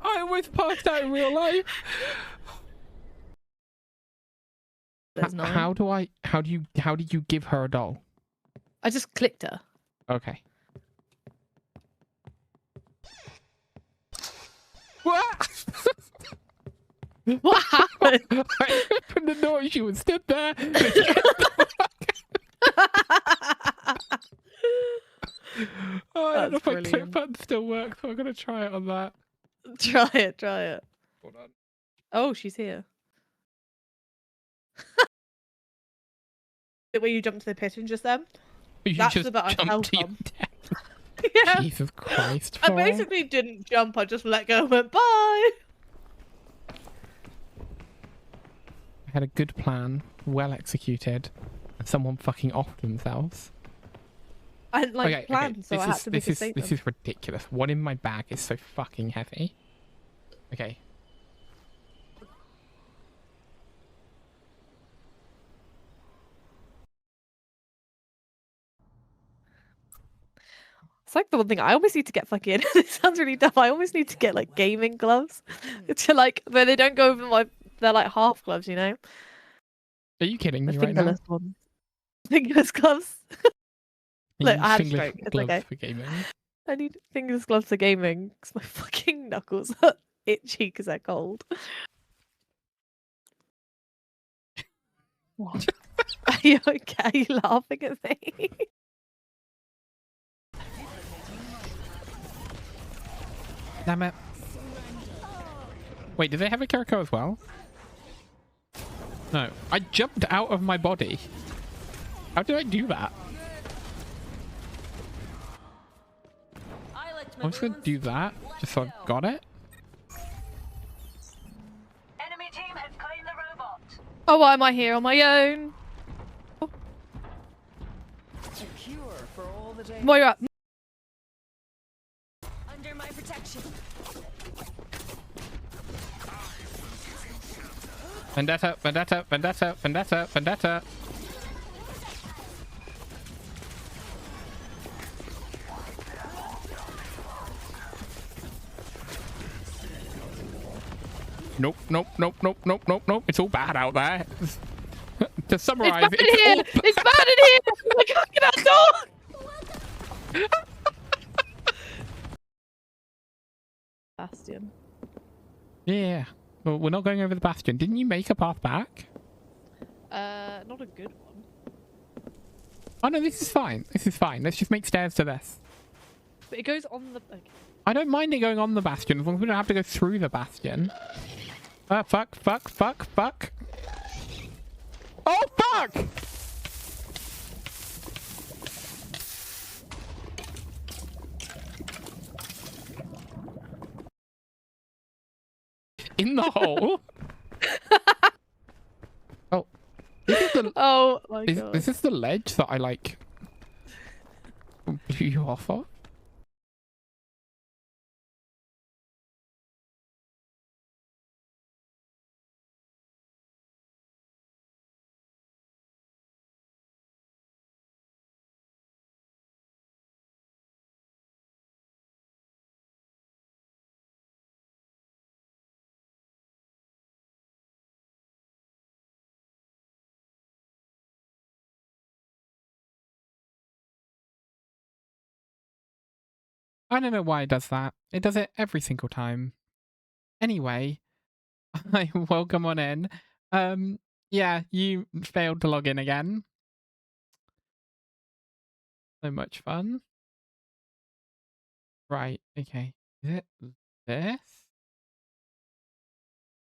I almost passed out in real life. There's nine. How did you give her a doll? I just clicked her. Okay. What? What happened? I opened the door and she was stood there. Oh, I don't know if my clip brilliant. button still works, so I'm gonna try it on that. Try it, try it. Hold on. Oh, she's here. Where you jumped to the pit and just then? You That's just the bit I fell jumped to your from. death. Yeah. Jesus Christ. I Paul. basically didn't jump, I just let go and went, bye! I had a good plan, well executed, and someone fucking offed themselves. I hadn't like planned, so I had to make a statement. This is ridiculous. What in my bag is so fucking heavy? Okay. It's like the one thing I always need to get fucking. It sounds really dumb. I always need to get like gaming gloves to like, but they don't go over my. They're like half gloves, you know. Are you kidding The me right now? fingerless ones. Fingerless gloves. Look, You I had a fingerless stroke. It's gloves okay. for gaming. I need fingerless gloves for gaming because my fucking knuckles are itchy because they're cold. What? Are you okay? Are you laughing at me? Damn it. Wait, do they have a Kiriko as well? No. I jumped out of my body. How did I do that? I'm just gonna do that, just so I've got it. Enemy team has claimed the robot. Oh, why am I here on my own? Secure for all the day. Moira. Under my protection. Vendetta, vendetta, vendetta, vendetta, vendetta. Nope, nope, nope, nope, nope, nope, nope. It's all bad out there. To summarize, It's bad in here! It's bad in here! I can't get out door! Bastion. Yeah. Well, we're not going over the bastion. Didn't you make a path back? Not a good one. Oh no, this is fine. This is fine. Let's just make stairs to this. But it goes on the. Okay. I don't mind it going on the bastion as long as we don't have to go through the bastion. Fuck, fuck, fuck, fuck. Oh, fuck! In the hole? Oh. This is the, Oh my god. this is the ledge that I, like, blew you off of? I don't know why it does that. It does it every single time. Anyway, welcome on in. Yeah, you failed to log in again. So much fun. Right, okay. Is it this?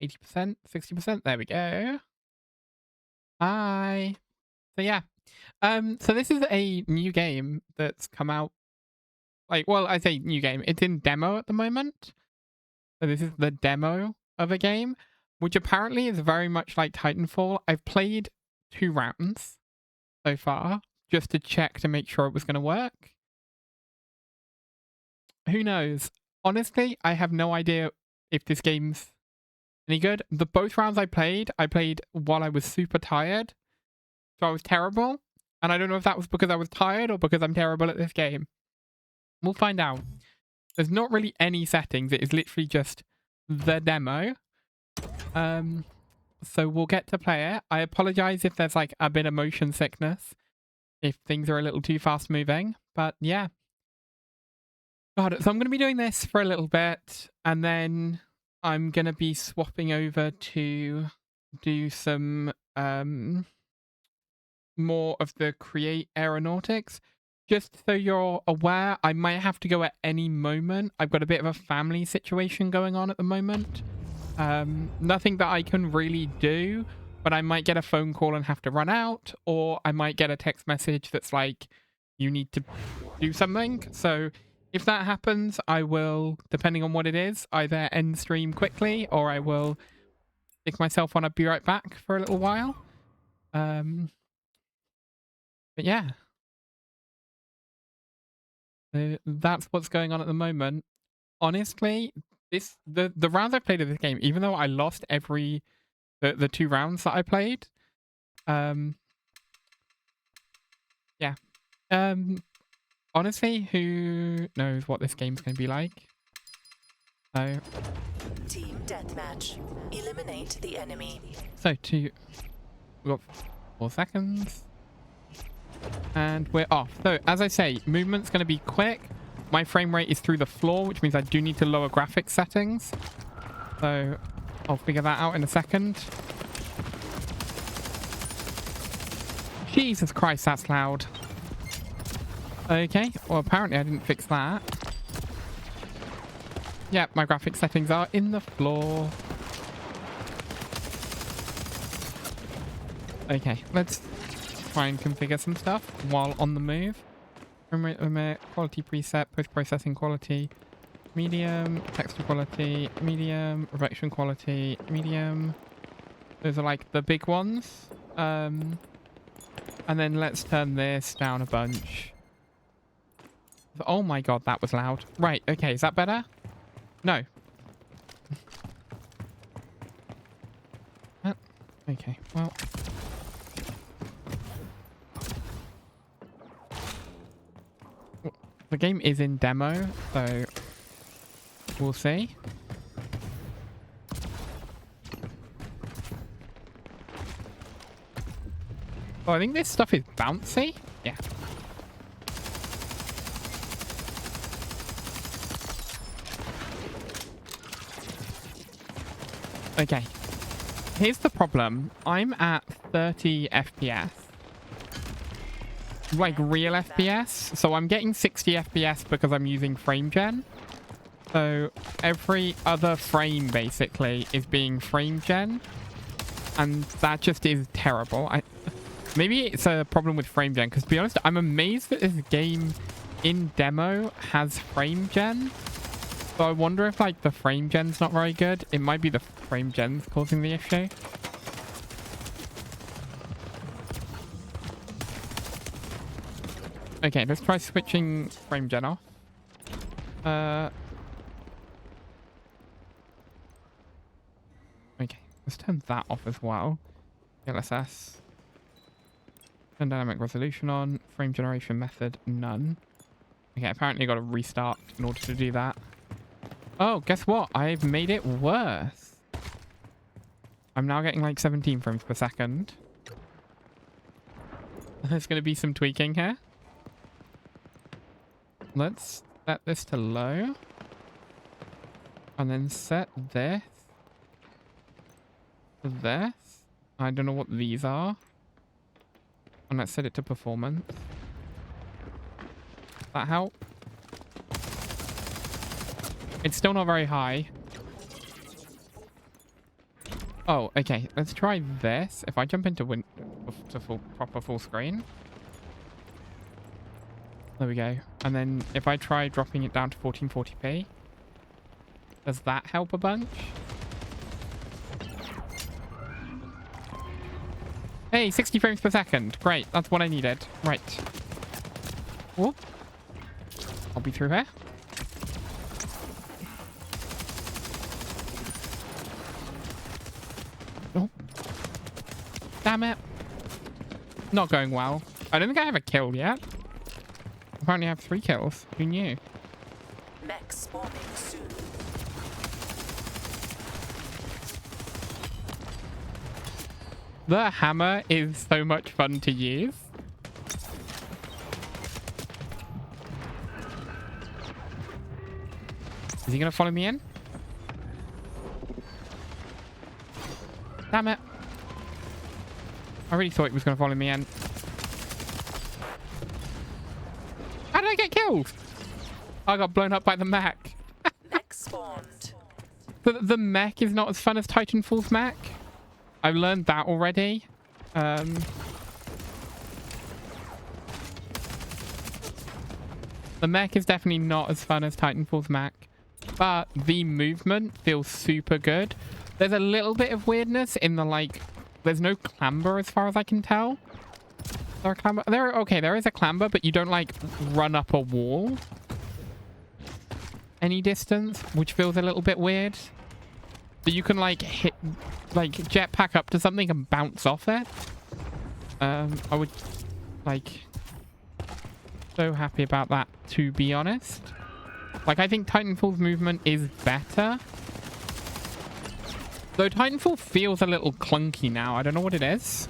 80%? 60%? There we go. Hi. So yeah. So this is a new game that's come out. Like, well, I say new game. It's in demo at the moment. So this is the demo of a game, which apparently is very much like Titanfall. I've played 2 rounds so far, just to check to make sure it was going to work. Who knows? Honestly, I have no idea if this game's any good. The both rounds I played while I was super tired. So I was terrible. And I don't know if that was because I was tired or because I'm terrible at this game. We'll find out. There's not really any settings. It is literally just the demo. So we'll get to play it. I apologize if there's like a bit of motion sickness, if things are a little too fast moving, but yeah. God, so I'm going to be doing this for a little bit, and then I'm going to be swapping over to do some more of the Create Aeronautics. Just so you're aware, I might have to go at any moment. I've got a bit of a family situation going on at the moment. Nothing that I can really do, but I might get a phone call and have to run out, or I might get a text message that's like, you need to do something. So if that happens, I will, depending on what it is, either end stream quickly, or I will stick myself on a be right back for a little while. But yeah. That's what's going on at the moment. Honestly, the rounds I played of this game, even though I lost every the 2 rounds that I played, yeah. Honestly, who knows what this game's going to be like? So, Team deathmatch. Eliminate the enemy. so we've got 4 seconds. And we're off. So, as I say, movement's going to be quick. My frame rate is through the floor, which means I do need to lower graphics settings. So, I'll figure that out in a second. Jesus Christ, that's loud. Okay, well, apparently I didn't fix that. Yep, my graphics settings are in the floor. Okay, let's try and configure some stuff while on the move. Frame rate limit, quality preset, post-processing quality, medium, texture quality, medium, reflection quality, medium. Those are like the big ones. And then let's turn this down a bunch. Oh my god, that was loud. Right, okay, is that better? No. Okay, well. The game is in demo, so we'll see. Oh, I think this stuff is bouncy. Yeah. Okay. Here's the problem. I'm at 30 FPS. Like real FPS. So I'm getting 60 FPS because I'm using frame gen. So every other frame basically is being frame gen. And that just is terrible. Maybe it's a problem with frame gen, because to be honest, I'm amazed that this game in demo has frame gen. So I wonder if like the frame gen's not very good. It might be the frame gen's causing the issue. Okay, let's try switching frame gen off. Okay, let's turn that off as well. LSS. Turn dynamic resolution on. Frame generation method, none. Okay, apparently got to restart in order to do that. Oh, guess what? I've made it worse. I'm now getting like 17 frames per second. There's going to be some tweaking here. Let's set this to low. And then set this to this. I don't know what these are. And let's set it to performance. Does that help? It's still not very high. Oh, okay. Let's try this. If I jump into proper full screen. There we go. And then if I try dropping it down to 1440p, does that help a bunch? Hey, 60 frames per second. Great. That's what I needed. Right. Whoop. I'll be through here. Oh. Damn it. Not going well. I don't think I have a kill yet. Apparently I have 3 kills. Who knew? Mech spawning soon. The hammer is so much fun to use. Is he gonna follow me in? Damn it. I really thought he was gonna follow me in. How did I get killed? I got blown up by the mech. Mech spawned. The mech is not as fun as Titanfall's mech. I've learned that already. The mech is definitely not as fun as Titanfall's mech, but the movement feels super good. There's a little bit of weirdness in the, like, there's no clamber as far as I can tell. Is there a clamber? There is a clamber, but you don't, like, run up a wall any distance, which feels a little bit weird. But you can, like, hit, like, jetpack up to something and bounce off it. I would, like, so happy about that, to be honest. Like, I think Titanfall's movement is better. Though Titanfall feels a little clunky now. I don't know what it is.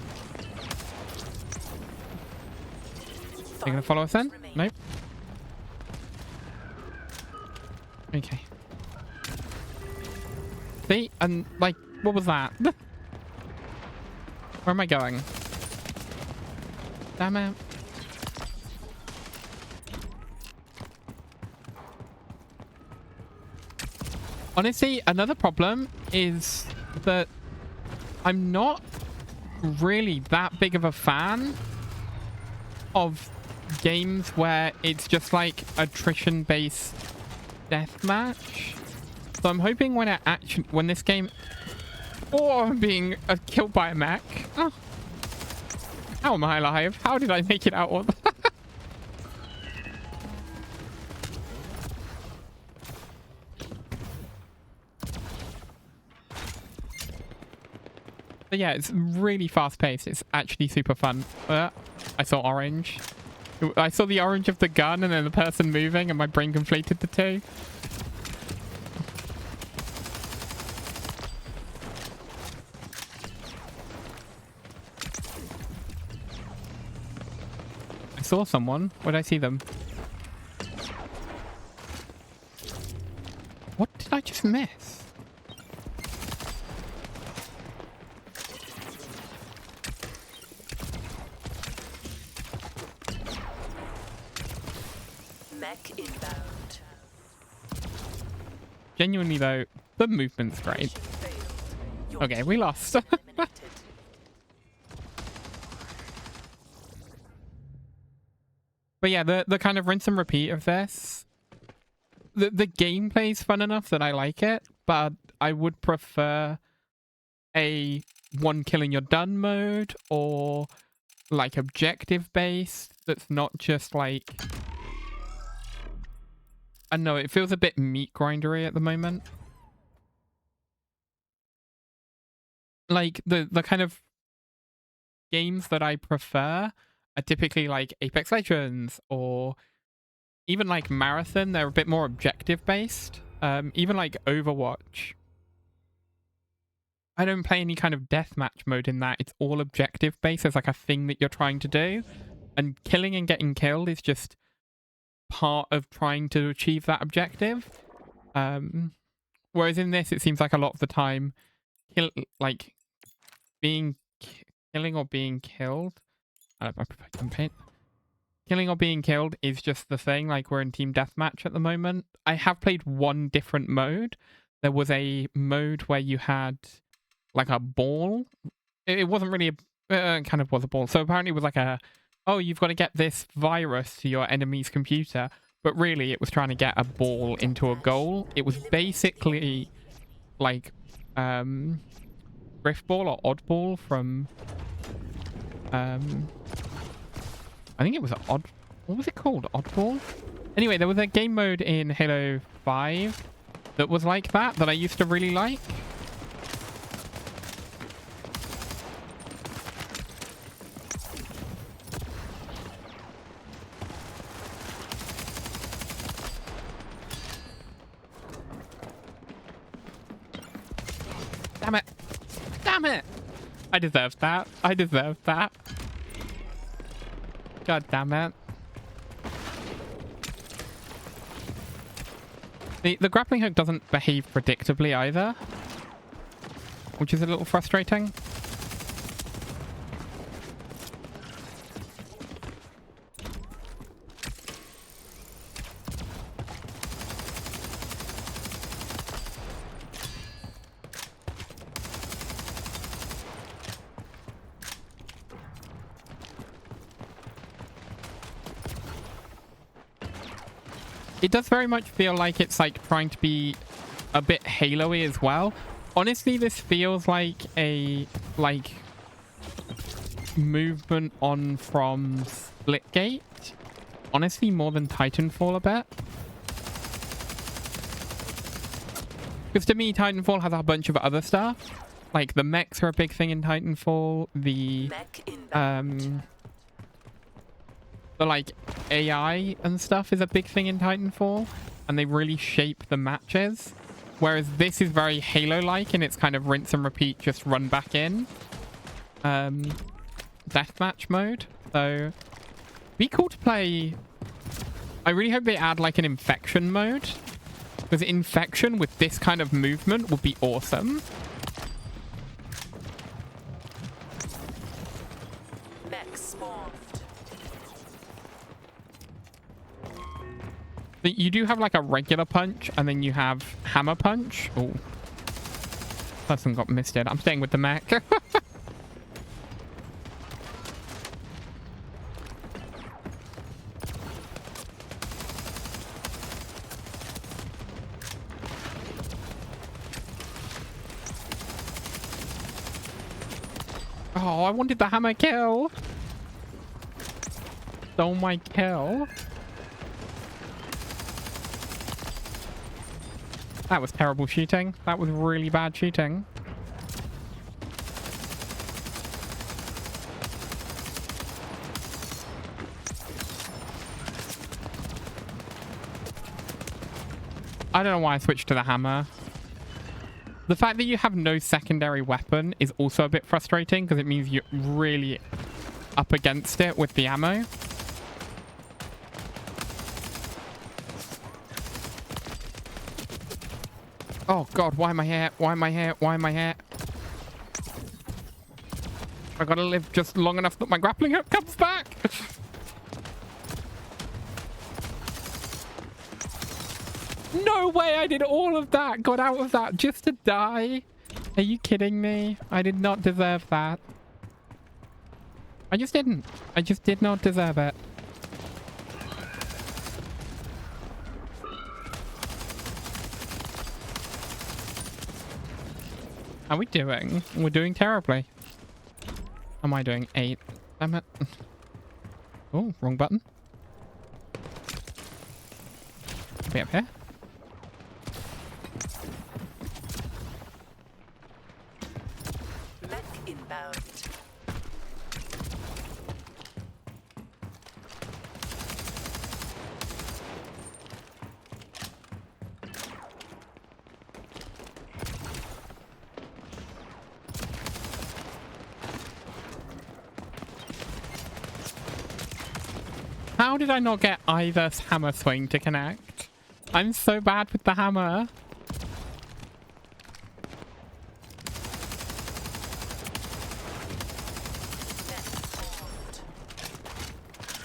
Are you gonna follow us then? Nope. Okay. See? And, like, what was that? Where am I going? Damn it. Honestly, another problem is that I'm not really that big of a fan of games where it's just like attrition-based deathmatch. So I'm hoping when this game... Oh, I'm being killed by a mech. Oh. How am I alive? How did I make it out of... But yeah, it's really fast-paced. It's actually super fun. I saw orange. I saw the orange of the gun and then the person moving, and my brain conflated the two. I saw someone. Where did I see them? What did I just miss? Mech inbound. Genuinely though, the movement's great. Okay, we lost. But yeah, the kind of rinse and repeat of this, the gameplay's fun enough that I like it, but I would prefer a one kill and you're done mode, or like objective based that's not just like, I don't know, it feels a bit meat grindery at the moment. Like the kind of games that I prefer are typically like Apex Legends or even like Marathon. They're a bit more objective based. Even like Overwatch. I don't play any kind of deathmatch mode in that. It's all objective based. It's like a thing that you're trying to do. And killing and getting killed is just part of trying to achieve that objective. Whereas in this, it seems like a lot of the time, killing or being killed. I prefer campaign. Killing or being killed is just the thing. Like, we're in team deathmatch at the moment. I have played one different mode. There was a mode where you had like a ball. It wasn't really a kind of was a ball. So apparently it was like a, oh, you've got to get this virus to your enemy's computer. But really, it was trying to get a ball into a goal. It was basically like Riftball or Oddball from I think it was Odd. What was it called? Oddball? Anyway, there was a game mode in Halo 5 that was like that I used to really like. Damn it! Damn it! I deserved that. I deserved that. God damn it. The grappling hook doesn't behave predictably either, which is a little frustrating. It does very much feel like it's like trying to be a bit Halo-y as well. Honestly, this feels like a movement on from Splitgate. Honestly, more than Titanfall a bit. Because to me, Titanfall has a bunch of other stuff. Like the mechs are a big thing in Titanfall. The Mech inbound. the like AI and stuff is a big thing in Titanfall, and they really shape the matches. Whereas this is very Halo-like, and it's kind of rinse and repeat, just run back in. Deathmatch mode. So, be cool to play. I really hope they add like an infection mode, because infection with this kind of movement would be awesome. Mech spawned. You do have like a regular punch, and then you have hammer punch. Oh, person got misted. I'm staying with the mech. Oh, I wanted the hammer kill. Stole my kill. That was terrible shooting. That was really bad shooting. I don't know why I switched to the hammer. The fact that you have no secondary weapon is also a bit frustrating, because it means you're really up against it with the ammo. Oh god, why am I here? Why am I here? Why am I here? I gotta live just long enough that my grappling hook comes back. No way I did all of that, got out of that just to die. Are you kidding me? I did not deserve that. I just didn't. I just did not deserve it. How are we doing? We're doing terribly. How am I doing? 8. Damn it. Oh, wrong button. Be up here. Mech inbound. How did I not get either hammer swing to connect? I'm so bad with the hammer.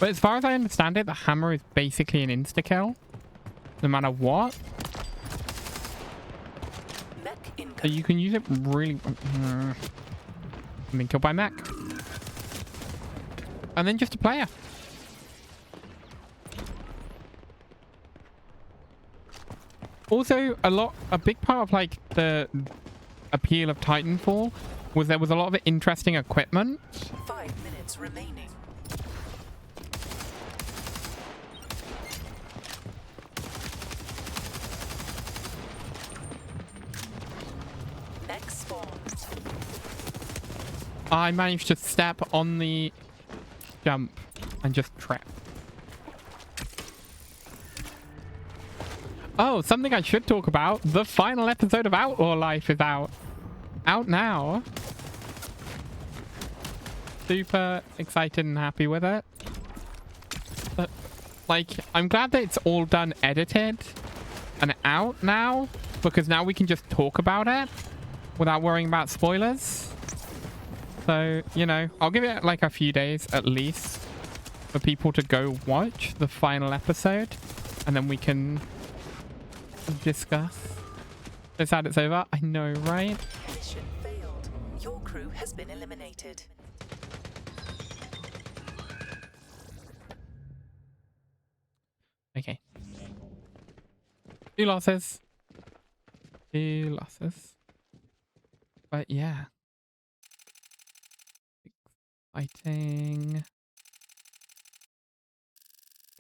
But as far as I understand it, the hammer is basically an insta-kill. No matter what. So you can use it really... I've been killed by mech. And then just a player. Also, a big part of like the appeal of Titanfall was there was a lot of interesting equipment. 5 minutes remaining. Mech spawned. I managed to step on the jump and just trip. Oh, something I should talk about. The final episode of Outlaw Life is out. Out now. super excited and happy with it. But, like, I'm glad that it's all done edited and out now, because now we can just talk about it without worrying about spoilers. So, you know, I'll give it like a few days at least for people to go watch the final episode, and then we can discuss. So sad it's over. I know, right? Mission failed. Your crew has been eliminated. Okay. 2 losses. 2 losses. But yeah. Exciting.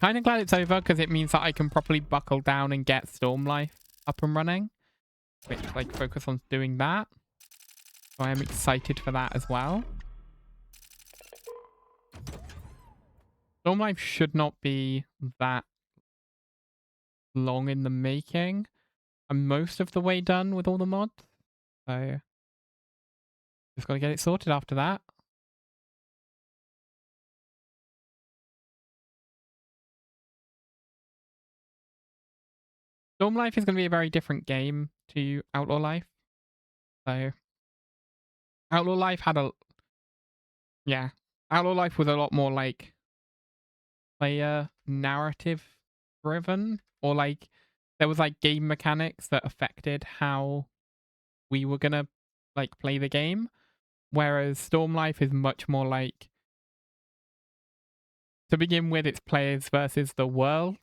Kind of glad it's over because it means that I can properly buckle down and get Storm Life up and running. Which, like, focus on doing that. So I am excited for that as well. Storm Life should not be that long in the making. I'm most of the way done with all the mods. So just gotta get it sorted after that. Storm Life is going to be a very different game to Outlaw Life. So, Outlaw Life had a... Yeah. Outlaw Life was a lot more, like, player narrative driven. Or, like, there was, like, game mechanics that affected how we were going to, like, play the game. Whereas Storm Life is much more, like... To begin with, it's players versus the world.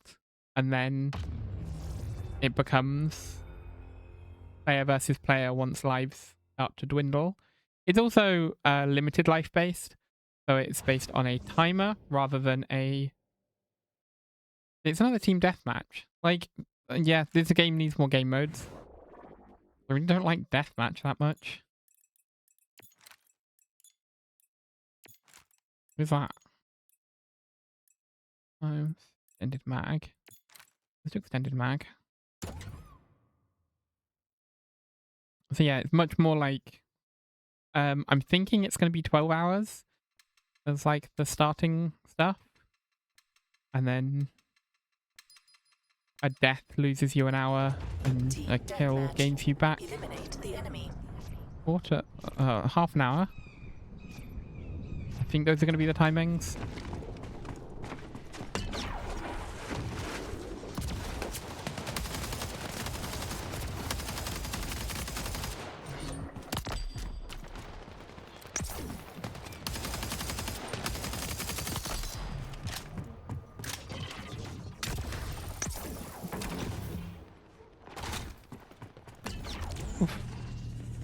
And then it becomes player versus player once lives start to dwindle. It's also limited life based, so it's based on a timer rather than a... It's another team deathmatch. Like, yeah, this game needs more game modes. I really don't like deathmatch that much. What is that? Extended mag. Let's do extended mag. So yeah, it's much more like... I'm thinking it's going to be 12 hours as like the starting stuff. And then a death loses you an hour and a kill gains you back Eliminate the enemy. half an hour. I think those are going to be the timings.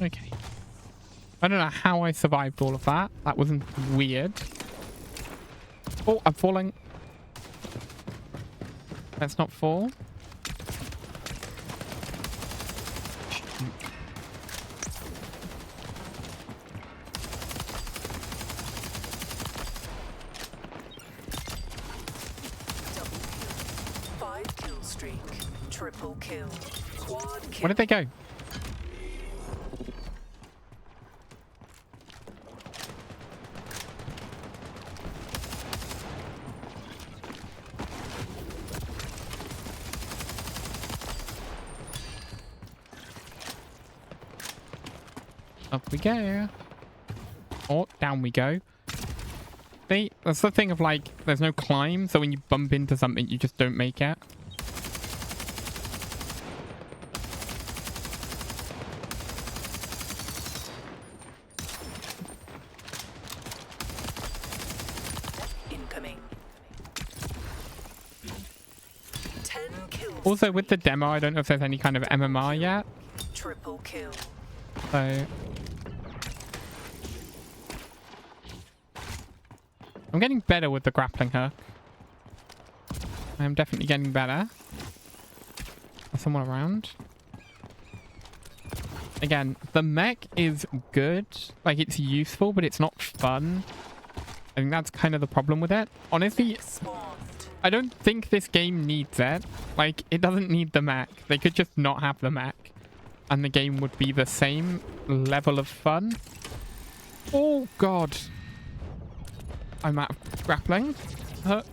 Okay. I don't know how I survived all of that. That wasn't weird. Oh, I'm falling. Let's not fall. Double kill. 5 kill streak. Triple kill. Quad kill. Where did they go? Up we go. Oh, down we go. See, that's the thing of like, there's no climb, so when you bump into something, you just don't make it. Incoming. 10 kills. Also, with the demo, I don't know if there's any kind of MMR yet. Triple kill. So I'm getting better with the grappling hook. I'm definitely getting better. There's someone around. Again, the mech is good. Like, it's useful, but it's not fun. I think that's kind of the problem with it. Honestly, Spawned. I don't think this game needs it. Like, it doesn't need the mech. They could just not have the mech, and the game would be the same level of fun. Oh, God. I'm out of grappling hook.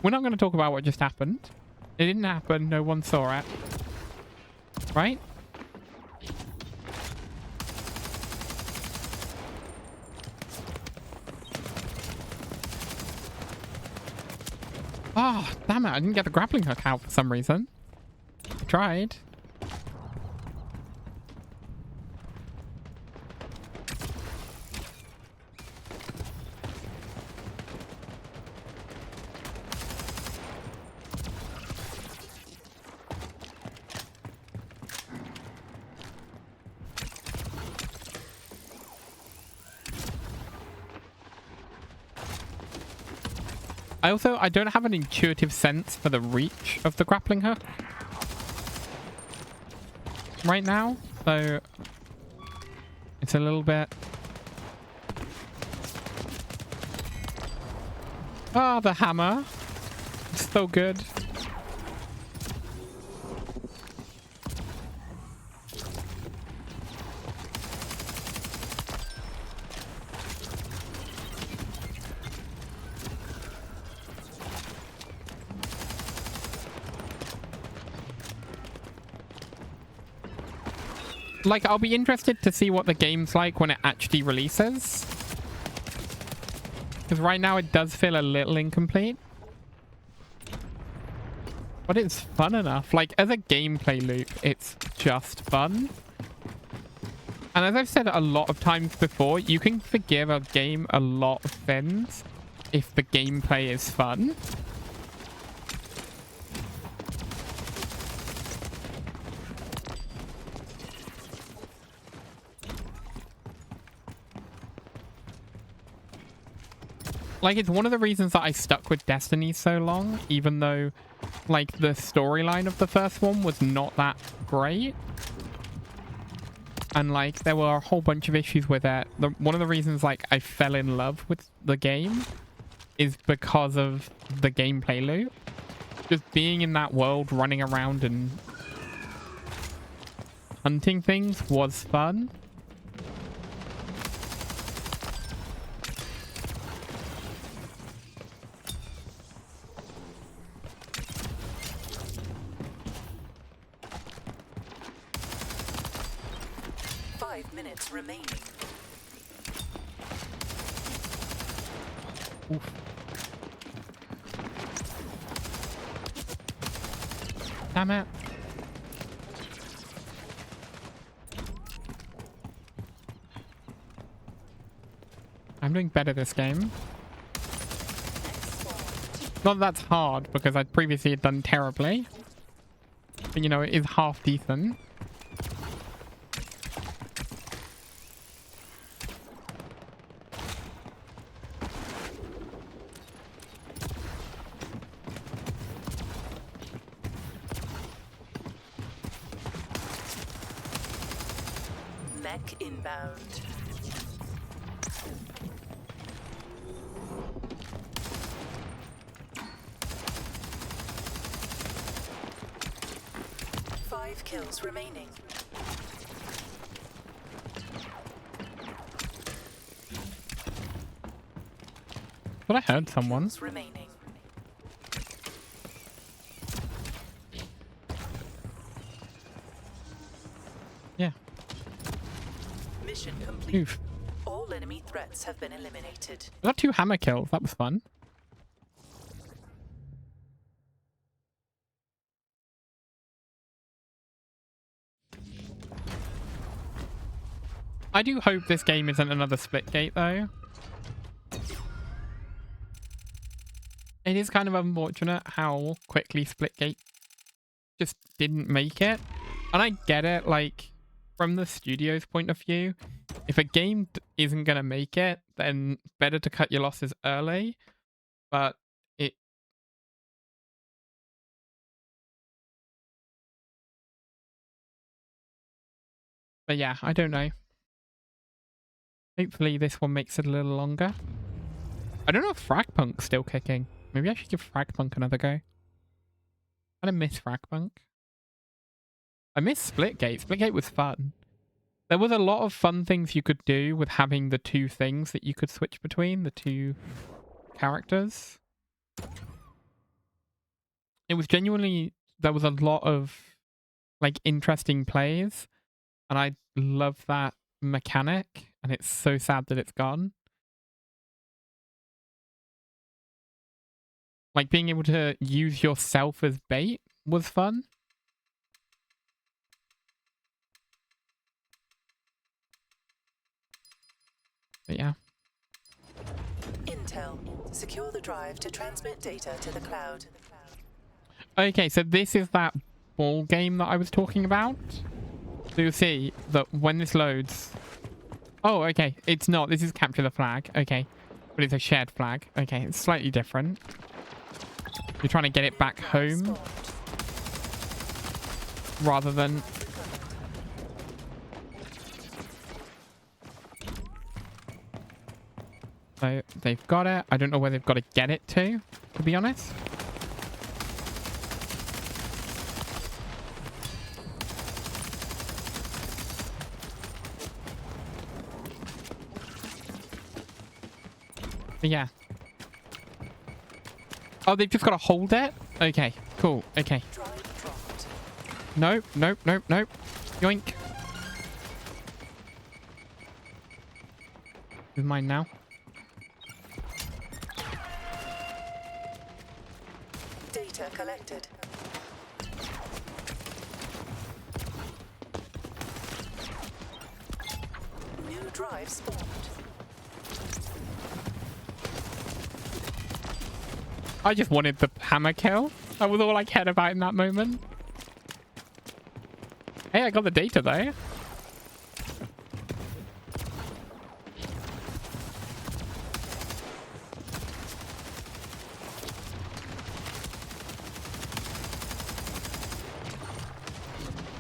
We're not going to talk about what just happened. It didn't happen. No one saw it. Right? Oh, damn it. I didn't get the grappling hook out for some reason. I tried. I don't have an intuitive sense for the reach of the grappling hook right now, so it's a little bit... Oh, the hammer. It's so good. Like, I'll be interested to see what the game's like when it actually releases. Because right now it does feel a little incomplete. But it's fun enough. Like, as a gameplay loop, it's just fun. And as I've said a lot of times before, you can forgive a game a lot of things if the gameplay is fun. Like, it's one of the reasons that I stuck with Destiny so long, even though, like, the storyline of the first one was not that great. And, like, there were a whole bunch of issues with it. One of the reasons, like, I fell in love with the game is because of the gameplay loop. Just being in that world, running around and hunting things was fun. Remaining. Oof. Damn it. I'm doing better this game. Not that that's hard, because I'd previously had done terribly. But, you know, it is half decent. Inbound. Five kills remaining. But I heard someone. Remaining. Yeah. Mission complete. Oof. All enemy threats have been eliminated. I got 2 hammer kills. That was fun. I do hope this game isn't another Splitgate, though. It is kind of unfortunate how quickly Splitgate just didn't make it. And I get it, like, from the studio's point of view, if a game isn't going to make it, then better to cut your losses early. But it... But yeah, I don't know. Hopefully this one makes it a little longer. I don't know if Fragpunk's still kicking. Maybe I should give Fragpunk another go. I miss Fragpunk. I miss Splitgate. Splitgate was fun. There was a lot of fun things you could do with having the two things that you could switch between, the two characters. It was genuinely, there was a lot of like interesting plays, and I love that mechanic, and it's so sad that it's gone. Like being able to use yourself as bait was fun. But yeah. Intel. Secure the drive to transmit data to the cloud. Okay, so this is that ball game that I was talking about. So you'll see that when this loads... Oh, okay. It's not. This is capture the flag. Okay. But it's a shared flag. Okay, it's slightly different. You're trying to get it back home rather than... So they've got it. I don't know where they've got to get it to be honest. But yeah. Oh, they've just got to hold it? Okay, cool. Okay. Nope, nope, nope, nope. Yoink. This is mine now. Data collected. New drive spawned. I just wanted the hammer kill. That was all I cared about in that moment. Hey, I got the data though.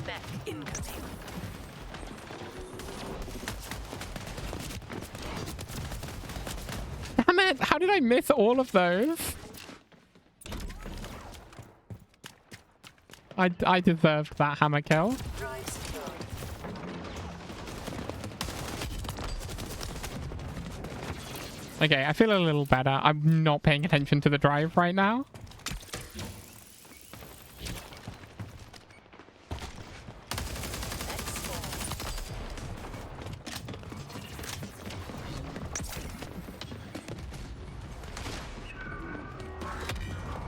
Mech incoming. Damn it! How did I miss all of those? I deserved that hammer kill. Drive secured. Okay, I feel a little better. I'm not paying attention to the drive right now.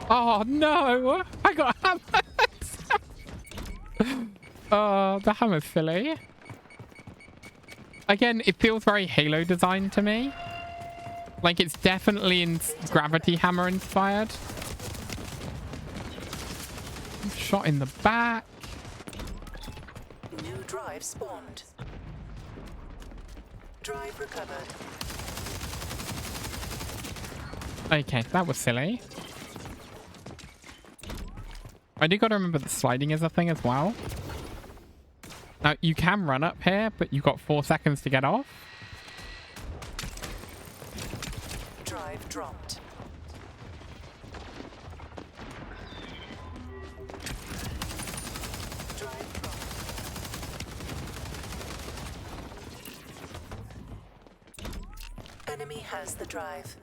Oh no! I got hammered! Oh, the hammer's silly. Again, it feels very Halo design to me. Like it's definitely Gravity Hammer inspired. Shot in the back. New drive spawned. Drive recovered. Okay, that was silly. I do gotta remember that sliding is a thing as well. Now, you can run up here, but you've got 4 seconds to get off. Drive dropped. Drive dropped. Enemy has the drive.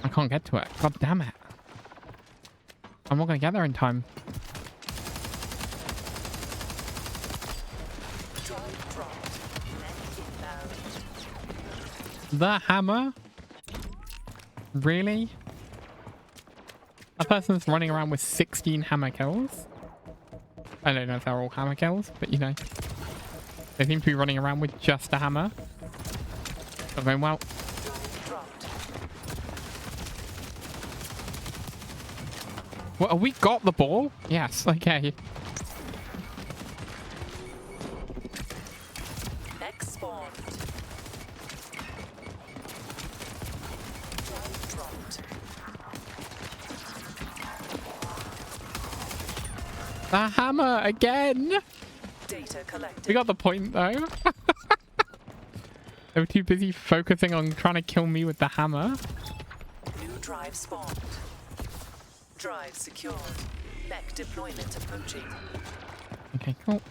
I can't get to it. God damn it. I'm not going to get there in time. The hammer? Really? A person's running around with 16 hammer kills? I don't know if they're all hammer kills, but you know. They seem to be running around with just a hammer. Not going well. Well, we got the ball? Yes, okay. Next spawned. Dropped. The hammer again! Data collected. We got the point though. They were too busy focusing on trying to kill me with the hammer. New drive spawned. Drive secured. Mech deployment approaching. Okay, cool.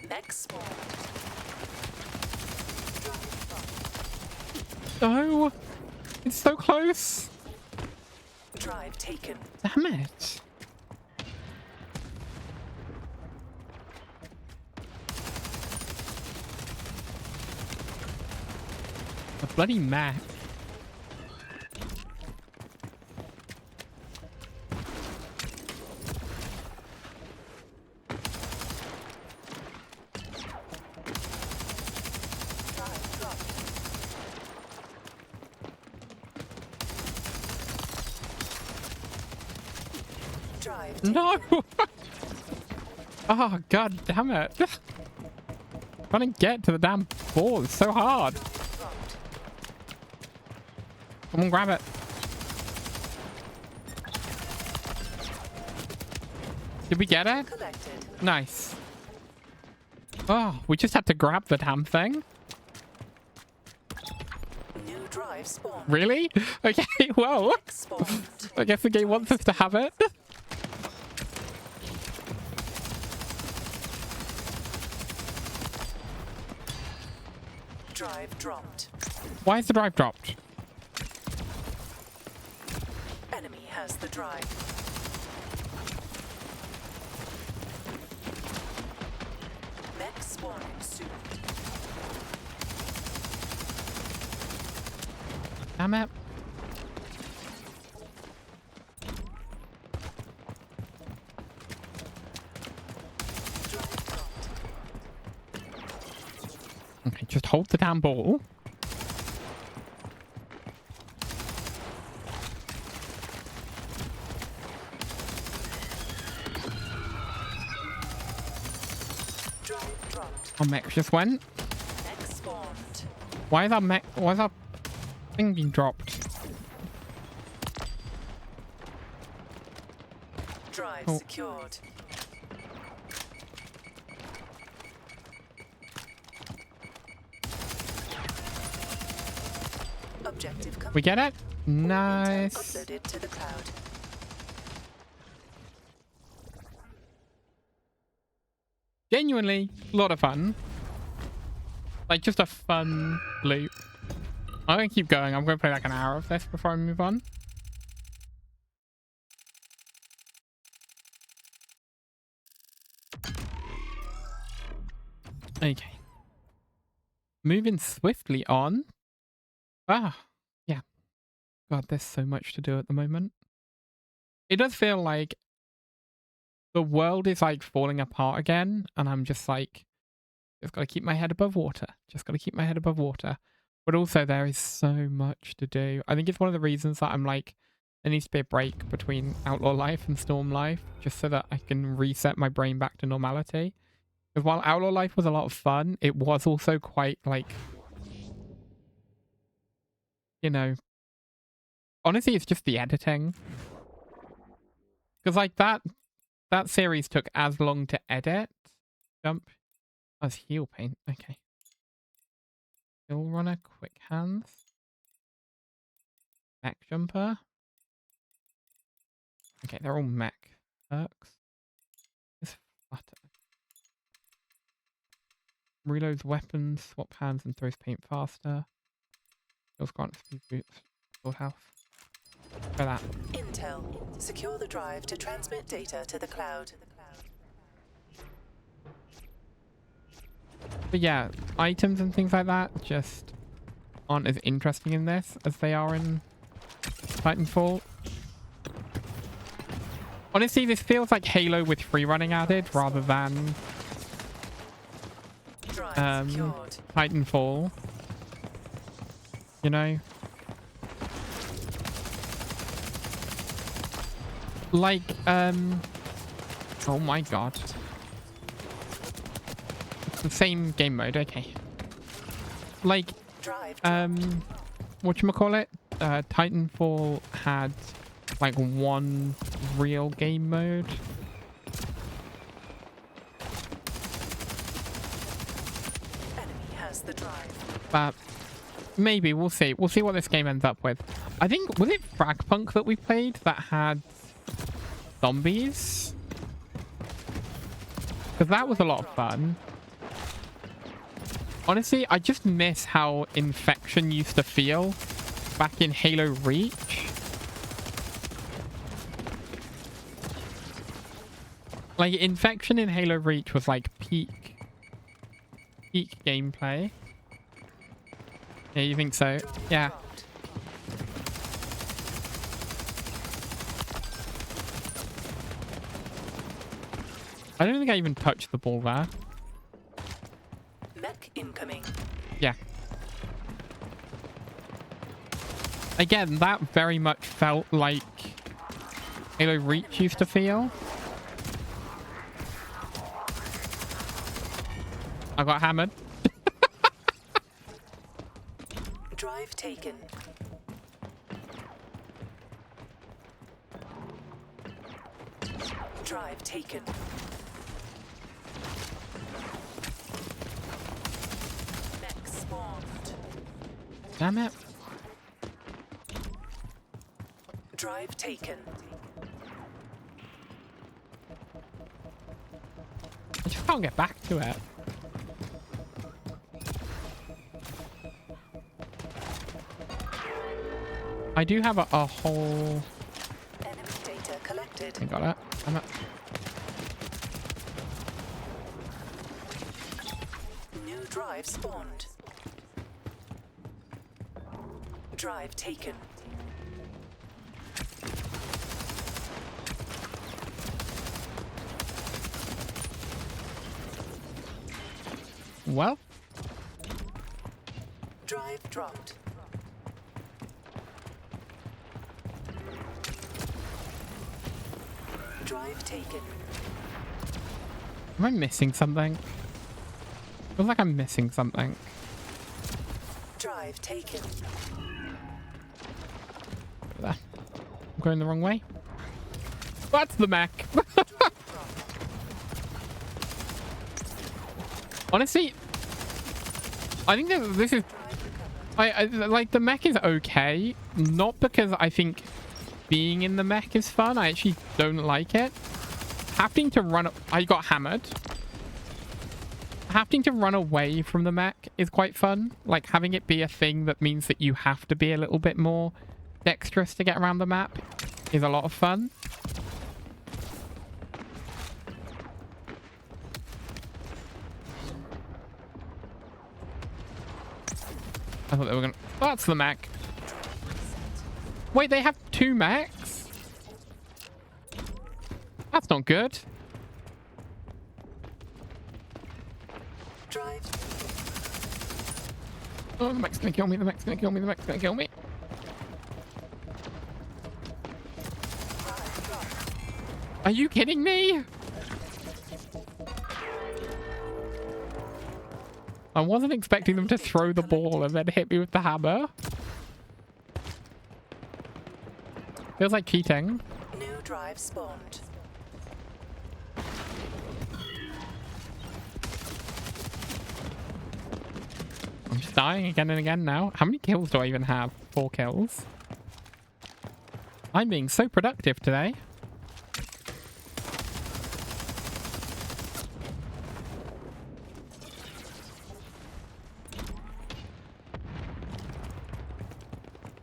Mech spawned. No! It's so close! Drive taken. Damn it! A bloody mech. Drive taken. No! Oh, god damn it. Trying to get to the damn ball is so hard. Dropped. Come on, grab it. Did we get it? Collected. Nice. Oh, we just had to grab the damn thing? New drive spawned. Really? Okay, well, Mech spawned. I guess the game wants us to have it. Drive dropped. Why is the drive dropped? Enemy has the drive. Mech spawning soon. Damn it. Drive dropped. Okay, just hold the damn ball. Drive dropped. Our mech just went. Mech spawned. Why is our thing being dropped? Drive Oh. secured. Objective complete. We get it? Nice. Uploaded to the cloud. Genuinely, a lot of fun. Like, just a fun loop. I'm gonna keep going. I'm gonna play like an hour of this before I move on. Okay. Moving swiftly on. Ah, yeah. God, there's so much to do at the moment. It does feel like the world is like falling apart again, and I'm just like, just gotta keep my head above water. Just gotta keep my head above water. But also, there is so much to do. I think it's one of the reasons that I'm like, there needs to be a break between Outlaw Life and Storm Life, just so that I can reset my brain back to normality. Because while Outlaw Life was a lot of fun, it was also quite like, you know, honestly, it's just the editing. Because like that series took as long to edit. Jump. Oh, it's heal paint. Okay. Hill runner, quick hands. Mech jumper. Okay, they're all mech perks. Just flutter. Reloads weapons, swap hands, and throws paint faster. Kills grant speed boots. Full health. For that. Intel. Secure the drive to transmit data to the cloud. But yeah, items and things like that just aren't as interesting in this as they are in Titanfall. Honestly, this feels like Halo with free running added rather than Drive secured. Titanfall. You know? Like, oh my god. It's the same game mode, okay. Like, Drive. whatchamacallit? Titanfall had like one real game mode. Enemy has the drive. But maybe we'll see. We'll see what this game ends up with. I think, was it Fragpunk that we played that had zombies? Because that was a lot of fun. Honestly, I just miss how Infection used to feel back in Halo Reach. Like, Infection in Halo Reach was like peak gameplay. Yeah, you think so? Yeah. I don't think I even touched the ball there. Mech incoming. Yeah. Again, that very much felt like Halo Reach used to feel. I got hammered. Drive taken. Drive taken. Mech spawned. Damn it. Drive taken. I just can't get back to it. I do have a whole... Enemy data collected. I got it. Damn it. New drive spawned. Drive taken. Well, Drive dropped. Drive taken. am I missing something? Feels like I'm missing something. Drive taken. There. I'm going the wrong way. That's the mech. Honestly, I think that this is... I like, the mech is okay. Not because I think being in the mech is fun. I actually don't like it. Having to run... I got hammered. Having to run away from the mech is quite fun. Like, having it be a thing that means that you have to be a little bit more dexterous to get around the map is a lot of fun. I thought they were gonna... Oh, that's the mech. Wait, they have two mechs? That's not good. Drive. Oh, the mech's gonna kill me, the mech's gonna kill me, the mech's gonna kill me. Are you kidding me? I wasn't expecting them to throw the ball and then hit me with the hammer. Feels like cheating. New drive spawned. I'm just dying again and again now. How many kills do I even have? 4 kills. I'm being so productive today.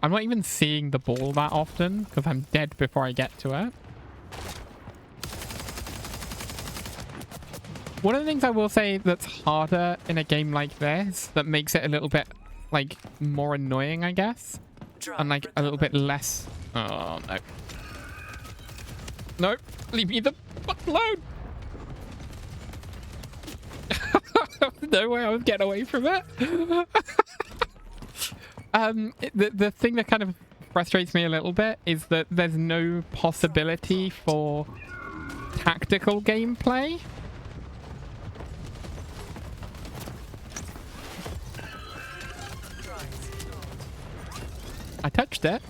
I'm not even seeing the ball that often because I'm dead before I get to it. One of the things I will say that's harder in a game like this, that makes it a little bit, like, more annoying, I guess, and, like, a little bit less... Oh, no. Nope. Leave me the fuck alone. No way I was getting away from it. The thing that kind of frustrates me a little bit is that there's no possibility for tactical gameplay. I touched it.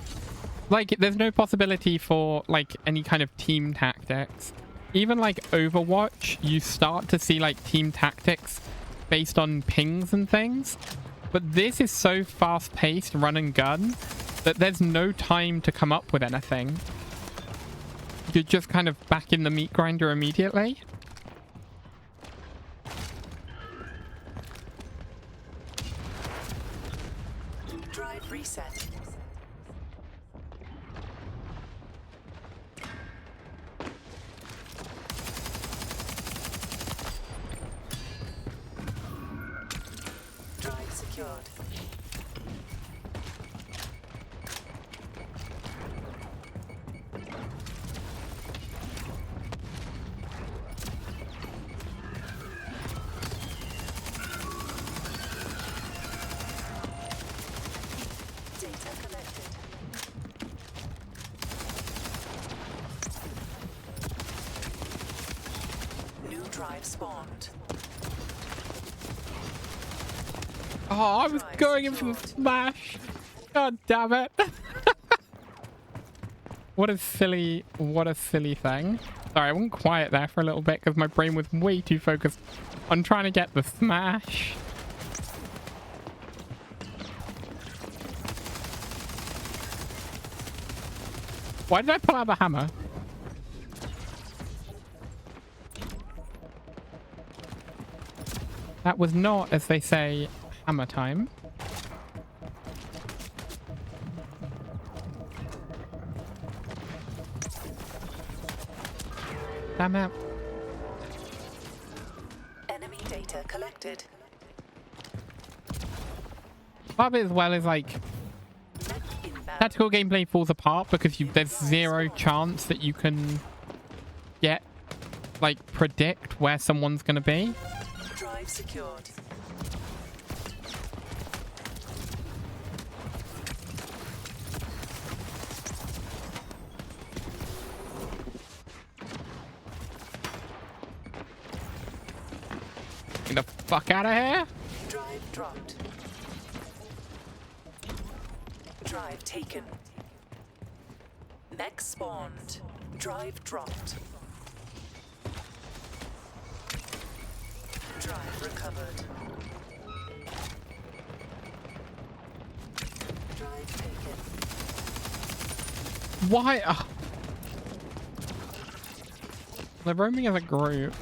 Like, there's no possibility for, like, any kind of team tactics. Even, like, Overwatch, you start to see, like, team tactics based on pings and things. But this is so fast-paced, run and gun, that there's no time to come up with anything. You're just kind of back in the meat grinder immediately. Drive reset. Drive secured. Data collected. New drive spawned. Oh, I was going in for the smash. God damn it. What a silly thing. Sorry, I went quiet there for a little bit because my brain was way too focused on trying to get the smash. Why did I pull out the hammer? That was not, as they say, hammer time. Damn it. Enemy data collected. Part of it as well is like Mech inbound. tactical gameplay falls apart because there's zero chance that you can get, like, predict where someone's gonna be. Drive secured. Get the fuck out of here. Drive dropped. Drive taken. Mech spawned. Drive dropped. Drive recovered. Drive taken. Why? They're roaming as a group.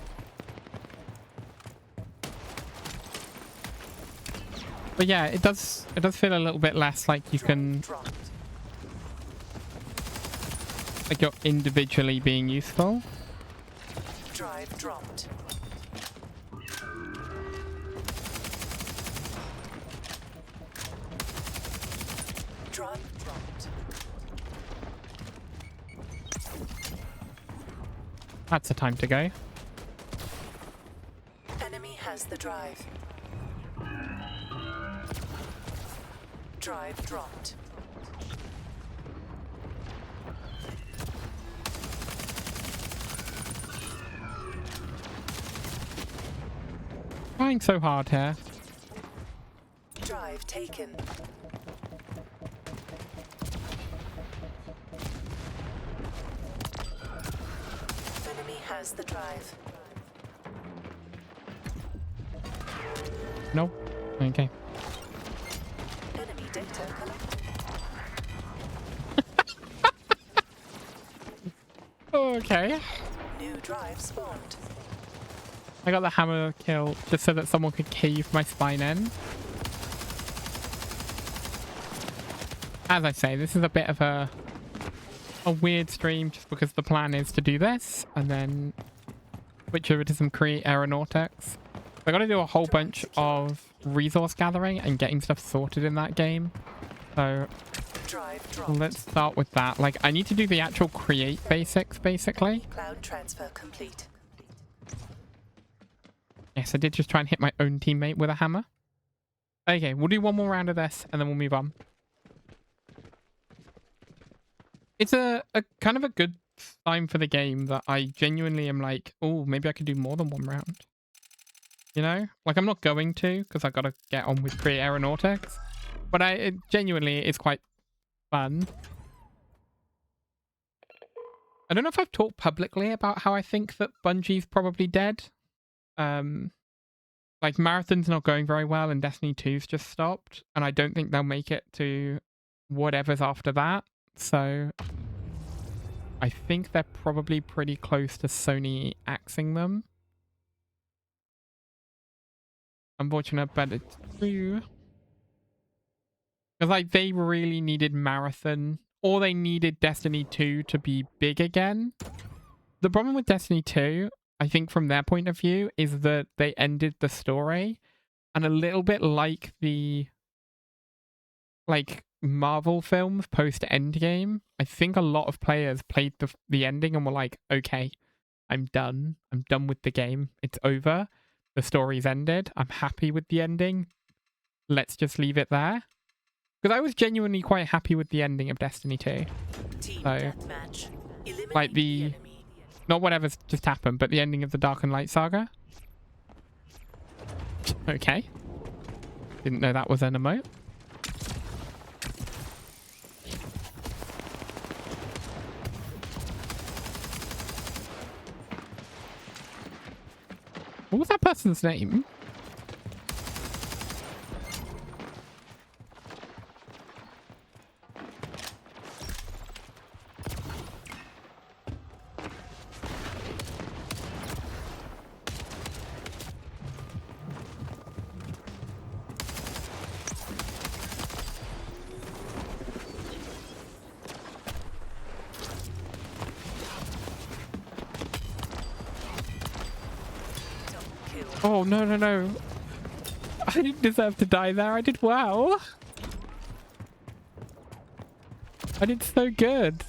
But yeah, it does feel a little bit less like you can, Dropped. like, you're individually being useful. Drive dropped. Drive dropped. That's the time to go. Enemy has the drive. Drive dropped. Trying so hard here. Drive taken. Enemy has the drive. No? Okay. Enemy data collected. Okay. New drive spawned. I got the hammer kill just so that someone could cave my spine in. As I say, this is a bit of a weird stream just because the plan is to do this and then switch over to some create aeronautics. I got to do a whole bunch of resource gathering and getting stuff sorted in that game. So Drive dropped. let's start with that. Like, I need to do the actual create basics, basically. Cloud transfer complete. Yes, I did just try and hit my own teammate with a hammer. Okay, we'll do one more round of this and then we'll move on. it's a kind of a good sign for the game that I genuinely am like, oh, maybe I could do more than one round. You know? Like, I'm not going to, because I got to get on with Create Aeronautics. But it genuinely is quite fun. I don't know if I've talked publicly about how I think that Bungie's probably dead. Like, Marathon's not going very well, and Destiny 2's just stopped. And I don't think they'll make it to whatever's after that. So I think they're probably pretty close to Sony axing them. Unfortunate, but it's true. Because, like, they really needed Marathon, or they needed Destiny 2 to be big again. The problem with Destiny 2, I think from their point of view, is that they ended the story. And a little bit like the, like, Marvel films post-Endgame, I think a lot of players played the ending and were like, okay, I'm done. I'm done with the game. It's over. The story's ended. I'm happy with the ending. Let's just leave it there. Because I was genuinely quite happy with the ending of Destiny 2. So, like not whatever's just happened, but the ending of the Dark and Light saga. Okay. Didn't know that was an emote. What was that person's name? Oh, no, no, no. I didn't deserve to die there. I did well. I did so good.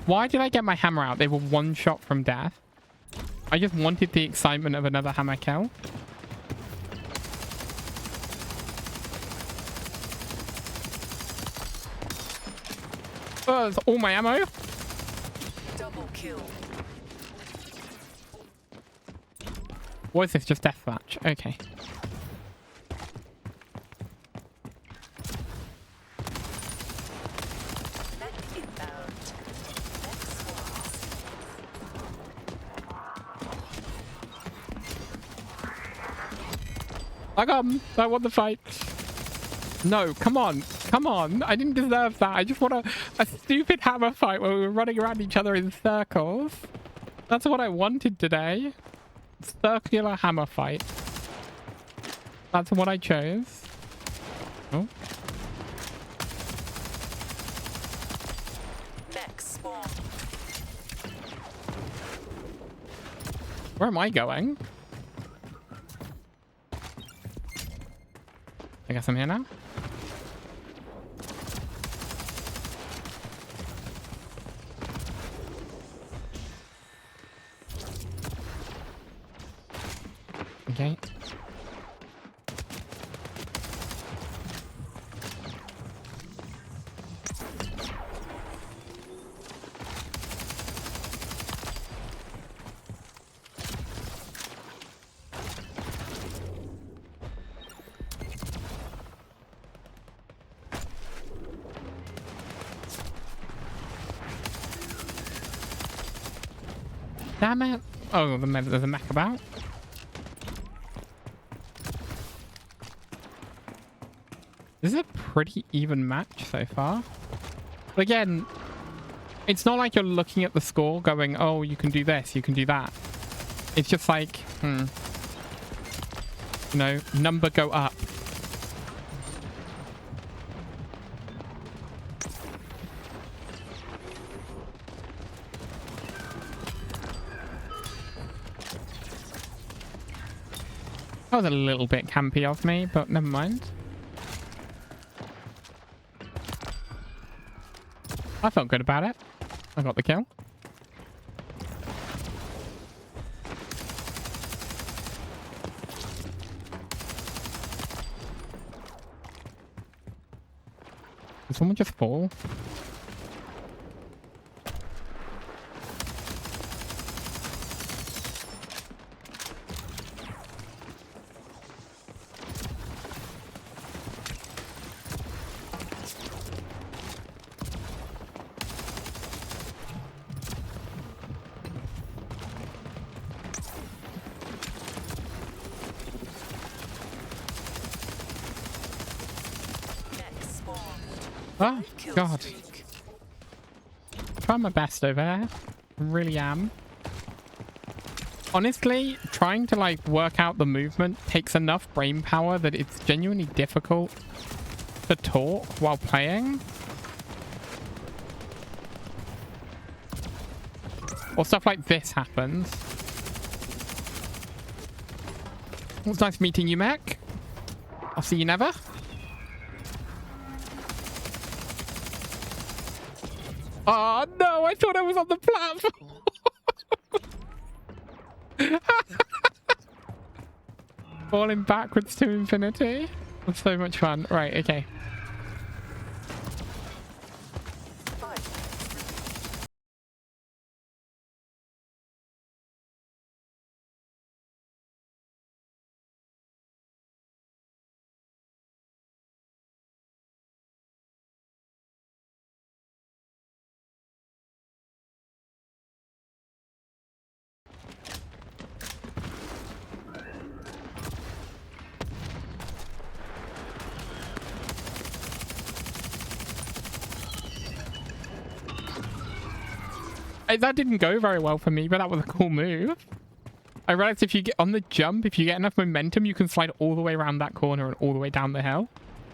Why did I get my hammer out? They were one shot from death. I just wanted the excitement of another hammer kill. Oh, that's all my ammo. Double kill. What is this? Just deathmatch? Okay. I got him. I won the fight. No, come on. Come on. I didn't deserve that. I just want a stupid hammer fight where we were running around each other in circles. That's what I wanted today. Circular hammer fight. That's what I chose. Oh. Next spawn. Where am I going? I guess I'm here now. Okay. Damn it. Oh, there's a mech about. This is a pretty even match so far. But again, it's not like you're looking at the score going, oh, you can do this, you can do that. It's just like, you know, number go up. That was a little bit campy of me, but never mind. I felt good about it. I got the kill. someone just fall? Oh, Kill God. streak. Trying my best over there. Really am. Honestly, trying to like work out the movement takes enough brain power that it's genuinely difficult to talk while playing. Or stuff like this happens. It was nice meeting you, Mac. I'll see you never. Oh no, I thought I was on the platform. Falling backwards to infinity. That's so much fun. Right, okay. That didn't go very well for me, but that was a cool move. I realized if you get on the jump, if you get enough momentum, you can slide all the way around that corner and all the way down the hill.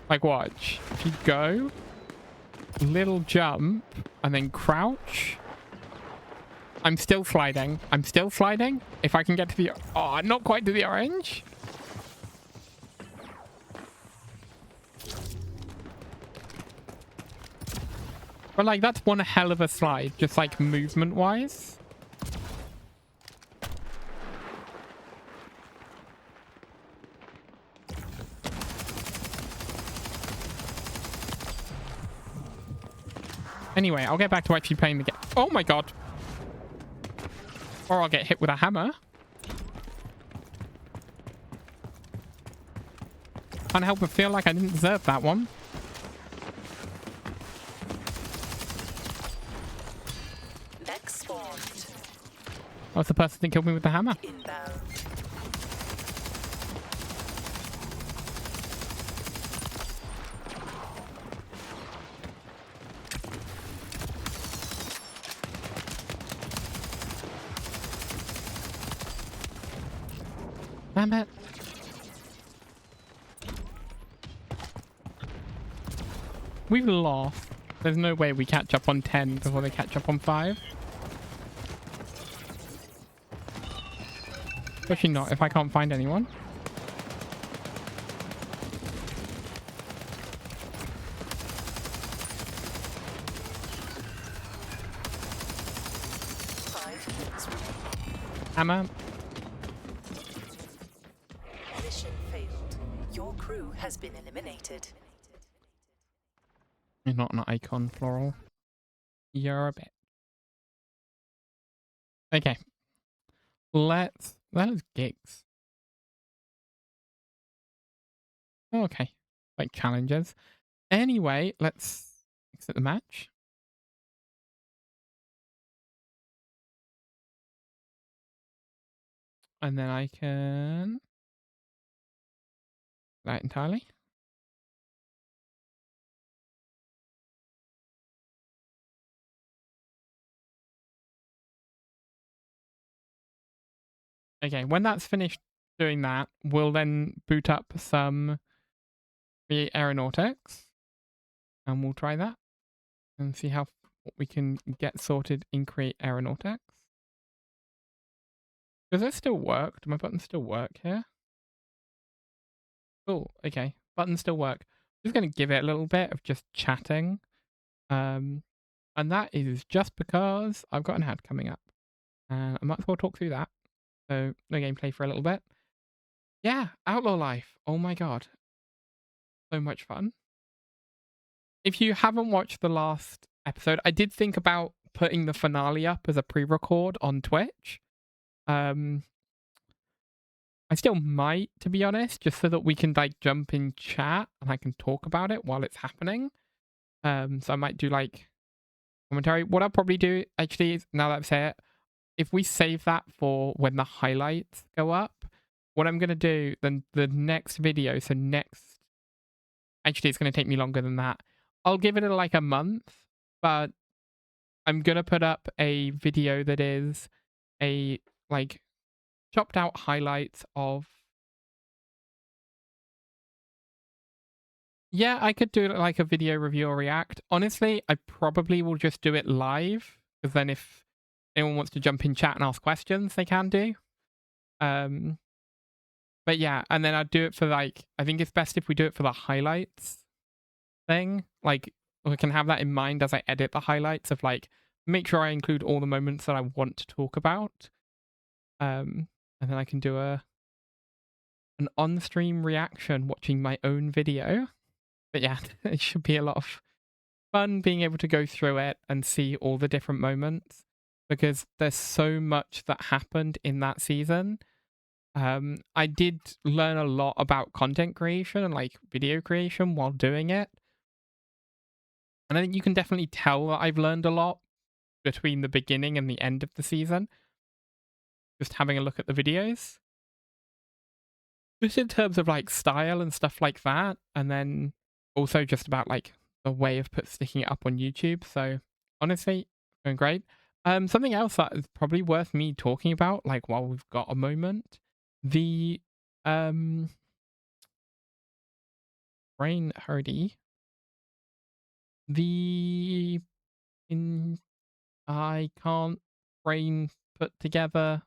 Like, watch. If you go, little jump, and then crouch. I'm still sliding. I'm still sliding. If I can get to the... Oh, not quite to the orange. But, like, that's one hell of a slide, just, like, movement-wise. Anyway, I'll get back to actually playing the game. Oh, my God. Or I'll get hit with a hammer. Can't help but feel like I didn't deserve that one. Oh, it's the person that killed me with the hammer. Inbound. Damn it. We've lost. There's no way we catch up on 10 before they catch up on 5. Especially not if I can't find anyone. Hammer. Mission failed. Your crew has been eliminated. You're not an icon, Floral. You're a bit. Okay. Let's... That is gigs. Okay. Like challenges. Anyway, let's exit the match. And then I can... that entirely. Okay, when that's finished doing that, we'll then boot up some the aeronautics. And we'll try that. And see how what we can get sorted in create aeronautics. Does it still work? Do my buttons still work here? Oh, okay. Buttons still work. I'm just going to give it a little bit of just chatting. And that is just because I've got an ad coming up. And I might as well talk through that. So, no gameplay for a little bit. Yeah, Outlaw Life. Oh my god. So much fun. if you haven't watched the last episode, I did think about putting the finale up as a pre-record on Twitch. I still might, to be honest, just so that we can like jump in chat and I can talk about it while it's happening. So I might do like commentary. What I'll probably do actually is, now that I've said it, if we save that for when the highlights go up, what I'm gonna do then the next video, so next, actually it's gonna take me longer than that. I'll give it like a month, but I'm gonna put up a video that is a like chopped out highlights of. Yeah, I could do like a video review or react. Honestly, I probably will just do it live, because then if anyone wants to jump in chat and ask questions, they can do. But yeah, and then I'd do it for like, I think it's best if we do it for the highlights thing. Like, we can have that in mind as I edit the highlights of like, make sure I include all the moments that I want to talk about. And then I can do an on-stream reaction watching my own video. But yeah, it should be a lot of fun being able to go through it and see all the different moments, because there's so much that happened in that season. I did learn a lot about content creation and like video creation while doing it. And I think you can definitely tell that I've learned a lot between the beginning and the end of the season. Just having a look at the videos. Just in terms of like style and stuff like that. And then also just about like the way of sticking it up on YouTube. So honestly, going great. Something else that is probably worth me talking about, like while we've got a moment, the brain hardy. I can't brain put together.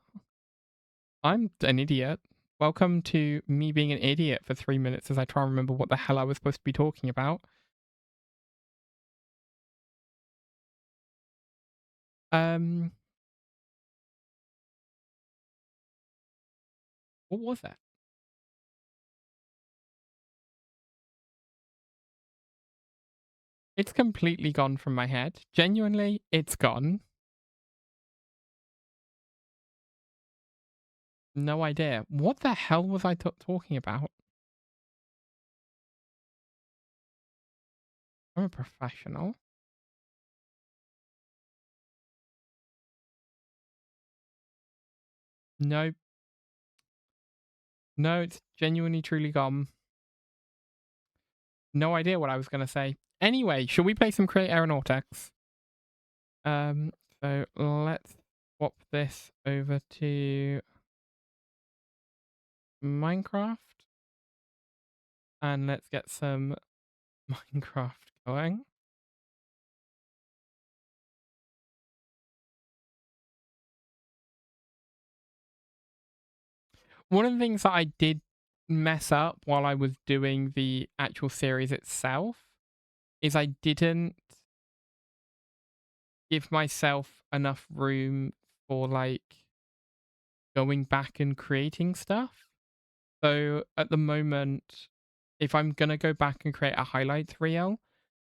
I'm an idiot. Welcome to me being an idiot for 3 minutes as I try and remember what the hell I was supposed to be talking about. What was that? It's completely gone from my head. Genuinely, it's gone. No idea. What the hell was I talking about? I'm a professional. Nope. No, it's genuinely truly gone. No idea what I was going to say. Anyway, should we play some Create Aeronautics? So let's swap this over to Minecraft. And let's get some Minecraft going. One of the things that I did mess up while I was doing the actual series itself is I didn't give myself enough room for like going back and creating stuff. So at the moment, if I'm gonna go back and create a highlights reel,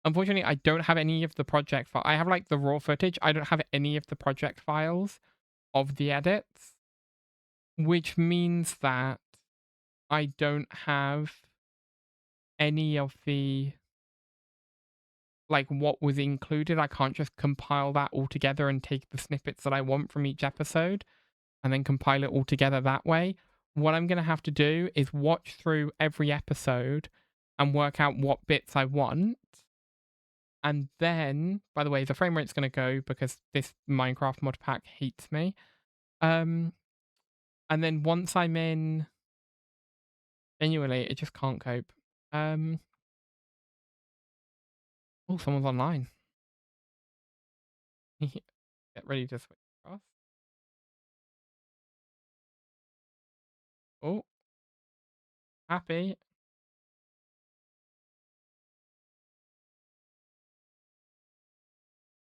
unfortunately I don't have any of the project file. I have like the raw footage. I don't have any of the project files of the edits, which means that I don't have any of the like what was included. I can't just compile that all together and take the snippets that I want from each episode and then compile it all together that way. What I'm going to have to do is watch through every episode and work out what bits I want. And then, by the way, the frame rate's going to go because this Minecraft mod pack hates me. And then once I'm in, genuinely, it just can't cope. Oh, someone's online. Get ready to switch across. Oh. Happy.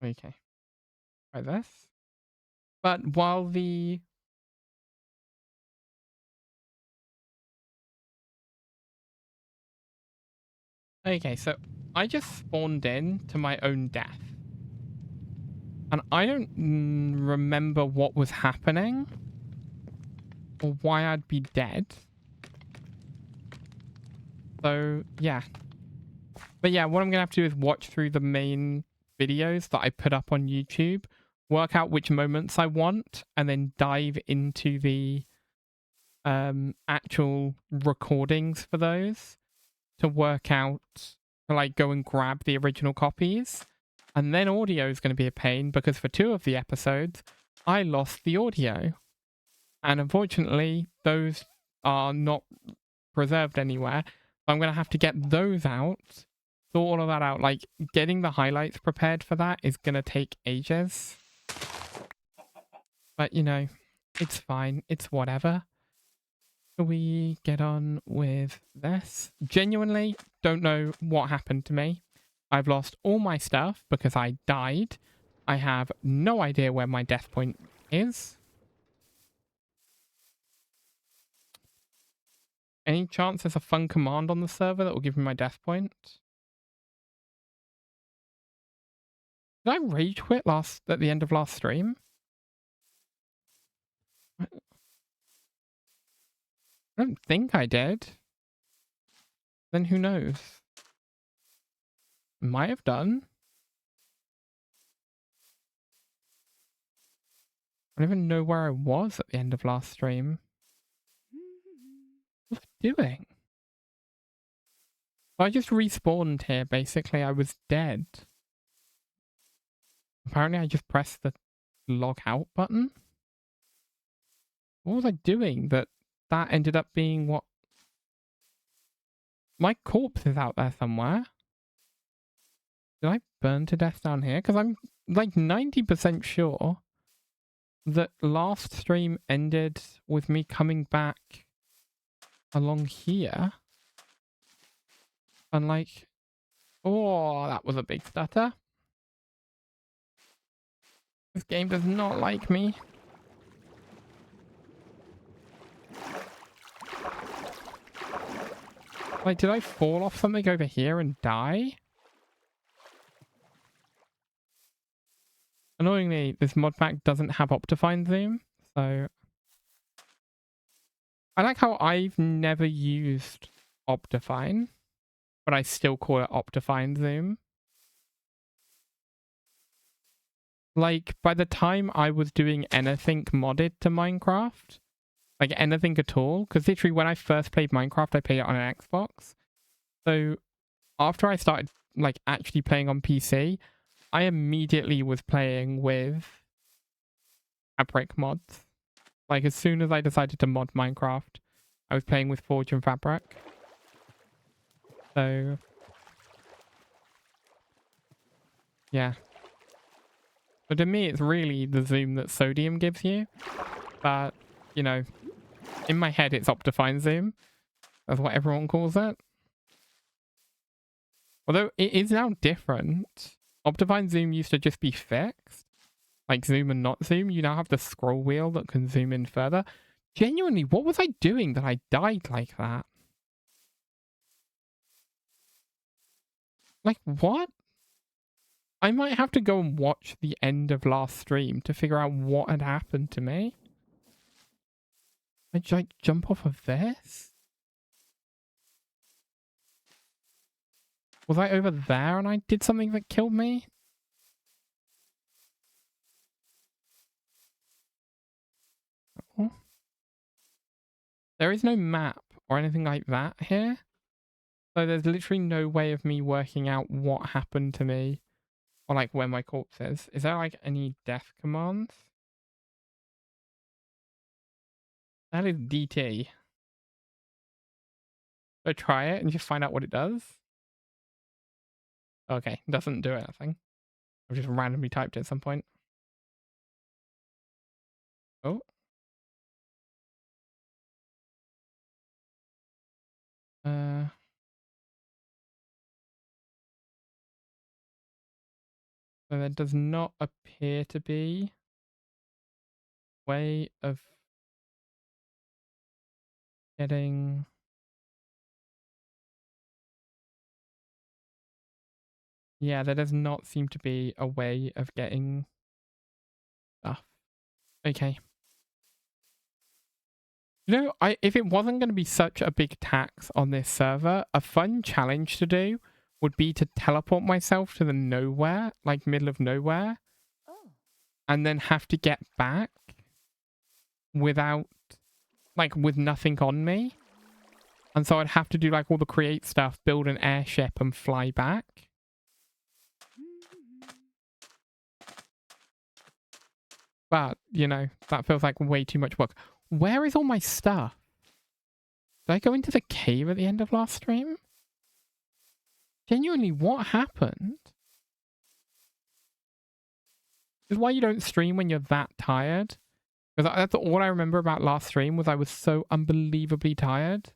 Okay. Try this. But while the... Okay, so I just spawned in to my own death. And I don't remember what was happening or why I'd be dead. So, yeah. But yeah, what I'm going to have to do is watch through the main videos that I put up on YouTube, work out which moments I want, and then dive into the actual recordings for those to work out, to like go and grab the original copies. And then audio is going to be a pain because for 2 of the episodes, I lost the audio. And unfortunately, those are not preserved anywhere. I'm going to have to get those out, sort all of that out. Like, getting the highlights prepared for that is going to take ages. But, you know, it's fine. It's whatever. Shall we get on with this? Genuinely don't know what happened to me. I've lost all my stuff because I died. I have no idea where my death point is. Any chance there's a fun command on the server that will give me my death point? Did I rage quit at the end of last stream? I don't think I did. Then who knows? Might have done. I don't even know where I was at the end of last stream. What was I doing? I just respawned here, basically. I was dead. Apparently I just pressed the log out button. What was I doing that ended up being what? My corpse is out there somewhere. Did I burn to death down here? Because I'm like 90% sure that last stream ended with me coming back along here. And like, oh, that was a big stutter. This game does not like me. Like, did I fall off something over here and die? Annoyingly, this mod pack doesn't have Optifine Zoom, so... I like how I've never used Optifine, but I still call it Optifine Zoom. Like, by the time I was doing anything modded to Minecraft, like anything at all, because literally when I first played Minecraft, I played it on an Xbox. So after I started like actually playing on PC, I immediately was playing with Fabric mods. Like as soon as I decided to mod Minecraft, I was playing with Forge and Fabric. So yeah. But to me, it's really the zoom that Sodium gives you. But, you know, in my head, it's Optifine Zoom. That's what everyone calls it. Although it is now different. Optifine Zoom used to just be fixed. Like zoom and not zoom. You now have the scroll wheel that can zoom in further. Genuinely, what was I doing that I died like that? Like, what? I might have to go and watch the end of last stream to figure out what had happened to me. Did I like jump off of this? Was I over there and I did something that killed me? Oh. There is no map or anything like that here. So there's literally no way of me working out what happened to me. Or like where my corpse is. Is there like any death commands? That is DT. So try it and just find out what it does. Okay, doesn't do anything. I've just randomly typed it at some point. Oh. So there does not appear to be a way of getting Yeah, there does not seem to be a way of getting stuff. Okay. You know, if it wasn't going to be such a big tax on this server, a fun challenge to do would be to teleport myself to the nowhere, like middle of nowhere, and then have to get back without, like, with nothing on me. And so I'd have to do, like, all the create stuff, build an airship and fly back. But, you know, that feels like way too much work. Where is all my stuff? Did I go into the cave at the end of last stream? Genuinely, what happened? This is why you don't stream when you're that tired. Because that's all I remember about last stream was I was so unbelievably tired.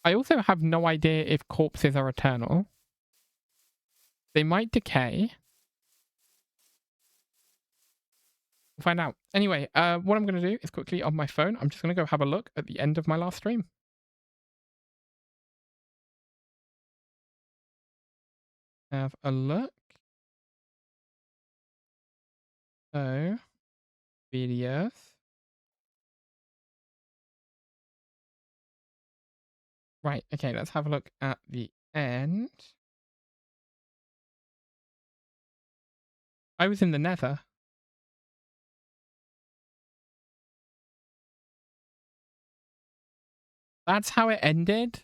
I also have no idea if corpses are eternal. They might decay. We'll find out. Anyway, what I'm going to do is quickly on my phone, I'm just going to go have a look at the end of my last stream. Have a look. So, videos. Right, okay, let's have a look at the end. I was in the Nether. That's how it ended.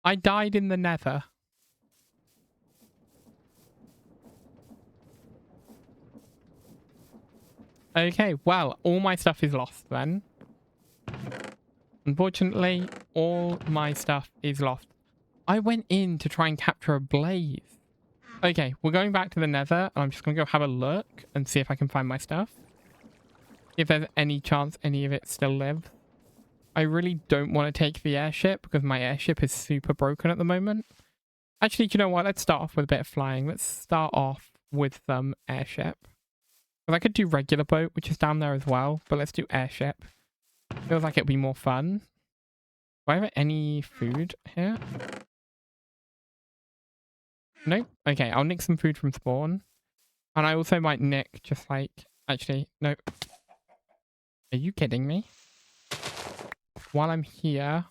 I died in the Nether. Okay, well, all my stuff is lost then. Unfortunately, all my stuff is lost. I went in to try and capture a blaze. Okay, we're going back to the Nether, and I'm just going to go have a look and see if I can find my stuff. If there's any chance any of it still lives. I really don't want to take the airship because my airship is super broken at the moment. Actually, do you know what? Let's start off with a bit of flying. Let's start off with some airship. Because I could do regular boat, which is down there as well, but let's do airship. Feels like it'd be more fun. Do I have any food here? Nope. Okay, I'll nick some food from spawn. And I also might nick just like... Actually, nope. Are you kidding me? While I'm here,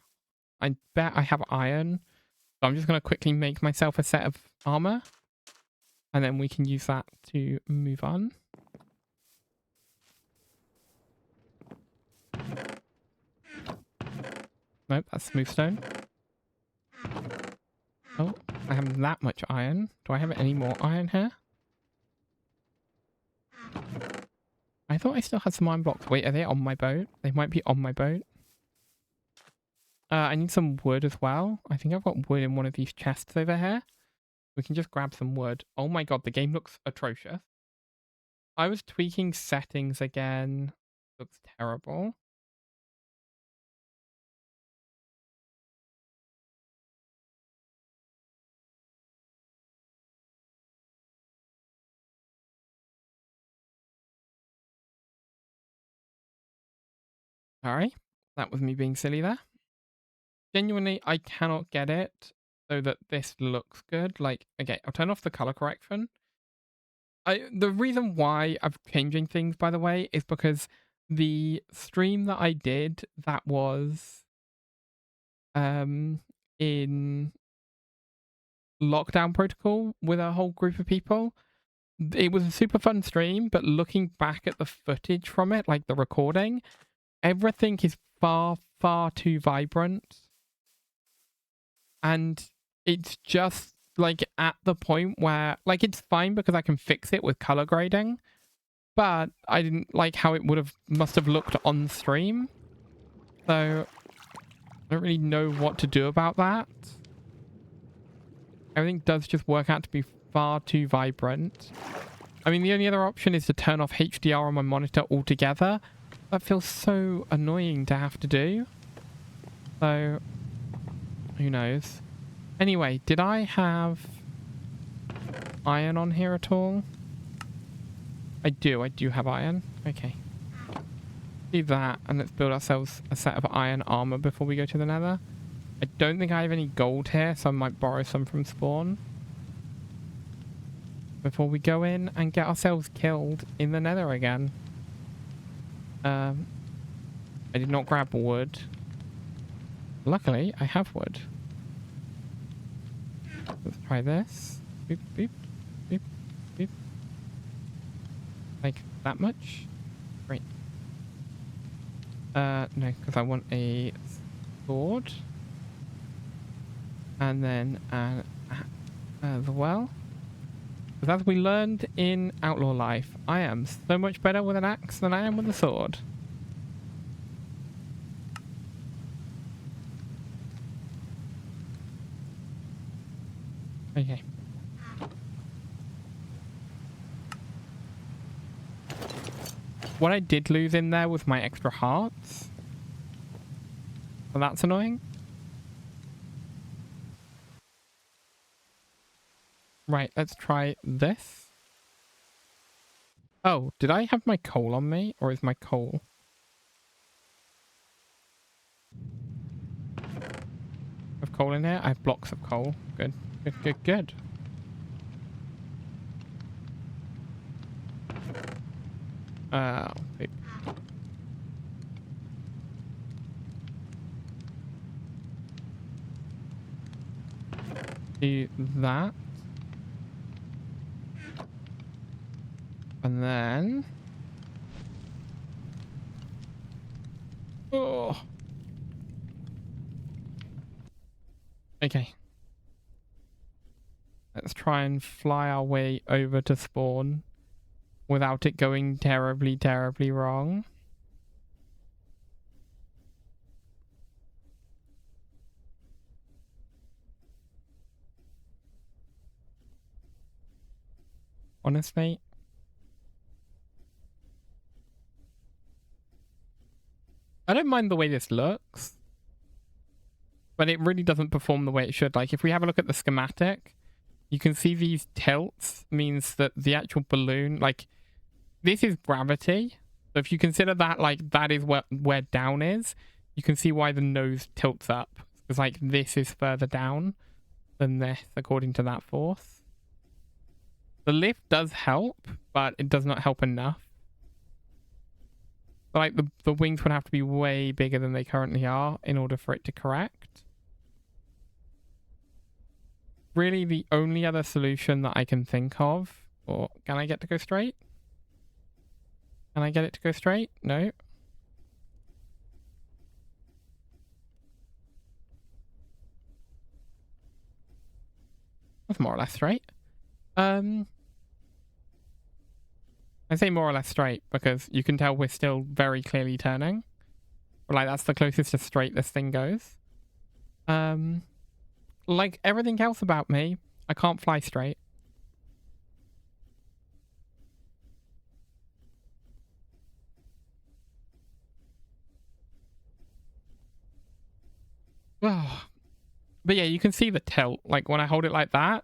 I bet I have iron. So I'm just going to quickly make myself a set of armor. And then we can use that to move on. Nope, that's smooth stone. Oh, I have that much iron. Do I have any more iron here? I thought I still had some iron blocks. Wait, are they on my boat? They might be on my boat. I need some wood as well. I think I've got wood in one of these chests over here. We can just grab some wood. Oh my god, the game looks atrocious. I was tweaking settings again. Looks terrible. Sorry, that was me being silly there. Genuinely, I cannot get it so that this looks good. Like, okay, I'll turn off the color correction. The reason why I'm changing things, by the way, is because the stream that I did that was in Lockdown Protocol with a whole group of people, it was a super fun stream, but looking back at the footage from it, like the recording, everything is far, far too vibrant. And it's just like at the point where, like, it's fine because I can fix it with color grading, but I didn't like how it must have looked on stream. So I don't really know what to do about that. Everything does just work out to be far too vibrant. I mean, the only other option is to turn off HDR on my monitor altogether. That feels so annoying to have to do. So, who knows? Anyway, did I have iron on here at all? I do have iron. Okay. Do that, and let's build ourselves a set of iron armor before we go to the Nether. I don't think I have any gold here, so I might borrow some from spawn. before we go in and get ourselves killed in the nether again. I did not grab wood. Luckily, I have wood. Let's try this. Boop, boop, boop, boop. Like that much? Great. No, because I want a sword. And then as well. Because as we learned in Outlaw Life, I am so much better with an axe than I am with a sword. Okay. What I did lose in there was my extra hearts. So that's annoying. Right, let's try this. Oh, did I have my coal on me? Or is my coal? I have coal in here? I have blocks of coal. Good, good, good, good. Wait. Do that. And then... Oh. Okay. Let's try and fly our way over to spawn without it going terribly, terribly wrong. Honestly. I don't mind the way this looks, but it really doesn't perform the way it should. Like, if we have a look at the schematic, you can see these tilts means that the actual balloon, like, this is gravity. So if you consider that, like, that is where down is, you can see why the nose tilts up. Because, like, this is further down than this, according to that force. The lift does help, but it does not help enough. Like, the wings would have to be way bigger than they currently are in order for it to correct. Really, the only other solution that I can think of... Or, can I get to go straight? Can I get it to go straight? No. That's more or less straight. I say more or less straight because you can tell we're still very clearly turning. But, like, that's the closest to straight this thing goes. Like everything else about me, I can't fly straight. But yeah, you can see the tilt. Like, when I hold it like that,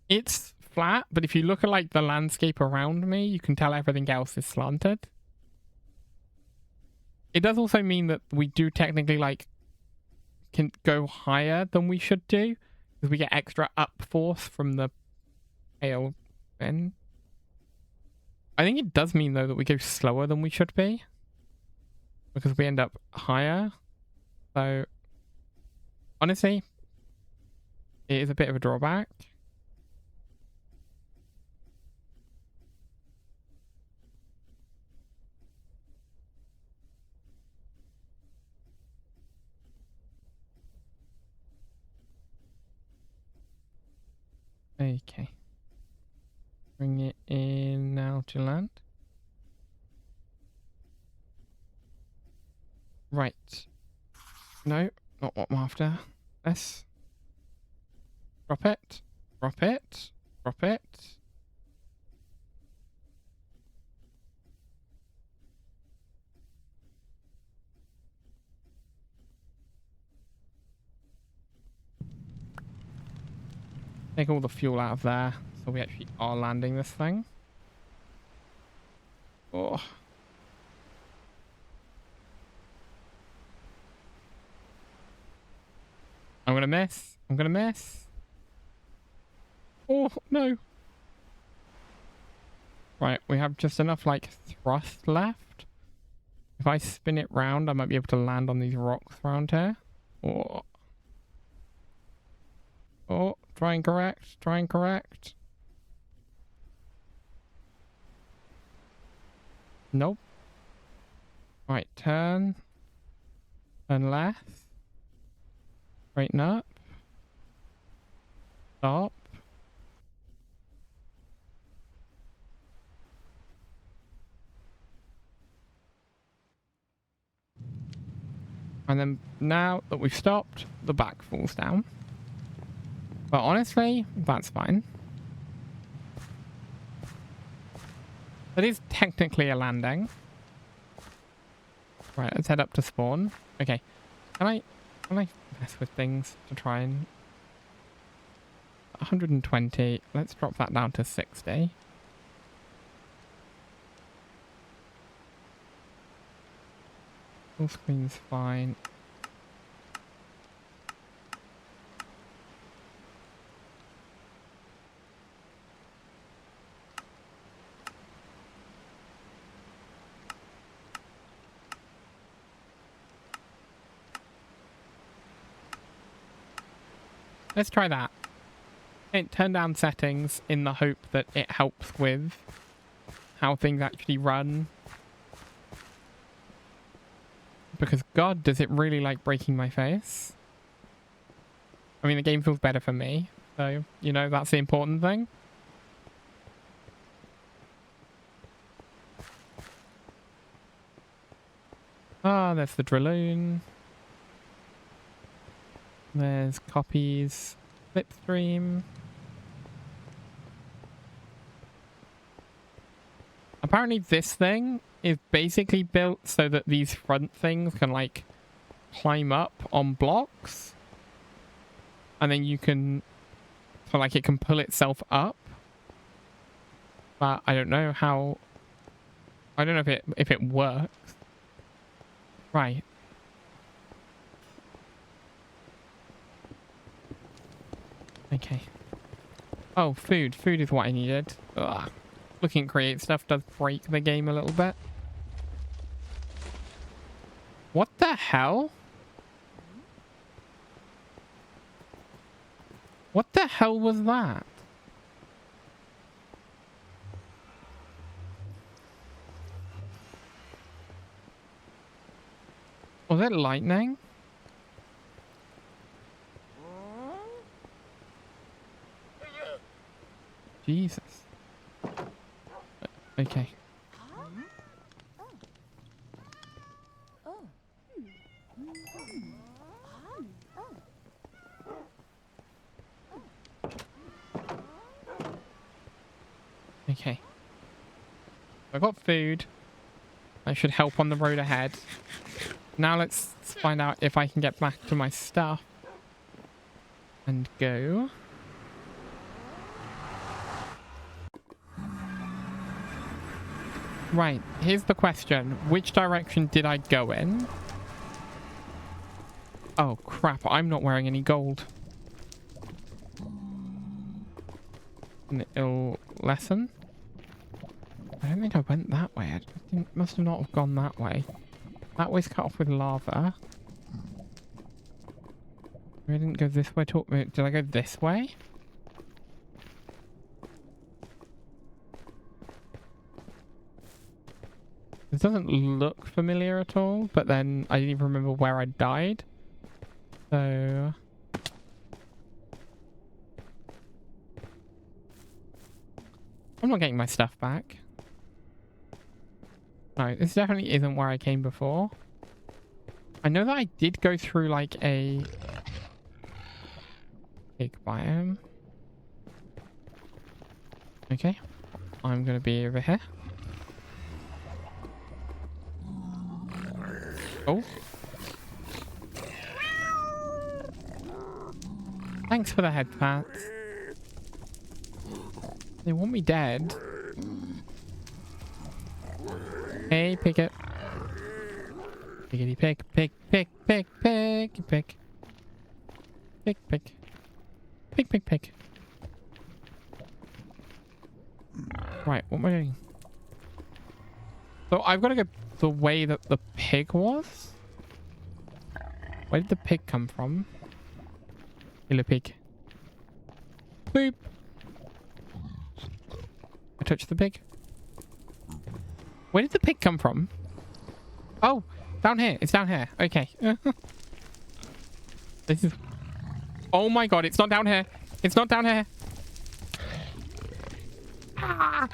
it's flat, but if you look at, like, the landscape around me, you can tell everything else is slanted. It does also mean that we do technically, like, can go higher than we should do, because we get extra up force from the tail end. I think it does mean, though, that we go slower than we should be, because we end up higher. So, honestly, it is a bit of a drawback. Okay. Bring it in now to land. Right. No, not what I'm after. This. Drop it. Drop it. Drop it. Take all the fuel out of there, so we actually are landing this thing. Oh. I'm gonna miss. I'm gonna miss. Oh, no. Right, we have just enough, like, thrust left. If I spin it round, I might be able to land on these rocks around here. Or... Oh, try and correct, try and correct. Nope. Right, turn. Turn left. Straighten up. Stop. And then now that we've stopped, the back falls down. But honestly, that's fine. That is technically a landing. Right, let's head up to spawn. Okay. Can I mess with things to try and... 120. Let's drop that down to 60. Full screen's fine. Let's try that. Turn down settings in the hope that it helps with how things actually run. Because God, does it really like breaking my face? I mean, the game feels better for me. So, you know, that's the important thing. Ah, there's the Draloon. There's copies. Slipstream. Apparently this thing is basically built so that these front things can like climb up on blocks. And then you can, so like it can pull itself up. But I don't know how, I don't know if it works. Right. Okay. Oh, food. Food is what I needed. Ugh. Looking at create stuff does break the game a little bit. What the hell? What the hell was that? Was it lightning? Jesus. Okay. Okay. I got food. That should help on the road ahead. Now let's find out if I can get back to my stuff. And go. Right, here's the question. Which direction did I go in? Oh crap, I'm not wearing any gold. An ill lesson? I don't think I went that way. I must have not have gone that way. That way's cut off with lava. I didn't go this way. Did I go this way? This doesn't look familiar at all, but then I didn't even remember where I died. So... I'm not getting my stuff back. No, this definitely isn't where I came before. I know that I did go through like a big biome. Okay. I'm gonna be over here. Oh. Thanks for the head pats. They want me dead. Hey, pick it. Pickety pick, pick, pick, pick, pick, pick. Pick, pick. Pick, pick, pick. Right, what am I doing? So I've got to go the way that the pig was. Where did the pig come from? Hello, pig. Boop. I touched the pig. Where did the pig come from? Oh, down here. It's down here. Okay. This is... Oh my god, it's not down here. It's not down here. Ah!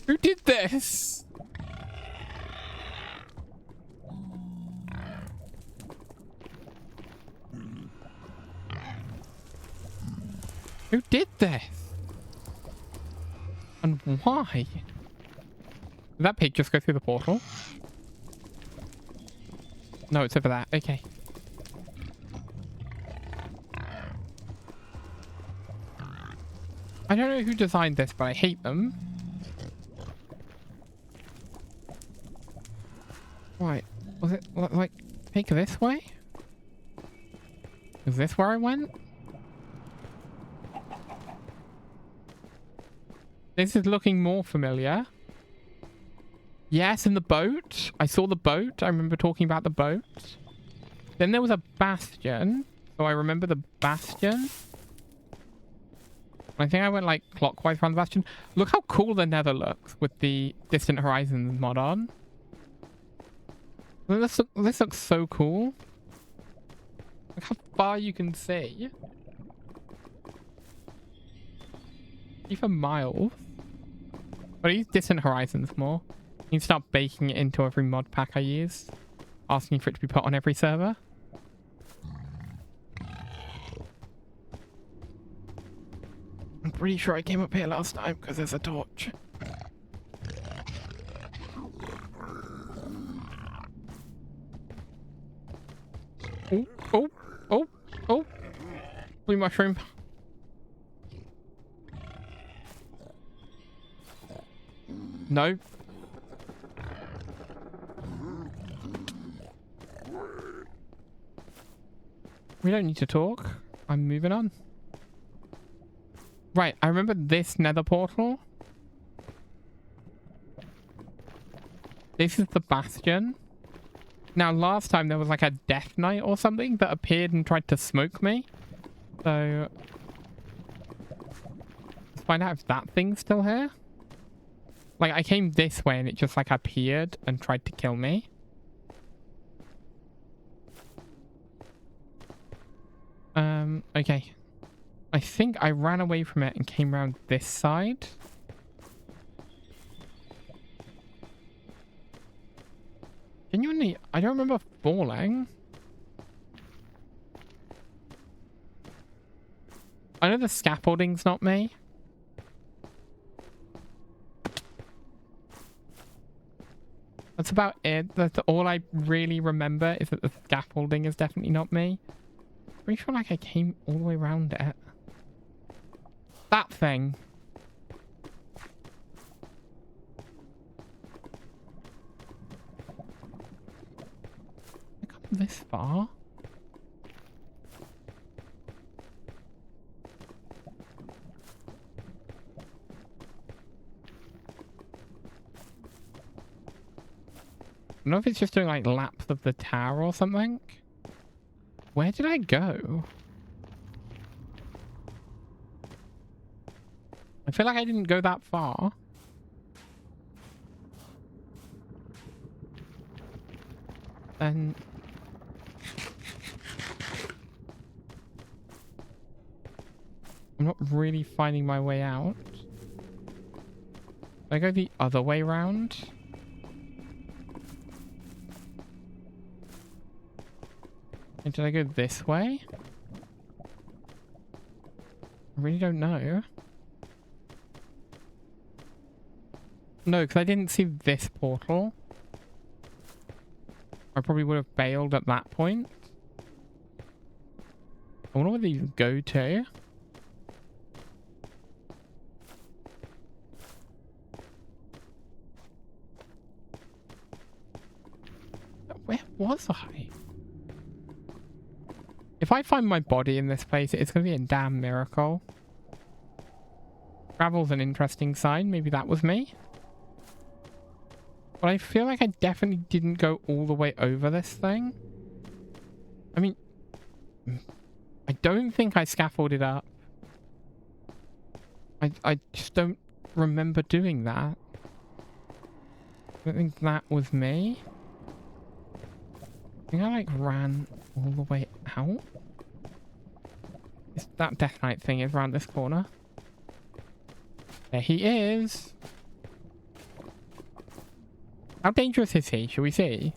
Who did this? Who did this? And why? Did that pig just go through the portal? No, it's over there. Okay. I don't know who designed this, but I hate them. Right. Was it like take this way? Is this where I went? This is looking more familiar. Yes, in the boat. I saw the boat. I remember talking about the boat. Then there was a bastion. So I remember the bastion. I think I went like clockwise around the bastion. Look how cool the nether looks with the Distant Horizons mod on. This looks so cool. Look how far you can see. Even miles. But I use Distant Horizons more. You can start baking it into every mod pack I use. Asking for it to be put on every server. I'm pretty sure I came up here last time because there's a torch. Oh, oh, oh, oh. Blue mushroom. No. We don't need to talk. I'm moving on. Right, I remember this nether portal. This is the bastion. Now, last time there was like a death knight or something that appeared and tried to smoke me. So, let's find out if that thing's still here. Like, I came this way and it just like appeared and tried to kill me. Okay. I think I ran away from it and came around this side. Genuinely, I don't remember falling. I know the scaffolding's not me. That's about it. That's all I really remember is that the scaffolding is definitely not me. Pretty sure like I came all the way around it. That thing. I come this far. I don't know if it's just doing like laps of the tower or something. Where did I go? I feel like I didn't go that far. And I'm not really finding my way out. I go the other way round. And did I go this way? I really don't know. No, because I didn't see this portal. I probably would have bailed at that point. I wonder where these go to. Where was I? If I find my body in this place, it's going to be a damn miracle. Gravel's an interesting sign. Maybe that was me. But I feel like I definitely didn't go all the way over this thing. I mean, I don't think I scaffolded up. I just don't remember doing that. I don't think that was me. I think I like ran all the way out. That Death Knight thing is around this corner. There he is. How dangerous is he? Shall we see?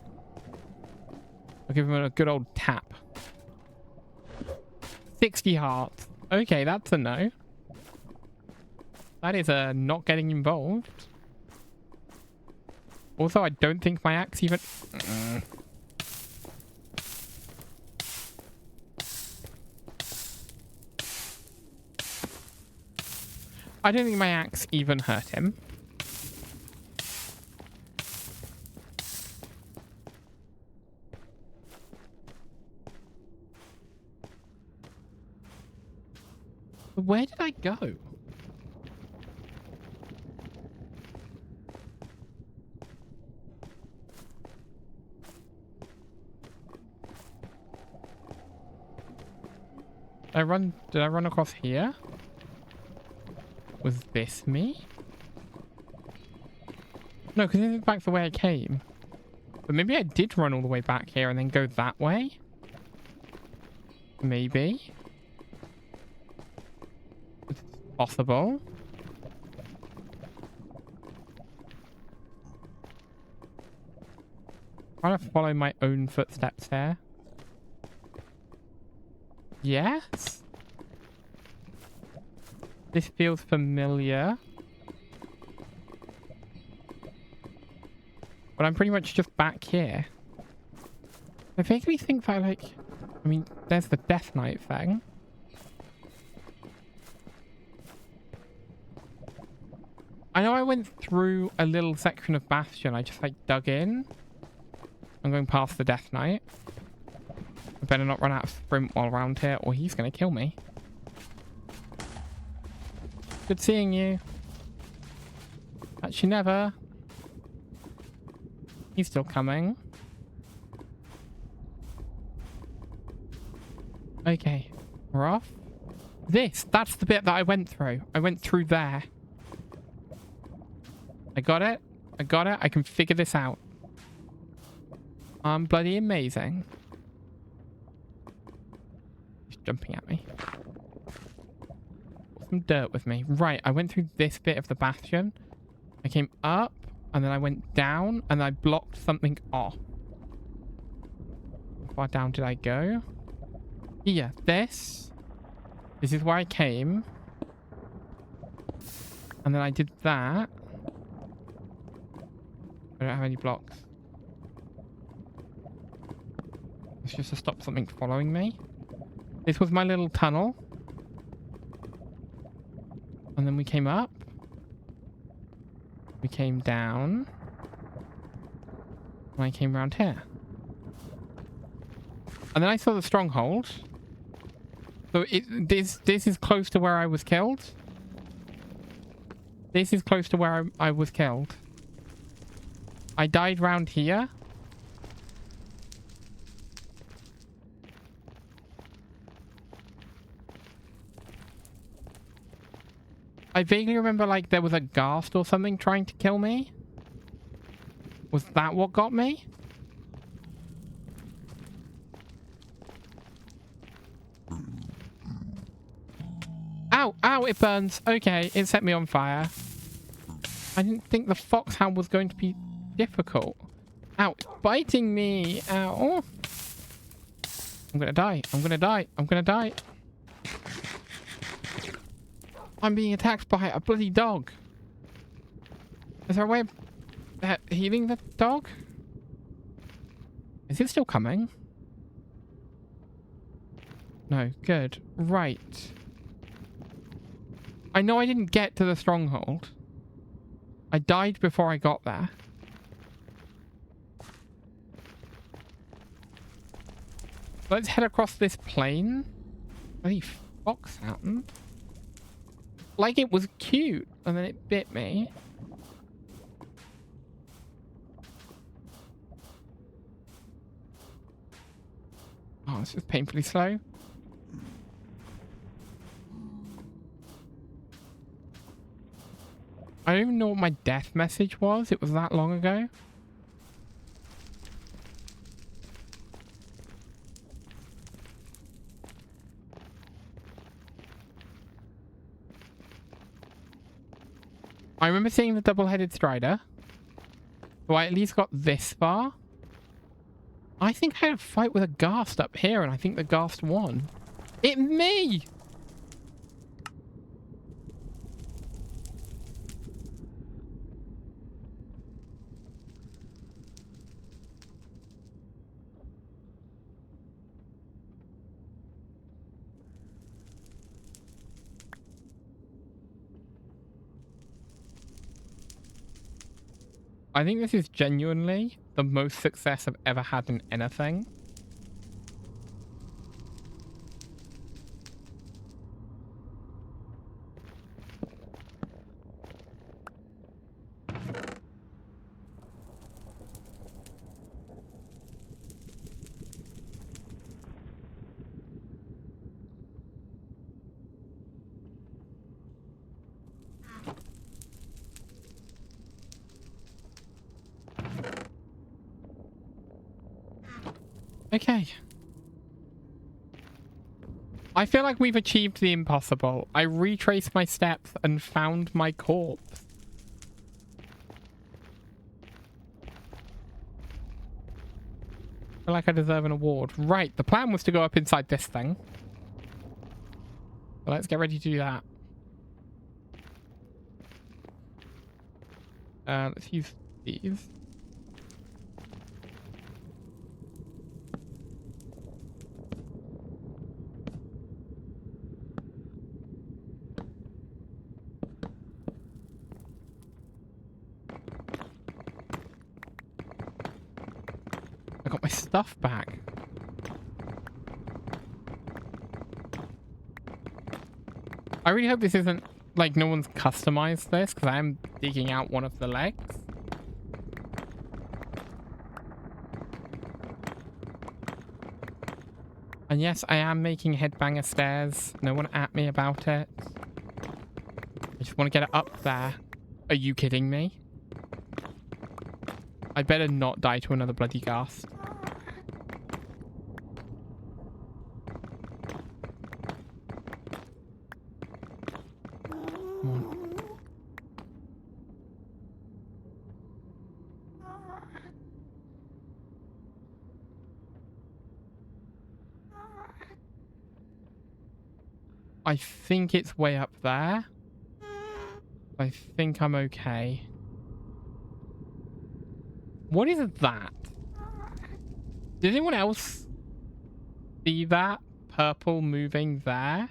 I'll give him a good old tap. 60 hearts. Okay, that's a no. That is a not getting involved. Also, I don't think my axe even... I don't think my axe even hurt him. Where did I go? Did I run across here? Was this me? No, because this is back the way I came. But maybe I did run all the way back here and then go that way? Maybe. It's possible. Trying to follow my own footsteps here. Yes? This feels familiar. But I'm pretty much just back here. I vaguely think that, like... I mean, there's the Death Knight thing. I know I went through a little section of Bastion. I just, like, dug in. I'm going past the Death Knight. I better not run out of sprint while around here, or he's going to kill me. Good seeing you. Actually, never. He's still coming. Okay. We're off. That's the bit that I went through. I went through there. I got it. I got it. I can figure this out. I'm bloody amazing. He's jumping at me. Some dirt with me. Right, I went through this bit of the Bastion. I came up, and then I went down, and I blocked something off. How far down did I go? Here, this. This is where I came. And then I did that. I don't have any blocks. It's just to stop something following me. This was my little tunnel. And then we came up. We came down. And I came around here. And then I saw the stronghold. So this is close to where I was killed. This is close to where I was killed. I died round here. I vaguely remember, like, there was a ghast or something trying to kill me. Was that what got me? Ow! Ow! It burns. Okay, it set me on fire. I didn't think the foxhound was going to be difficult. Ow! It's biting me! Ow! I'm gonna die. I'm gonna die. I'm gonna die. I'm being attacked by a bloody dog. Is there a way of healing the dog? Is it still coming? No, good. Right. I know I didn't get to the stronghold. I died before I got there. Let's head across this plain. Bloody foxhound. Like it was cute, and then it bit me. It's just painfully slow. I don't even know what my death message was. It was that long ago. I remember seeing the double-headed strider. So I at least got this far. I think I had a fight with a ghast up here, and I think the ghast won. It me! I think this is genuinely the most success I've ever had in anything. Okay. I feel like we've achieved the impossible. I retraced my steps and found my corpse. I feel like I deserve an award. Right, the plan was to go up inside this thing. So let's get ready to do that. Let's use these. I got my stuff back. I really hope this isn't like no one's customized this, because I am digging out one of the legs. And yes, I am making headbanger stairs. No one at me about it. I just want to get it up there. Are you kidding me? I better not die to another bloody ghast. Come on. I think it's way up there. I think I'm okay. What is that? Did anyone else see that purple moving there?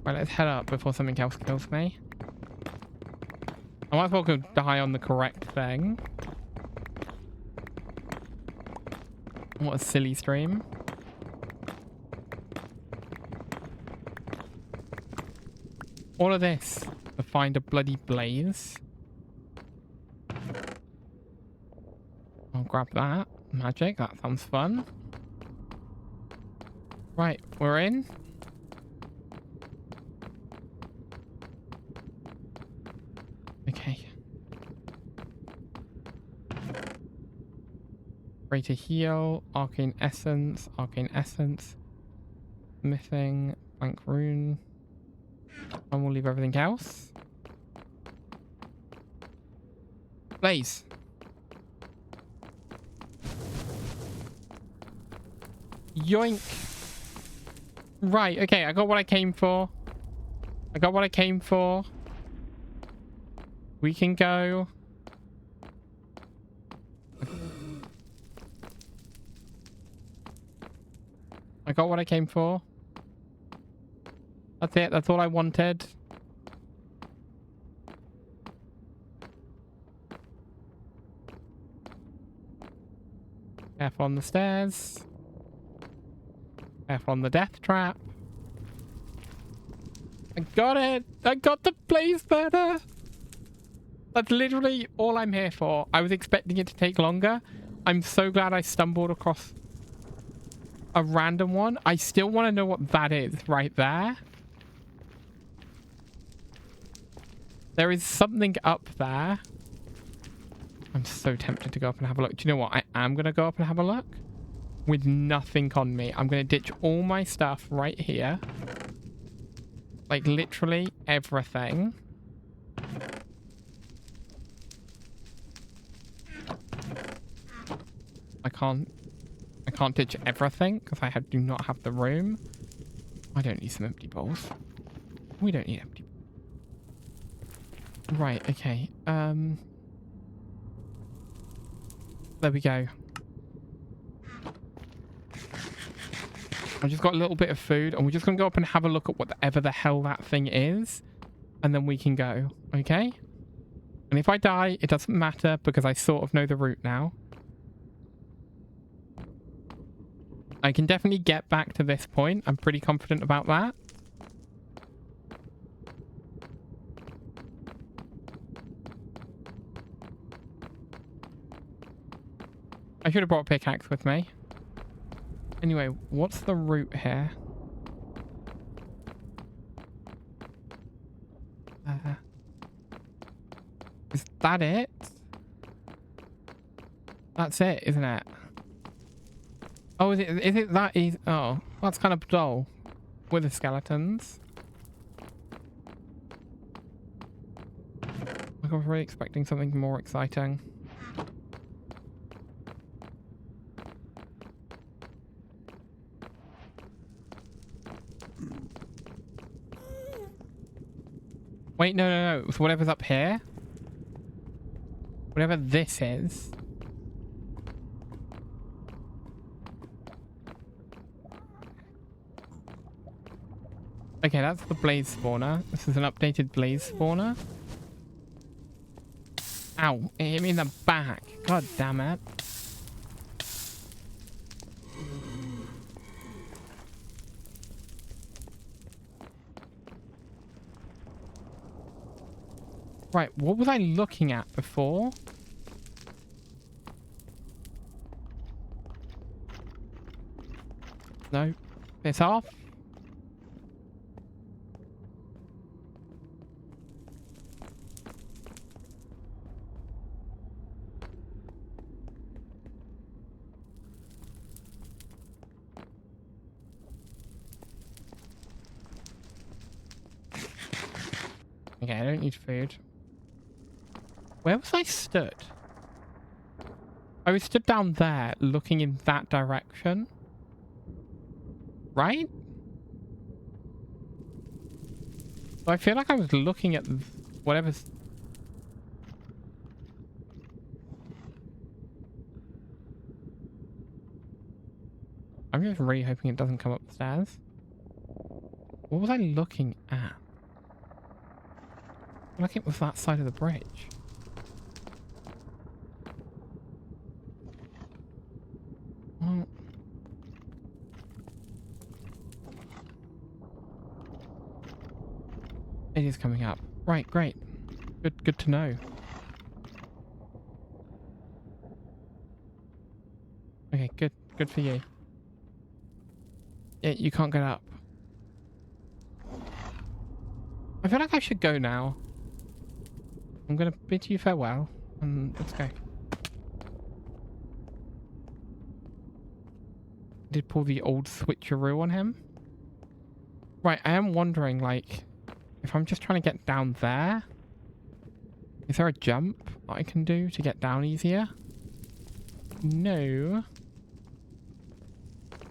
Right, let's head up before something else kills me. I might as well go die on the correct thing. What a silly stream. All of this to find a bloody blaze. I'll grab that. Magic, that sounds fun. Right, we're in. Okay. Greater heal, arcane essence, smithing, blank rune. And we'll leave everything else. Blaze. Yoink. Right, okay, I got what I came for. We can go. I got what I came for. That's it. That's all I wanted. Careful on the stairs. Careful on the death trap. I got it. I got the blaze burner. That's literally all I'm here for. I was expecting it to take longer. I'm so glad I stumbled across a random one. I still want to know what that is right there. There is something up there. I'm so tempted to go up and have a look. Do you know what? I am going to go up and have a look with nothing on me. I'm going to ditch all my stuff right here. Like literally everything. I can't ditch everything because I do not have the room. I don't need some empty bowls. We don't need empty. Right, okay. There we go. I just got a little bit of food and we're just going to go up and have a look at whatever the hell that thing is. And then we can go, okay? And if I die, it doesn't matter because I sort of know the route now. I can definitely get back to this point. I'm pretty confident about that. I should have brought a pickaxe with me. Anyway, what's the route here? Is that it? That's it, isn't it? Oh, is it that easy? Oh, that's kind of dull with the skeletons. Like I was really expecting something more exciting. Wait, no. So whatever's up here. Whatever this is. Okay, that's the blaze spawner. This is an updated blaze spawner. Ow, it hit me in the back. God damn it. Right, what was I looking at before? No, piss off. Okay, I don't need food. Where was I stood? I was stood down there, looking in that direction. Right? So I feel like I was looking at whatever's... I'm just really hoping it doesn't come up the stairs. What was I looking at? I think it was that side of the bridge. Well, it is coming up. Right, great. Good to know. Okay, good for you. Yeah, you can't get up. I feel like I should go now. I'm gonna bid you farewell, and let's go. Did pull the old switcheroo on him. Right, I am wondering, like, if I'm just trying to get down there, is there a jump that I can do to get down easier? No.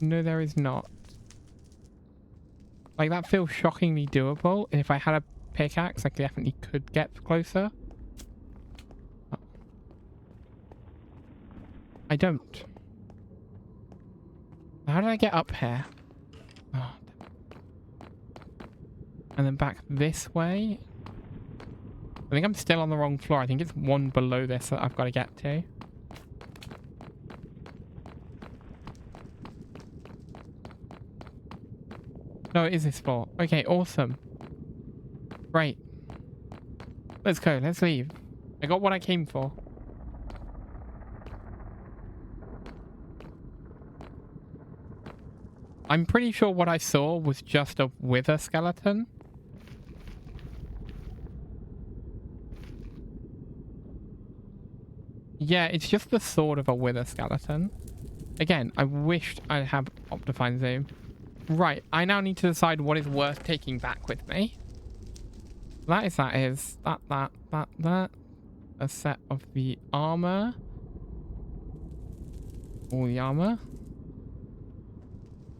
No, there is not. Like, that feels shockingly doable, and if I had a pickaxe, I definitely could get closer. I don't. How did I get up here? Oh. And then back this way? I think I'm still on the wrong floor. I think it's one below this that I've got to get to. No, it is this floor. Okay, awesome. Great. Let's go. Let's leave. I got what I came for. I'm pretty sure what I saw was just a wither skeleton. Yeah, it's just the sword of a wither skeleton. Again, I wished I had Optifine Zoom. Right, I now need to decide what is worth taking back with me. That is that. A set of the armor. All the armor.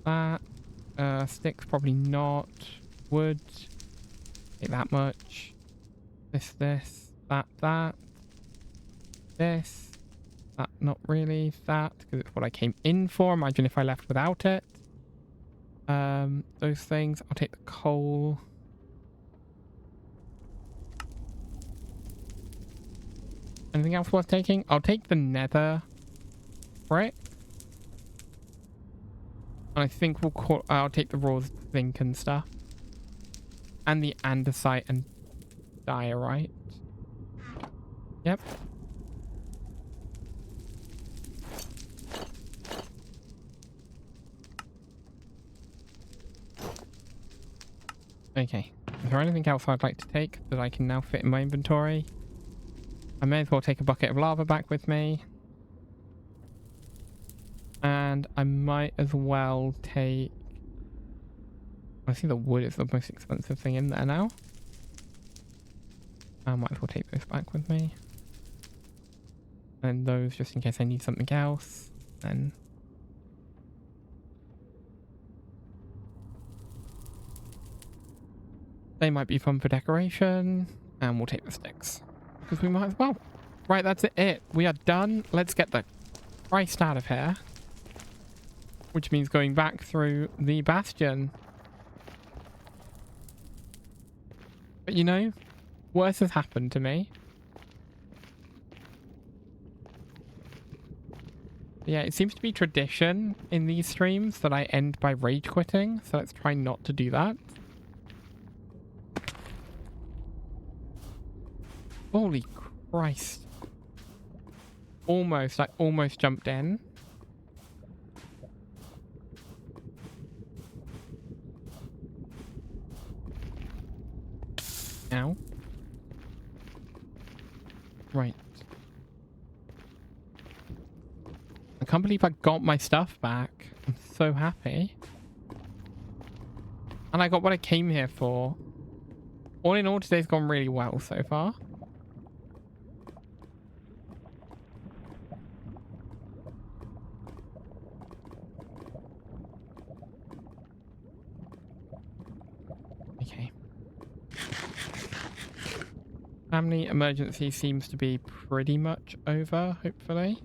That. Sticks, probably not. Wood. Take that much. This, that. This. That, not really. That, because it's what I came in for. Imagine if I left without it. Those things. I'll take the coal. Anything else worth taking? I'll take the nether brick. And I think I'll take the raw zinc and stuff. And the andesite and diorite. Yep. Okay. Is there anything else I'd like to take that I can now fit in my inventory? I may as well take a bucket of lava back with me. And I might as well take... I think the wood is the most expensive thing in there now. I might as well take those back with me. And those just in case I need something else. Then... they might be fun for decoration. And we'll take the sticks. Because we might as well. Right, that's it. We are done. Let's get the Christ out of here. Which means going back through the bastion. But you know, worse has happened to me. Yeah, it seems to be tradition in these streams that I end by rage quitting. So let's try not to do that. Holy Christ. Almost, I almost jumped in. Ow. Right. I can't believe I got my stuff back. I'm so happy. And I got what I came here for. All in all, today's gone really well so far. Okay. Family emergency seems to be pretty much over, hopefully.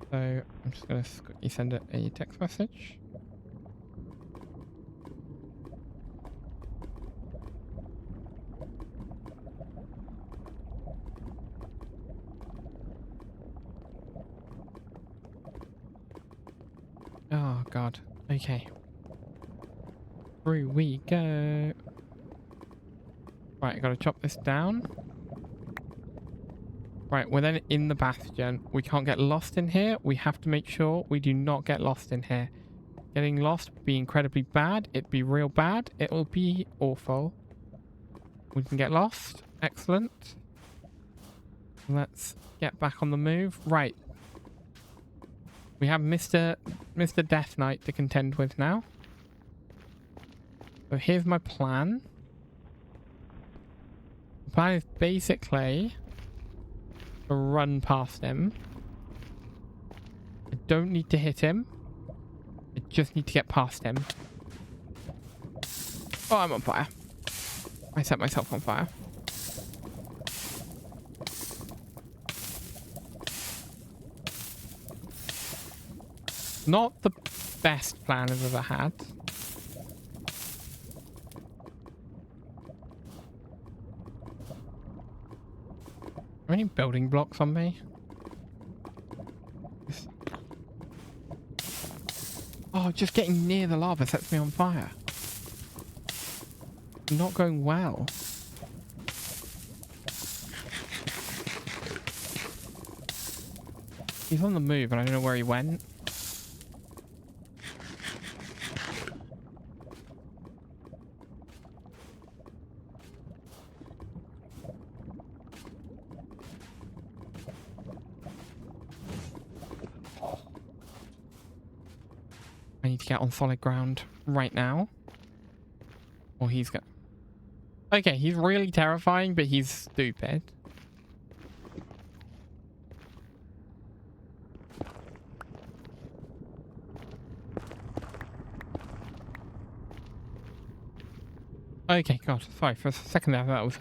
So I'm just going to quickly send it a text message. Oh god. Okay. Through we go. Right, I gotta chop this down. Right, we're then in the bastion. We can't get lost in here. We have to make sure we do not get lost in here. Getting lost would be incredibly bad. It'd be real bad. It will be awful. We can get lost. Excellent. Let's get back on the move. Right. We have Mr. Death Knight to contend with now. So here's my plan. The plan is basically to run past him. I don't need to hit him. I just need to get past him. Oh, I'm on fire. I set myself on fire. Not the best plan I've ever had. Are any building blocks on me? Oh, just getting near the lava sets me on fire. Not going well. He's on the move and I don't know where he went. I need to get on solid ground right now. Or he's got... Okay, he's really terrifying, but he's stupid. Okay, God, sorry, for a second there, that was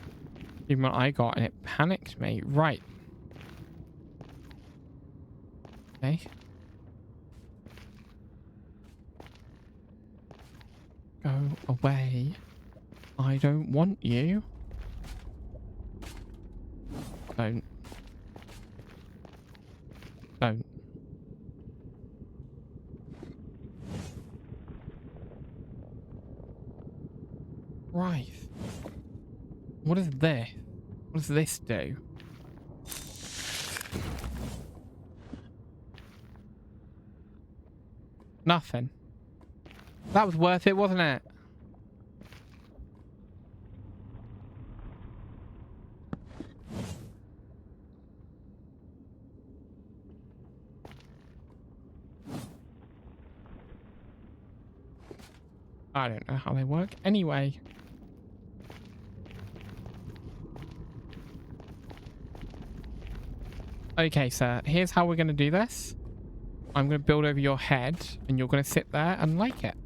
even what I got, and it panicked me. Right. Okay. Go away. I don't want you. Don't. Don't. Right. What is this? What does this do? Nothing. That was worth it, wasn't it? I don't know how they work. Anyway. Okay, sir. Here's how we're going to do this. I'm going to build over your head, and you're going to sit there and like it.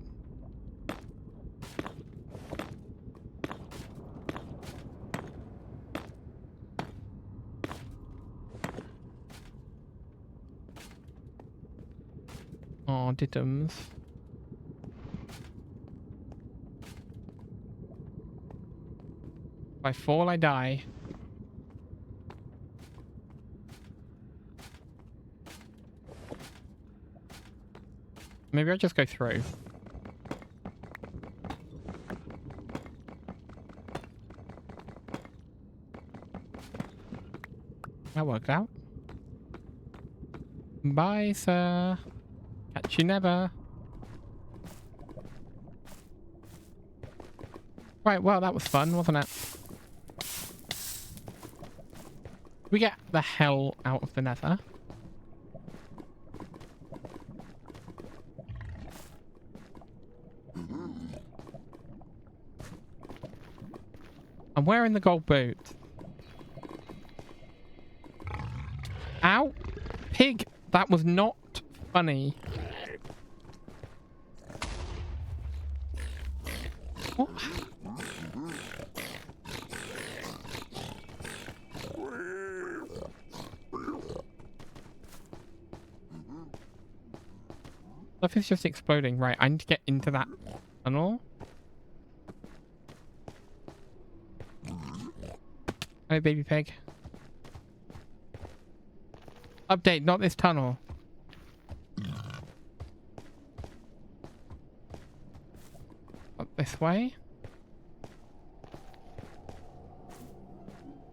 Oh, diddums. If I fall, I die. Maybe I'll just go through. That worked out. Bye, sir. Catch you never. Right, well, that was fun, wasn't it? We get the hell out of the nether. I'm wearing the gold boot. Ow! Pig! That was not funny. What? Stuff is just exploding. Right, I need to get into that tunnel. Hey, baby pig. Update, not this tunnel. Up this way.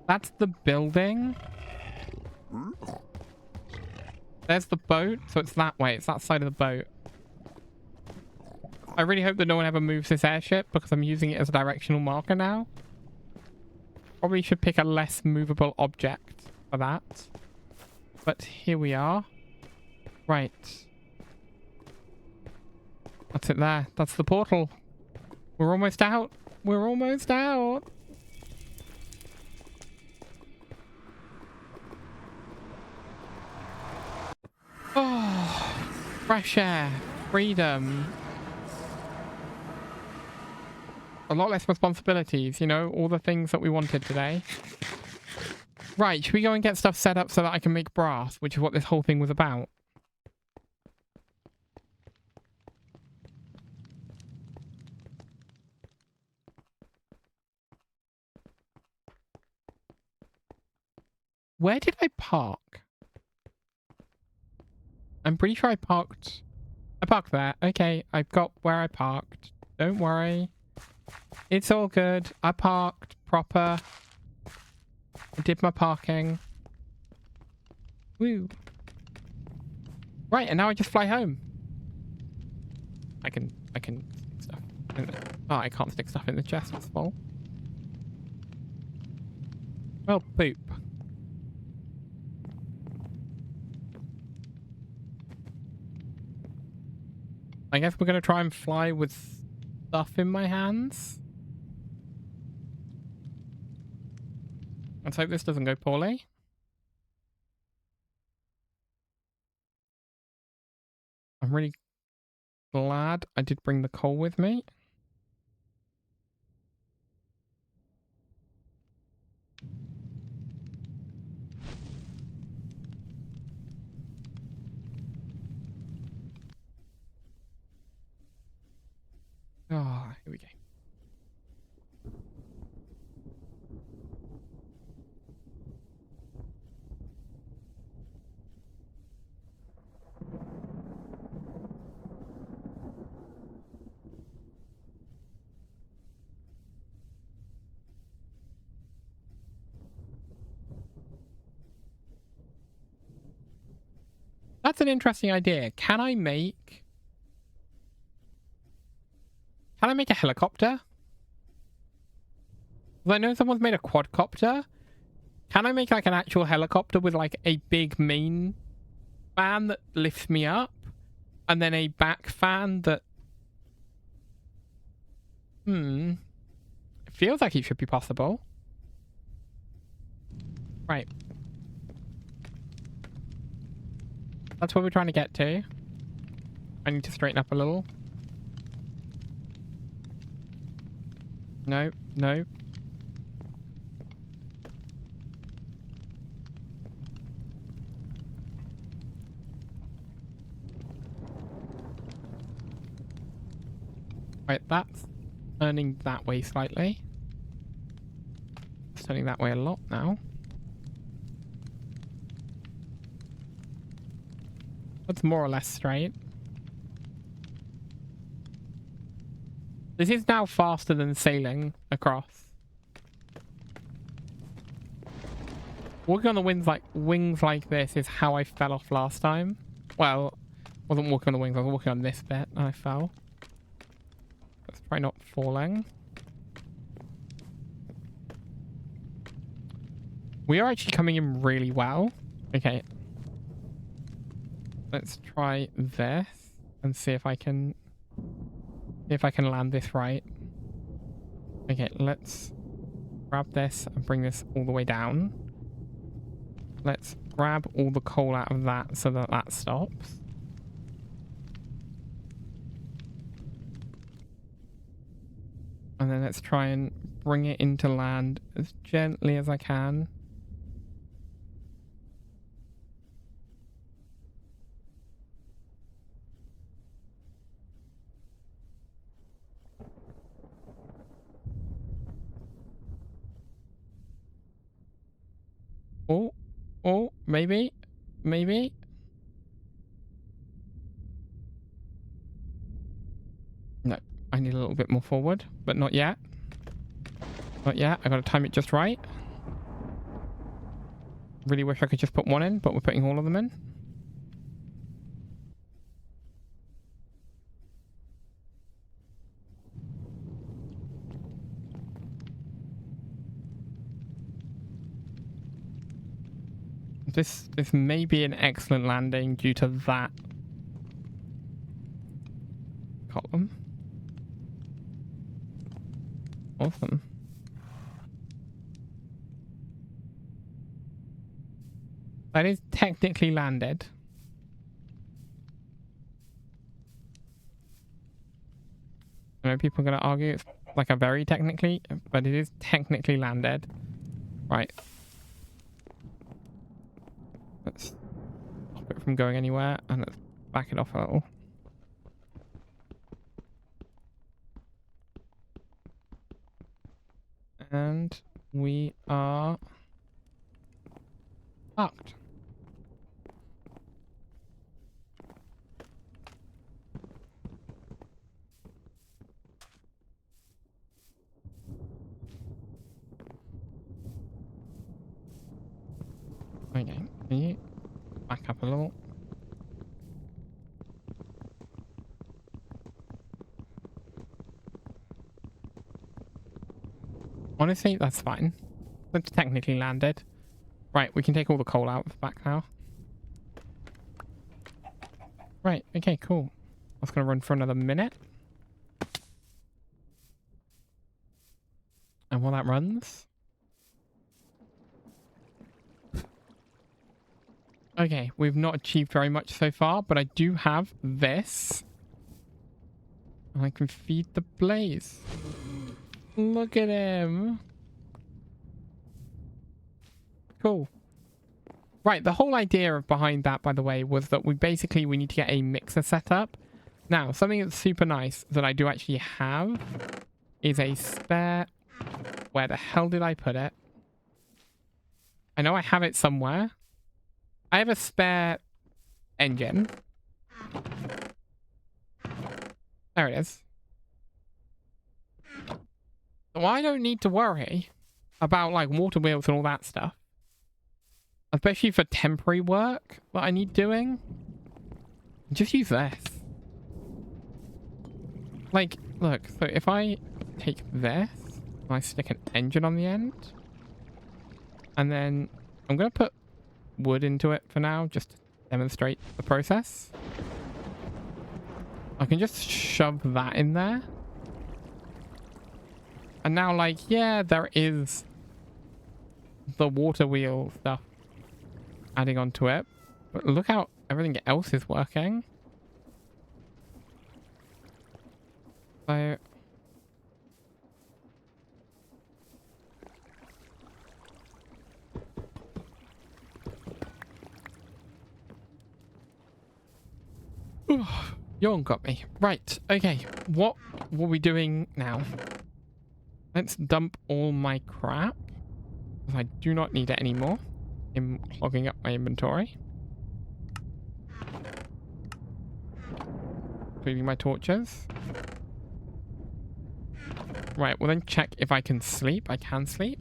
That's the building. There's the boat, so it's that way. It's that side of the boat. I really hope that no one ever moves this airship because I'm using it as a directional marker now. Probably should pick a less movable object for that. But here we are. Right. That's it there. That's the portal. We're almost out. We're almost out. Oh, fresh air, freedom. A lot less responsibilities, you know, all the things that we wanted today. Right, should we go and get stuff set up so that I can make brass, which is what this whole thing was about? Where did I park? I'm pretty sure I parked there. Okay, I've got where I parked. Don't worry. It's all good. I parked proper. I did my parking. Woo. Right, and now I just fly home. I can stick stuff in the... Oh, I can't stick stuff in the chest, it's full. Well, poop. I guess we're gonna try and fly with stuff in my hands. Let's hope this doesn't go poorly. I'm really glad I did bring the coal with me. Oh, here we go. That's an interesting idea. Can I make a helicopter? 'Cause I know someone's made a quadcopter. Can I make like an actual helicopter with like a big main fan that lifts me up and then a back fan that... It feels like it should be possible. Right. That's what we're trying to get to. I need to straighten up a little. No, no. Right, that's turning that way slightly. It's turning that way a lot now. That's more or less straight. This is now faster than sailing across. Walking on the wings like this is how I fell off last time. Well, I wasn't walking on the wings, I was walking on this bit and I fell. Let's try not falling. We are actually coming in really well. Okay. Let's try this and see if I can land this right. Okay, let's grab this and bring this all the way down. Let's grab all the coal out of that so that that stops. And then let's try and bring it into land as gently as I can. Oh, maybe. Maybe. No, I need a little bit more forward, but not yet. Not yet. I gotta time it just right. Really wish I could just put one in, but we're putting all of them in. This may be an excellent landing due to that column. Awesome. That is technically landed. I know people are going to argue it's like a very technically, but it is technically landed. Right. Let's stop it from going anywhere and let's back it off a little. And we are fucked. Okay, can you back up a little? Honestly, that's fine. It's technically landed. Right, we can take all the coal out of the back now. Right, okay, cool. I was going to run for another minute. And while that runs... Okay, we've not achieved very much so far, but I do have this. I can feed the blaze. Look at him. Cool. Right, the whole idea behind that, by the way, was that we need to get a mixer set up. Now, something that's super nice that I do actually have is a spare... Where the hell did I put it? I know I have it somewhere. I have a spare engine. There it is. So I don't need to worry about like water wheels and all that stuff. Especially for temporary work that I need doing. Just use this. Like, look, so if I take this, I stick an engine on the end. And then I'm going to put wood into it for now, just to demonstrate the process. I can just shove that in there. And now, like, yeah, there is the water wheel stuff adding onto it. But look how everything else is working. So... Yawn got me. Right, okay. What were we doing now? Let's dump all my crap. Because I do not need it anymore. I'm clogging up my inventory. Including my torches. Right, well then check if I can sleep. I can sleep.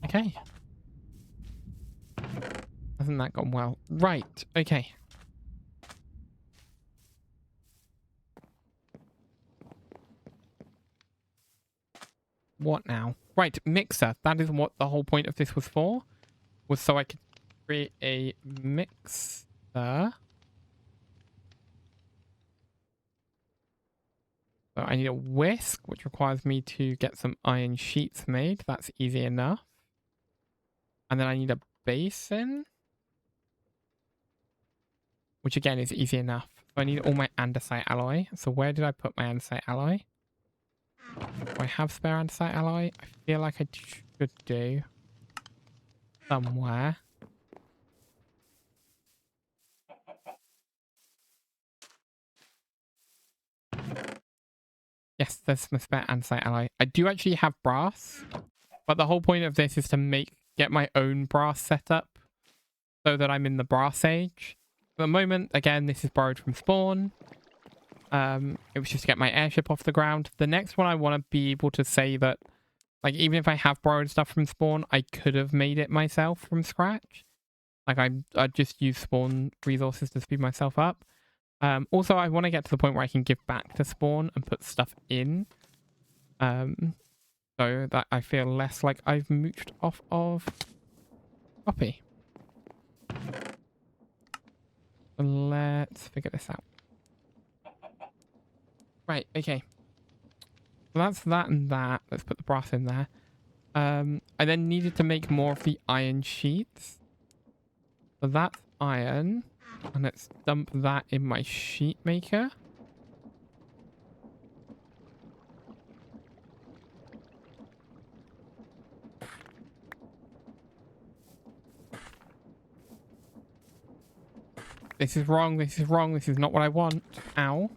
Okay. Hasn't that gone well? Right, okay. What now? Right, mixer. That is what the whole point of this was for. Was so I could create a mixer. So I need a whisk, which requires me to get some iron sheets made. That's easy enough. And then I need a basin. Which again is easy enough. So I need all my andesite alloy. So where did I put my andesite alloy? Do I have spare andesite alloy? I feel like I should do. Somewhere. Yes, there's some spare andesite alloy. I do actually have brass. But the whole point of this is to get my own brass set up. So that I'm in the brass age. At the moment, again, this is borrowed from spawn. It was just to get my airship off the ground. The next one I want to be able to say that, like, even if I have borrowed stuff from spawn, I could have made it myself from scratch. Like, I'd just use spawn resources to speed myself up. Also, I want to get to the point where I can give back to spawn and put stuff in. So that I feel less like I've mooched off of copy. Let's figure this out. Right, okay. So that's that and that. Let's put the brass in there. I then needed to make more of the iron sheets. So that's iron. And let's dump that in my sheet maker. This is wrong, this is wrong, this is not what I want. Ow.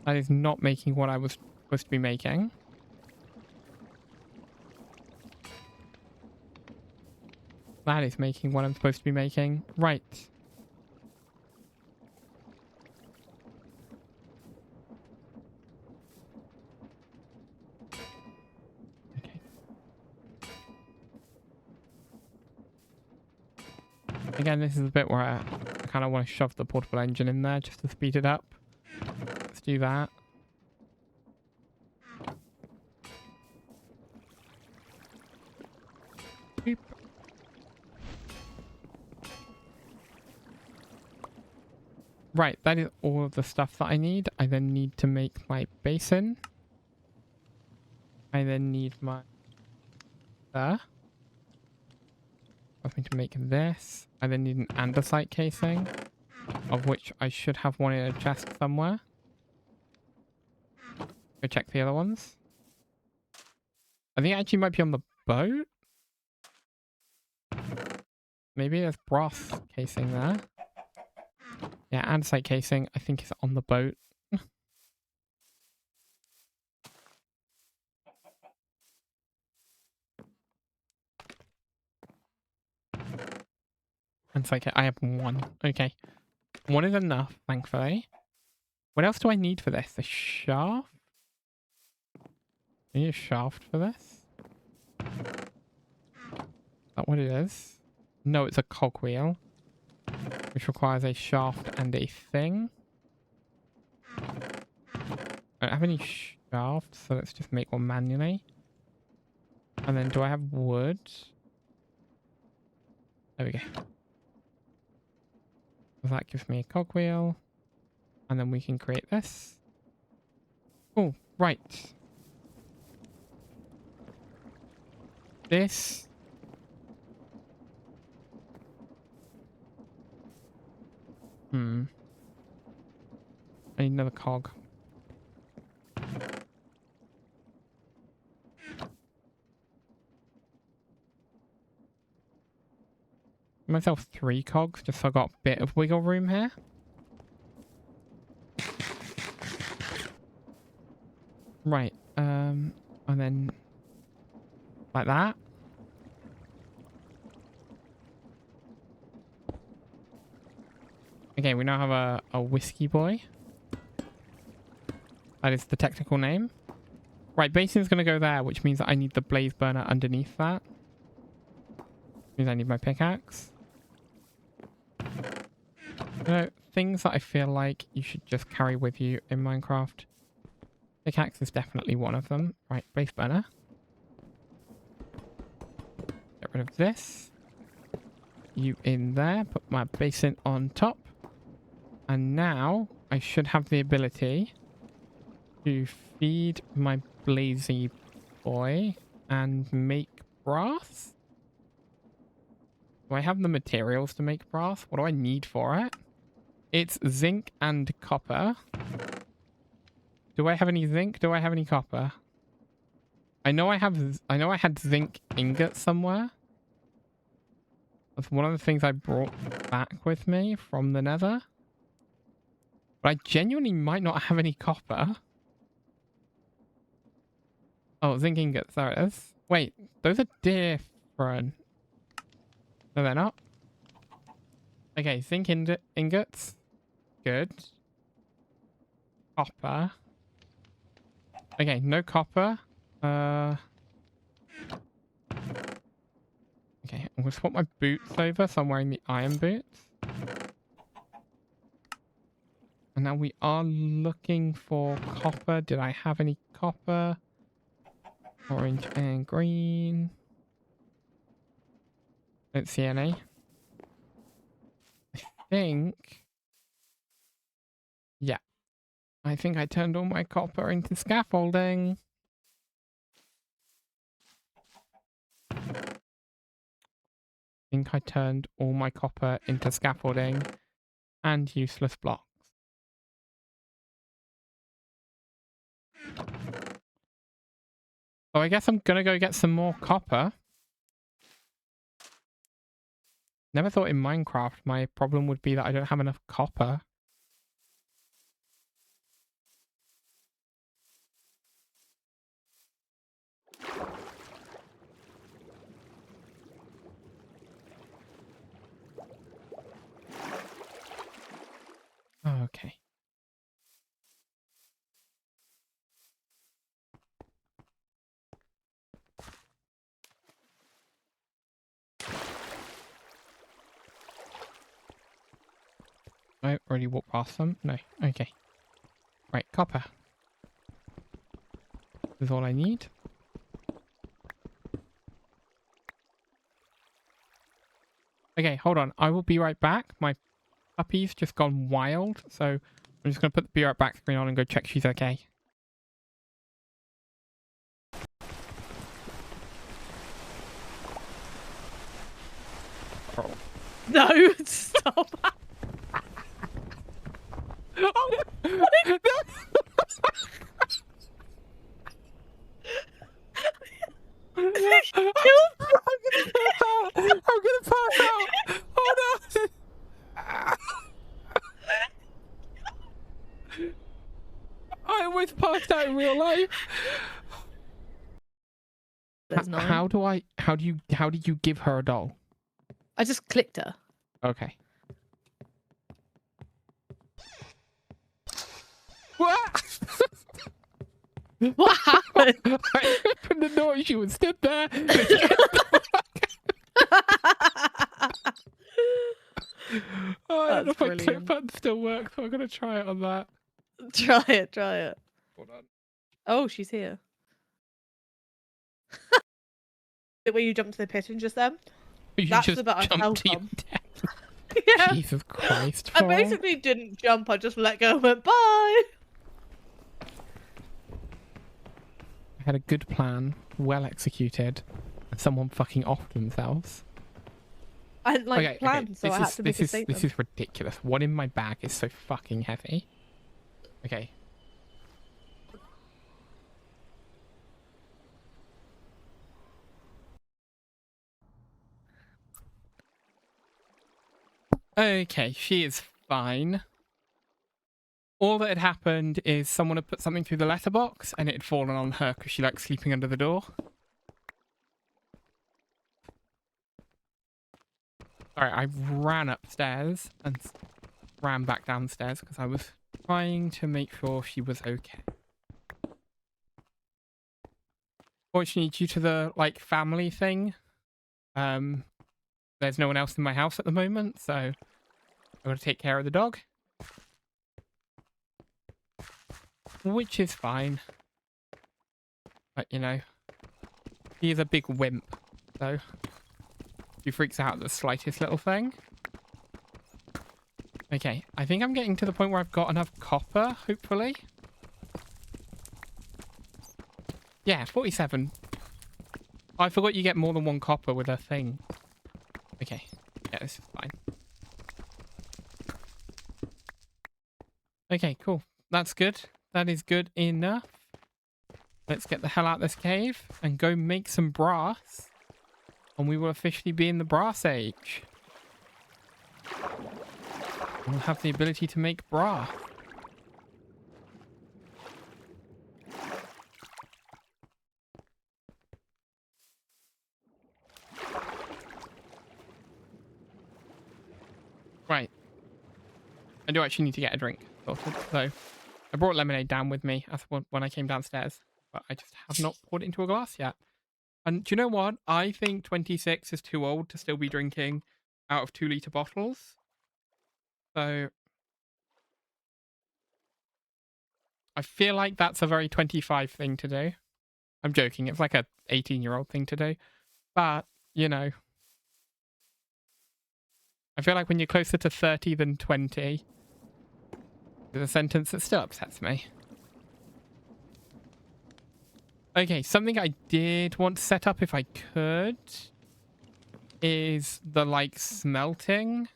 That is not making what I was supposed to be making. That is making what I'm supposed to be making. Right. Okay. Again, this is a bit where I kind of want to shove the portable engine in there just to speed it up. Let's do that. Beep. Right, that is all of the stuff that I need. I then need to make my basin. I then need my... there. I need to make this. I then need an andesite casing, of which I should have one in a chest somewhere. Go check the other ones. I think it actually might be on the boat. Maybe there's brass casing there. Yeah, andesite casing, I think, is on the boat. Andesite, I have one. Okay. One is enough, thankfully. What else do I need for this? A shaft? I need a shaft for this? Is that what it is? No, it's a cogwheel. Which requires a shaft and a thing. I don't have any shafts, so let's just make one manually. And then do I have wood? There we go. So that gives me a cogwheel. And then we can create this. Oh, right. This... I need another cog. Give myself 3 cogs just so I got a bit of wiggle room here. Right, and then like that. Okay, we now have a whiskey boy. That is the technical name. Right, basin's going to go there, which means that I need the blaze burner underneath that. Means I need my pickaxe. You know, things that I feel like you should just carry with you in Minecraft. Pickaxe is definitely one of them. Right, blaze burner. Get rid of this. You in there. Put my basin on top. And now I should have the ability to feed my blazy boy and make brass. Do I have the materials to make brass? What do I need for it? It's zinc and copper. Do I have any zinc? Do I have any copper? I know I had zinc ingots somewhere. That's one of the things I brought back with me from the Nether. But I genuinely might not have any copper. Oh, zinc ingots. There it is. Wait, those are different. No, they're not. Okay, zinc ingots. Good. Copper. Okay, no copper. Okay, I'm going to swap my boots over, so I'm wearing the iron boots. And now we are looking for copper. Did I have any copper? Orange and green. Don't see any. I think... yeah. I think I turned all my copper into scaffolding. I think I turned all my copper into scaffolding and useless blocks. So I guess I'm gonna go get some more copper. Never thought in Minecraft my problem would be that I don't have enough copper. Okay. I already walked past them. No. Okay. Right, copper. This is all I need. Okay, hold on. I will be right back. My puppy's just gone wild, so I'm just going to put the be right back screen on and go check she's okay. Oh. No, stop. Oh, no. I'm gonna pass out. Oh no! I almost passed out in real life. There's none. How do you give her a doll? I just clicked her. Okay. What? What happened? I opened the door and she was stood there. Oh, I don't know if my clip button still works, so I'm gonna try it on that. Try it. Hold on. Oh, she's here. Where you jumped to the pit and just then? You That's just the bit I jumped fell to your from. death. Yeah. Jesus Christ. I Paul. basically didn't jump, I just let go and went bye. I had a good plan, well executed, and someone fucking offed themselves. I hadn't like planned, so I had to make a statement. This is ridiculous. What in my bag is so fucking heavy? Okay. Okay, she is fine. All that had happened is someone had put something through the letterbox and it had fallen on her because she likes sleeping under the door. Sorry, I ran upstairs and ran back downstairs because I was trying to make sure she was okay. Fortunately, due to the like family thing, there's no one else in my house at the moment, so I'm going to take care of the dog. Which is fine. But, you know, he is a big wimp, so he freaks out at the slightest little thing. Okay, I think I'm getting to the point where I've got enough copper, hopefully. Yeah, 47. I forgot you get more than one copper with a thing. Okay, yeah, this is fine. Okay, cool. That's good. That is good enough. Let's get the hell out of this cave and go make some brass. And we will officially be in the brass age. We'll have the ability to make brass. Right. I do actually need to get a drink sorted, so I brought lemonade down with me when I came downstairs, but I just have not poured it into a glass yet. And do you know what? I think 26 is too old to still be drinking out of 2-litre bottles. So I feel like that's a very 25 thing to do. I'm joking. It's like a 18-year-old thing to do. But, you know, I feel like when you're closer to 30 than 20, there's a sentence that still upsets me. Okay, something I did want to set up if I could is the, like, smelting.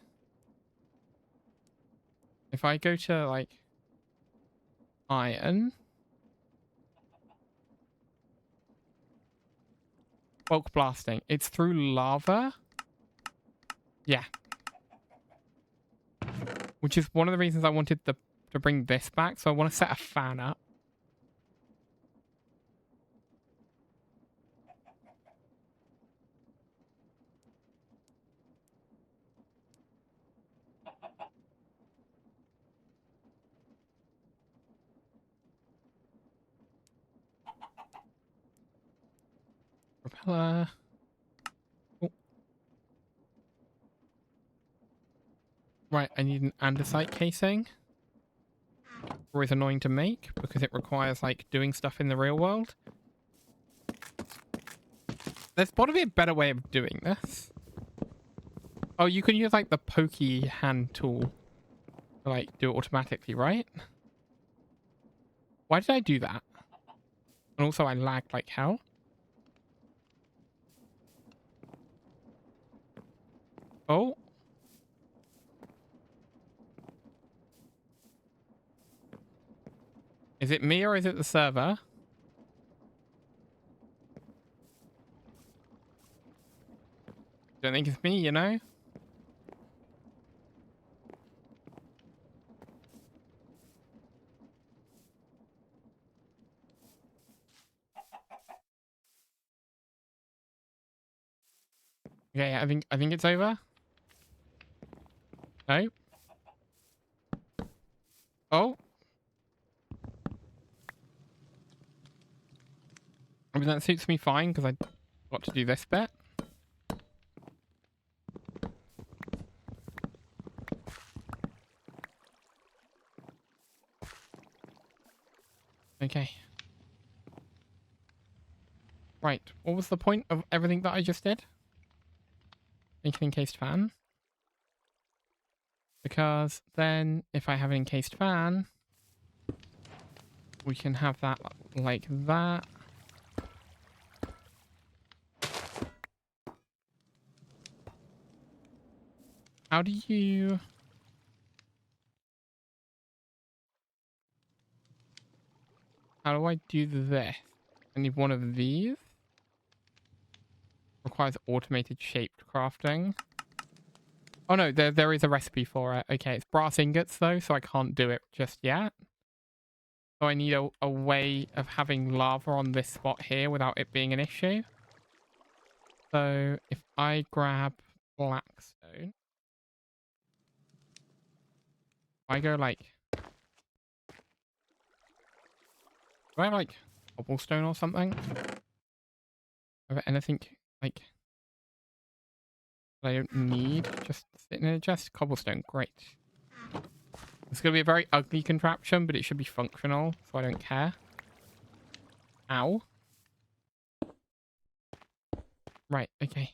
If I go to, like, iron. Bulk blasting. It's through lava. Yeah. Which is one of the reasons I wanted to bring this back. So I want to set a fan up. Propeller. Oh. Right, I need an andesite casing. Always annoying to make because it requires like doing stuff in the real world. There's got to be a better way of doing this. Oh, you can use like the pokey hand tool to like do it automatically, right? Why did I do that? And also I lagged like hell. Oh. Is it me or is it the server? Don't think it's me, you know? Okay, I think it's over. No. Oh. I mean, that suits me fine because I got to do this bit. Okay. Right. What was the point of everything that I just did? Make an encased fan. Because then if I have an encased fan, we can have that like that. How do you... How do I do this? I need one of these. Requires automated shaped crafting. Oh no, there is a recipe for it. Okay, it's brass ingots though, so I can't do it just yet. So I need a way of having lava on this spot here without it being an issue. So if I grab blackstone, I go like... Do I have like cobblestone or something? Have anything like... I don't need just sitting in a chest. Cobblestone, great. It's going to be a very ugly contraption, but it should be functional, so I don't care. Ow. Right, okay.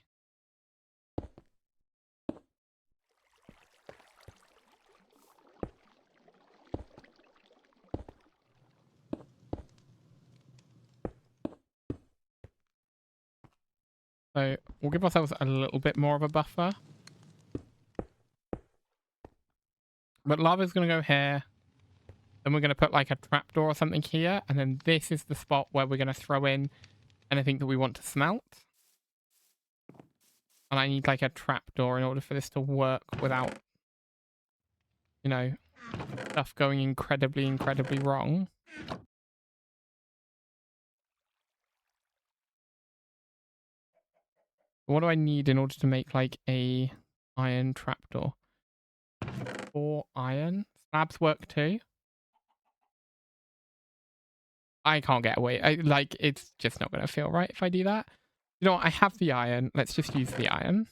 So we'll give ourselves a little bit more of a buffer. But lava's going to go here. Then we're going to put like a trapdoor or something here. And then this is the spot where we're going to throw in anything that we want to smelt. And I need like a trapdoor in order for this to work without, you know, stuff going incredibly wrong. What do I need in order to make like a iron trapdoor? 4 iron. Slabs work too. I can't get away. Like, it's just not going to feel right if I do that. You know what? I have the iron. Let's just use the iron.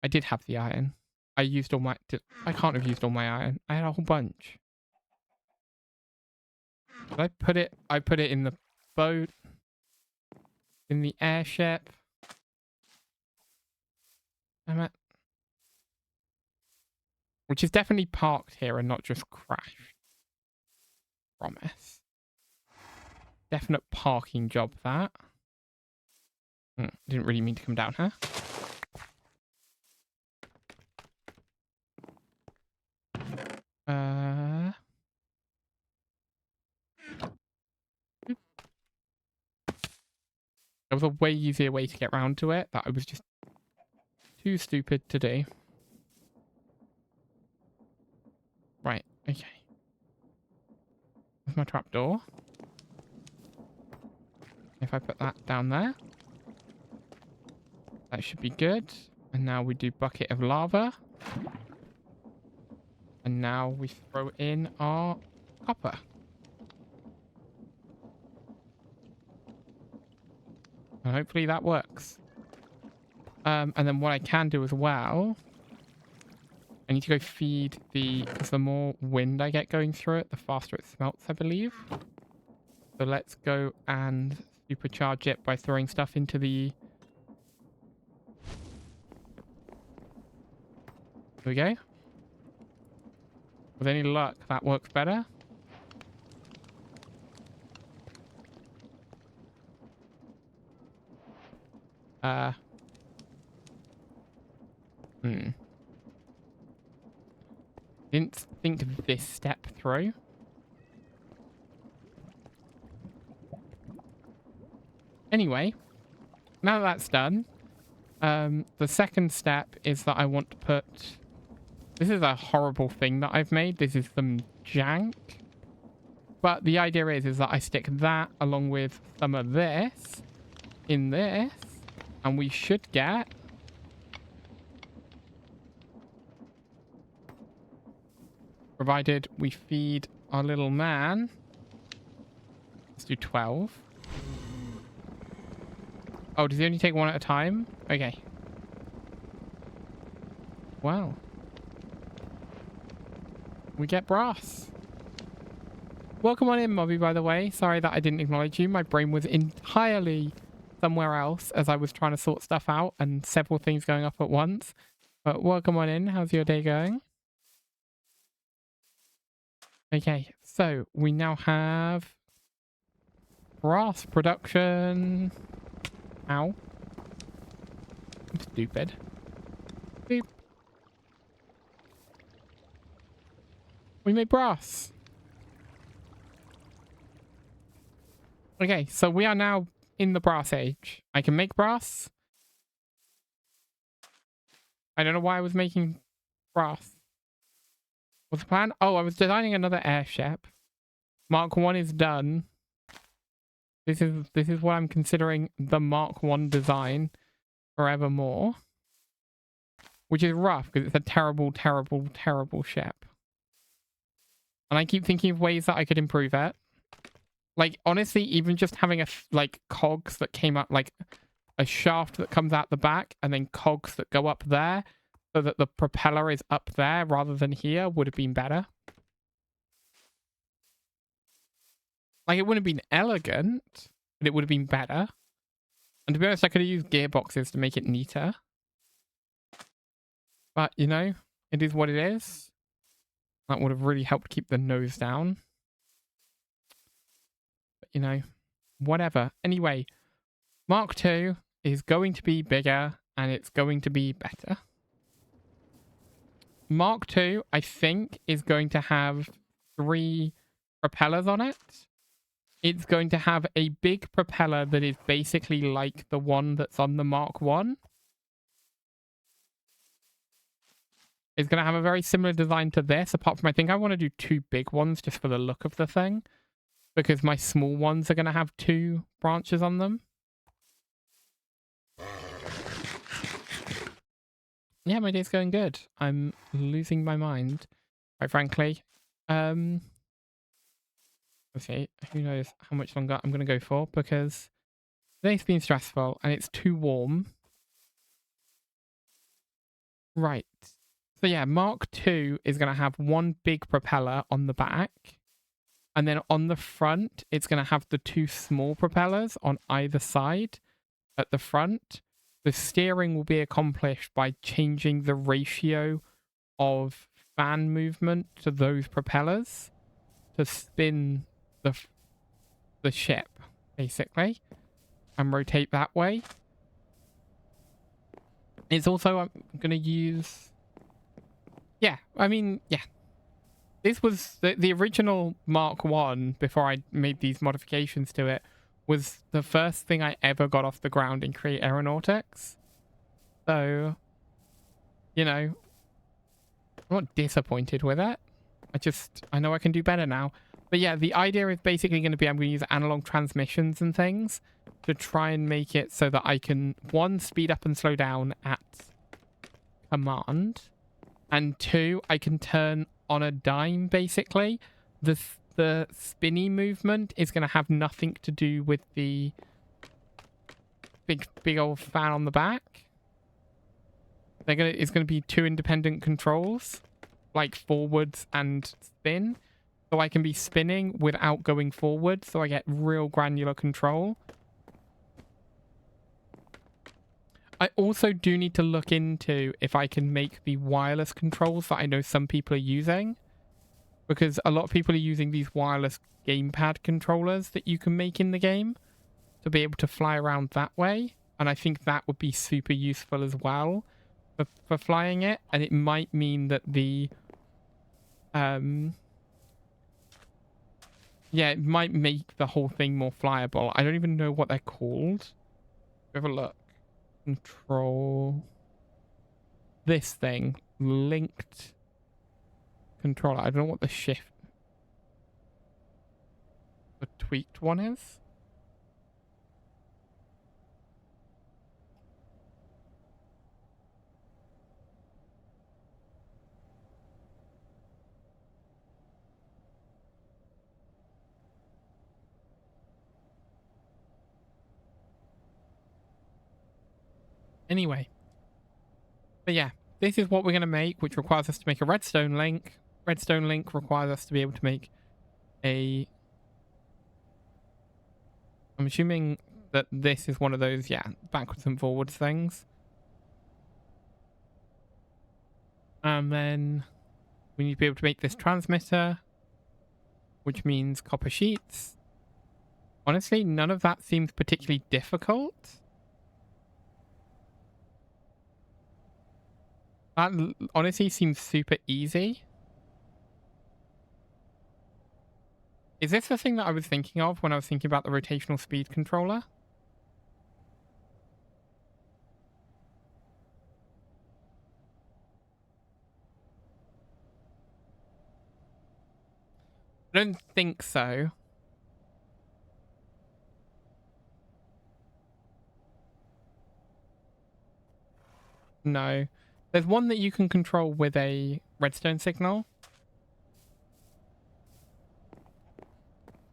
I did have the iron. I used all my... I can't have used all my iron. I had a whole bunch. Did I put it... I put it in the boat. In the airship. Damn it. Which is definitely parked here and not just crashed. Promise. Definite parking job, that. Didn't really mean to come down here. There was a way easier way to get round to it that I was just too stupid to do. Right, okay. There's my trapdoor. If I put that down there, that should be good. And now we do bucket of lava. And now we throw in our copper. And hopefully that works. And then what I can do as well, I need to go feed because the more wind I get going through it, the faster it smelts, I believe. So let's go and supercharge it by throwing stuff into the... There we go. With any luck, that works better. Didn't think of this step through. Anyway, now that that's done, the second step is that I want to put... This is a horrible thing that I've made. This is some jank. But the idea is that I stick that along with some of this in this, and we should get... Provided we feed our little man. Let's do 12. Oh, does he only take one at a time? Okay. Wow. We get brass. Welcome on in, Mobby, by the way. Sorry that I didn't acknowledge you. My brain was entirely somewhere else as I was trying to sort stuff out and several things going up at once. But welcome on in. How's your day going? Okay, so we now have brass production. Ow. I'm stupid. Beep. We made brass. Okay, so we are now in the brass age. I can make brass. I don't know why I was making brass. What's the plan? Oh, I was designing another airship. Mark 1 is done. This is what I'm considering the Mark 1 design forevermore. Which is rough because it's a terrible, terrible, terrible ship. And I keep thinking of ways that I could improve it. Like, honestly, even just having like cogs that came up, like a shaft that comes out the back and then cogs that go up there so that the propeller is up there rather than here would have been better. Like, it wouldn't have been elegant, but it would have been better. And to be honest, I could have used gearboxes to make it neater. But, you know, it is what it is. That would have really helped keep the nose down. But, you know, whatever. Anyway, Mark 2 is going to be bigger and it's going to be better. Mark 2, I think, is going to have 3 propellers on it. It's going to have a big propeller that is basically like the one that's on the Mark 1. It's going to have a very similar design to this, apart from I think I want to do 2 big ones just for the look of the thing. Because my small ones are going to have 2 branches on them. Yeah, my day's going good. I'm losing my mind, quite frankly. Let's see, who knows how much longer I'm going to go for, because today's been stressful and it's too warm. Right. So yeah, Mark 2 is going to have 1 big propeller on the back. And then on the front, it's going to have the 2 small propellers on either side at the front. The steering will be accomplished by changing the ratio of fan movement to those propellers to spin the ship, basically, and rotate that way. It's also, I'm going to use... Yeah, I mean, yeah. This was the original Mark 1, before I made these modifications to it, was the first thing I ever got off the ground in Create Aeronautics. So, you know, I'm not disappointed with it. I know I can do better now. But yeah, the idea is basically going to be I'm going to use analog transmissions and things to try and make it so that I can, 1, speed up and slow down at command, and 2, I can turn on a dime, basically. The spinny movement is going to have nothing to do with the big old fan on the back. It's gonna be 2 independent controls, like forwards and spin. So I can be spinning without going forward, so I get real granular control. I also do need to look into if I can make the wireless controls that I know some people are using. Because a lot of people are using these wireless gamepad controllers that you can make in the game to be able to fly around that way. And I think that would be super useful as well for flying it. And it might mean that the... yeah, it might make the whole thing more flyable. I don't even know what they're called. Have a look. Control. This thing. Linked controller. I don't know what the shift. The tweaked one is. Anyway, but yeah, this is what we're going to make, which requires us to make a redstone link. Redstone link requires us to be able to make a... I'm assuming that this is one of those, yeah, backwards and forwards things. And then we need to be able to make this transmitter, which means copper sheets. Honestly, none of that seems particularly difficult. That honestly seems super easy. Is this the thing that I was thinking of when I was thinking about the rotational speed controller? I don't think so. No. There's one that you can control with a redstone signal.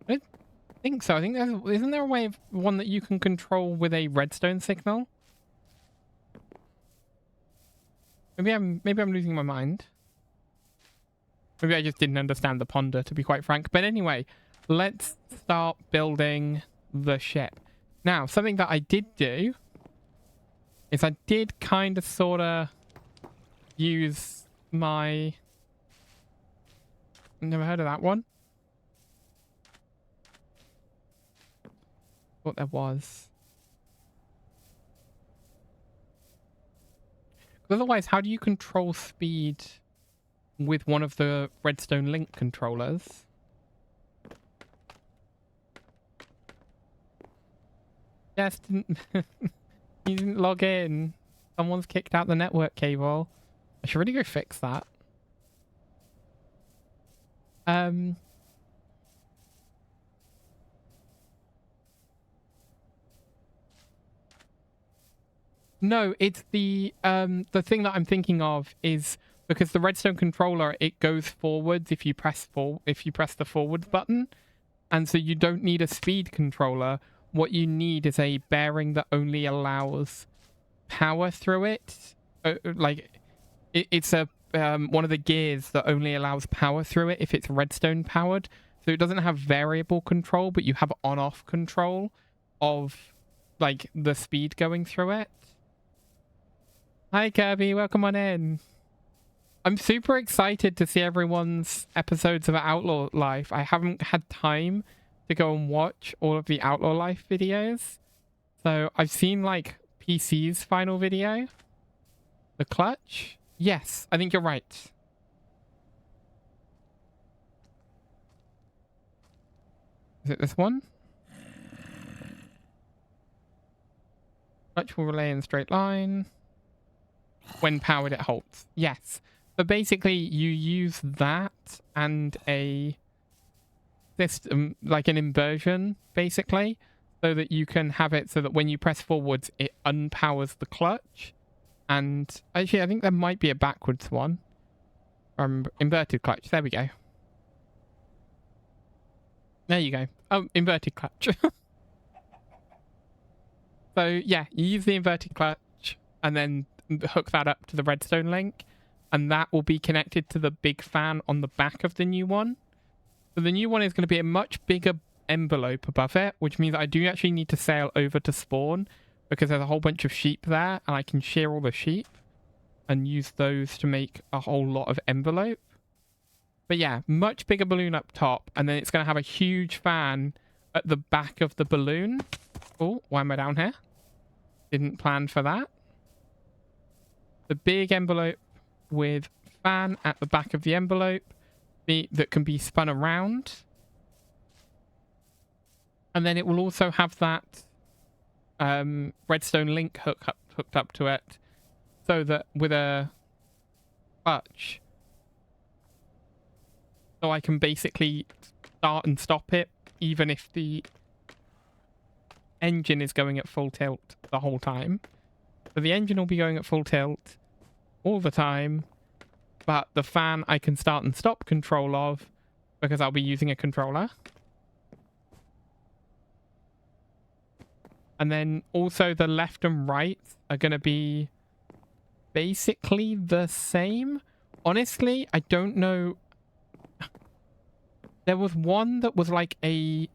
I don't think so. I think isn't there a way of one that you can control with a redstone signal? Maybe I'm losing my mind. Maybe I just didn't understand the ponder, to be quite frank. But anyway, let's start building the ship. Now, something that I did do is I did kind of sort of use my... Never heard of that one. Thought there was. Otherwise, how do you control speed with one of the redstone link controllers? Yes, you didn't log in. Someone's kicked out the network cable. I should really go fix that. No, it's the thing that I'm thinking of is because the redstone controller, it goes forwards if you press the forwards button, and so you don't need a speed controller. What you need is a bearing that only allows power through it. It's a one of the gears that only allows power through it if it's redstone powered. So it doesn't have variable control, but you have on-off control of like the speed going through it. Hi Kirby, welcome on in. I'm super excited to see everyone's episodes of Outlaw Life. I haven't had time to go and watch all of the Outlaw Life videos. So I've seen like PC's final video. The clutch? Yes, I think you're right. Is it this one? Clutch will relay in straight line. When powered, it halts. Yes. But basically, you use that and a system, like an inversion, basically, so that you can have it so that when you press forwards, it unpowers the clutch. And actually, I think there might be a backwards one. Inverted clutch. There we go. There you go. Oh, inverted clutch. So, yeah, you use the inverted clutch, and then hook that up to the redstone link, and that will be connected to the big fan on the back of the new one. So the new one is going to be a much bigger envelope above it, which means I do actually need to sail over to spawn because there's a whole bunch of sheep there, and I can shear all the sheep and use those to make a whole lot of envelope. But yeah, much bigger balloon up top, and then it's going to have a huge fan at the back of the balloon. Oh, why am I down here? Didn't plan for that. The big envelope with fan at the back of the envelope that can be spun around. And then it will also have that redstone link hooked up to it, so that with a clutch, so I can basically start and stop it even if the engine is going at full tilt the whole time. So the engine will be going at full tilt all the time, but the fan I can start and stop control of because I'll be using a controller. And then also the left and right are going to be basically the same. Honestly, I don't know. There was one that was like a...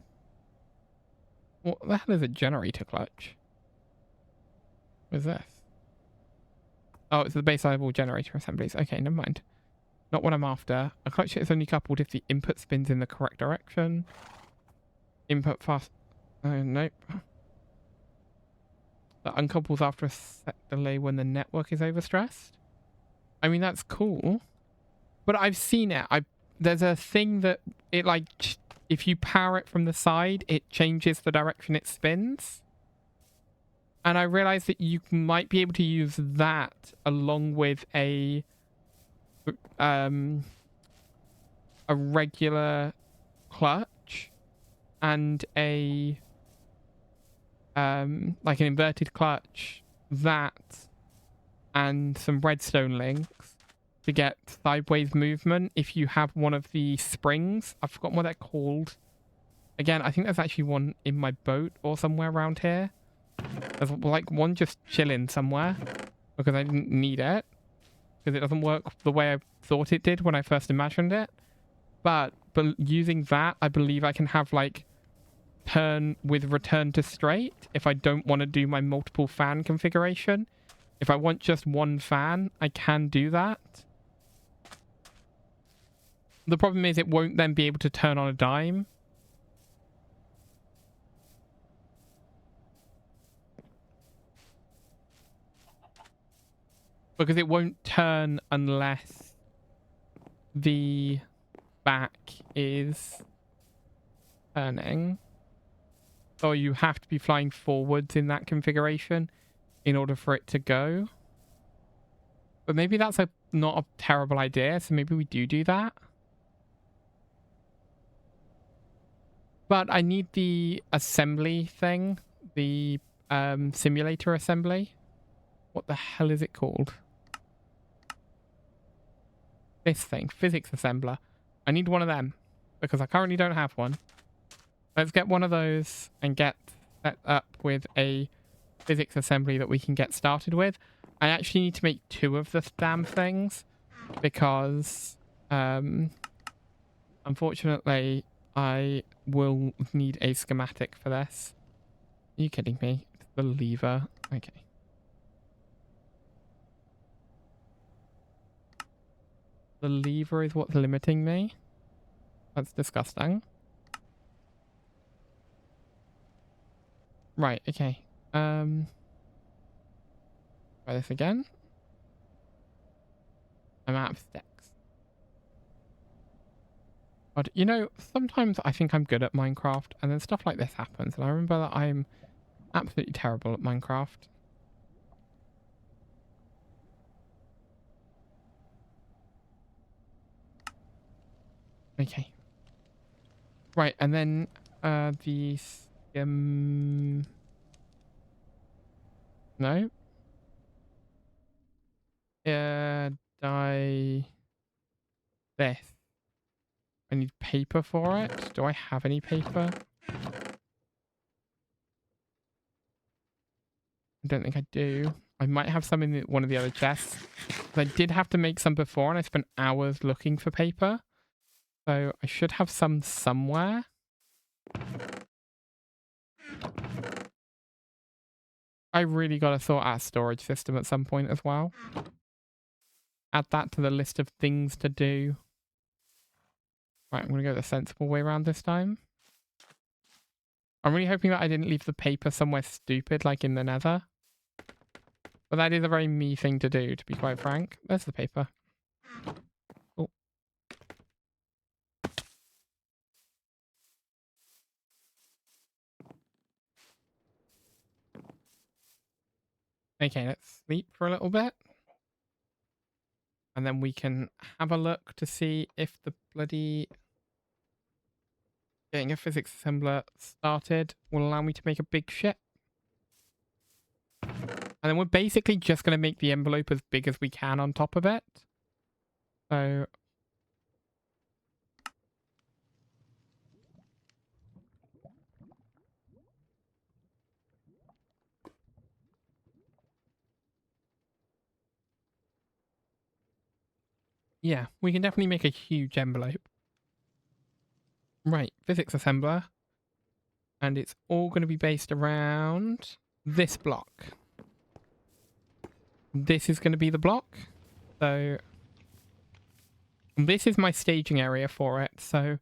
What the hell is a generator clutch? What is this? Oh, it's the base level generator assemblies. Okay, never mind. Not what I'm after. A clutch is only coupled if the input spins in the correct direction. Input fast... nope. That uncouples after a set delay when the network is overstressed. I mean, that's cool. But I've seen it. There's a thing that it like... If you power it from the side, it changes the direction it spins. And I realized that you might be able to use that along with a regular clutch and a like an inverted clutch, that and some redstone links to get sideways movement if you have one of the springs. I've forgotten what they're called. Again, I think there's actually one in my boat or somewhere around here. There's like one just chilling somewhere because I didn't need it because it doesn't work the way I thought it did when I first imagined it. But using that, I believe I can have like turn with return to straight if I don't want to do my multiple fan configuration. If I want just one fan, I can do that. The problem is it won't then be able to turn on a dime. Because it won't turn unless the back is turning. So you have to be flying forwards in that configuration in order for it to go. But maybe that's not a terrible idea, so maybe we do that. But I need the assembly thing, the simulator assembly. What the hell is it called? This thing, physics assembler. I need one of them because I currently don't have one. Let's get one of those and get set up with a physics assembly that we can get started with. I actually need to make 2 of the damn things because unfortunately I will need a schematic for this. Are you kidding me? It's the lever. Okay. The lever is what's limiting me. That's disgusting. Right, okay. Try this again. I'm out of sticks. But, you know, sometimes I think I'm good at Minecraft, and then stuff like this happens, and I remember that I'm absolutely terrible at Minecraft. Okay. Right, and then the no. This. I need paper for it. Do I have any paper? I don't think I do. I might have some in one of the other chests. I did have to make some before, and I spent hours looking for paper. So I should have some somewhere. I really got to sort out a storage system at some point as well. Add that to the list of things to do. Right, I'm going to go the sensible way around this time. I'm really hoping that I didn't leave the paper somewhere stupid, like in the nether. But that is a very me thing to do, to be quite frank. There's the paper. Oh. Okay, let's sleep for a little bit. And then we can have a look to see if the bloody getting a physics assembler started will allow me to make a big ship. And then we're basically just going to make the envelope as big as we can on top of it. So yeah, we can definitely make a huge envelope. Right, physics assembler. And it's all going to be based around this block. This is going to be the block. So this is my staging area for it. So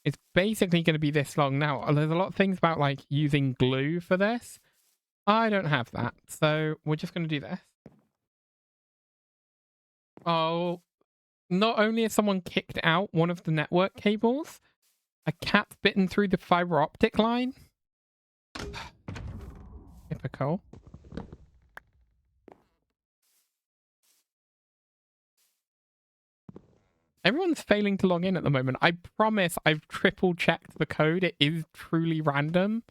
it's basically going to be this long. Now, there's a lot of things about like using glue for this. I don't have that. So we're just going to do this. Oh, not only has someone kicked out one of the network cables, a cat's bitten through the fiber optic line. Typical. Everyone's failing to log in at the moment. I promise I've triple checked the code. It is truly random.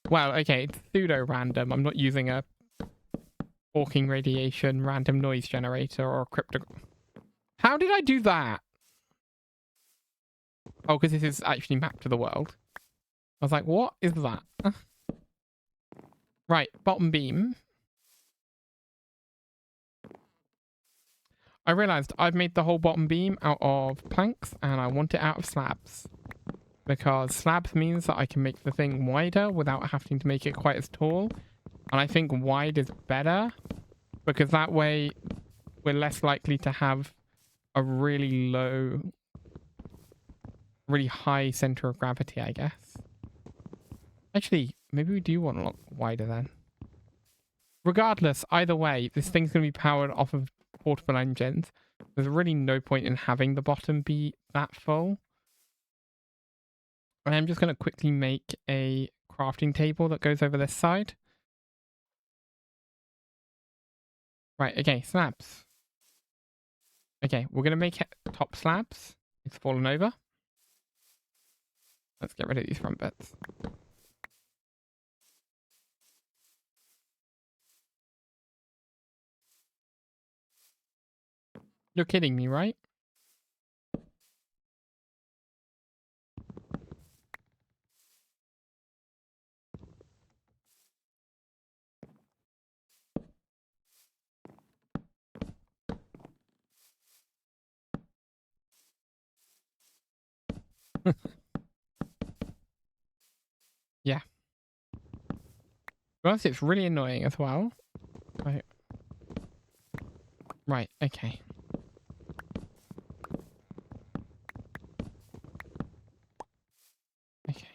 Well, okay, it's pseudo random. I'm not using a Hawking radiation random noise generator or crypto. How did I do that? Oh, because this is actually mapped to the world. I was like, what is that? Right, bottom beam. I realized I've made the whole bottom beam out of planks and I want it out of slabs. Because slabs means that I can make the thing wider without having to make it quite as tall. And I think wide is better because that way we're less likely to have a really low, really high center of gravity, I guess. Actually, maybe we do want a lot wider then. Regardless, either way, this thing's going to be powered off of portable engines. There's really no point in having the bottom be that full. And I'm just going to quickly make a crafting table that goes over this side. Right, okay, slabs. Okay, we're going to make it top slabs. It's fallen over. Let's get rid of these front bits. You're kidding me, right? Yeah. Well, it's really annoying as well. Right. Right, okay. Okay.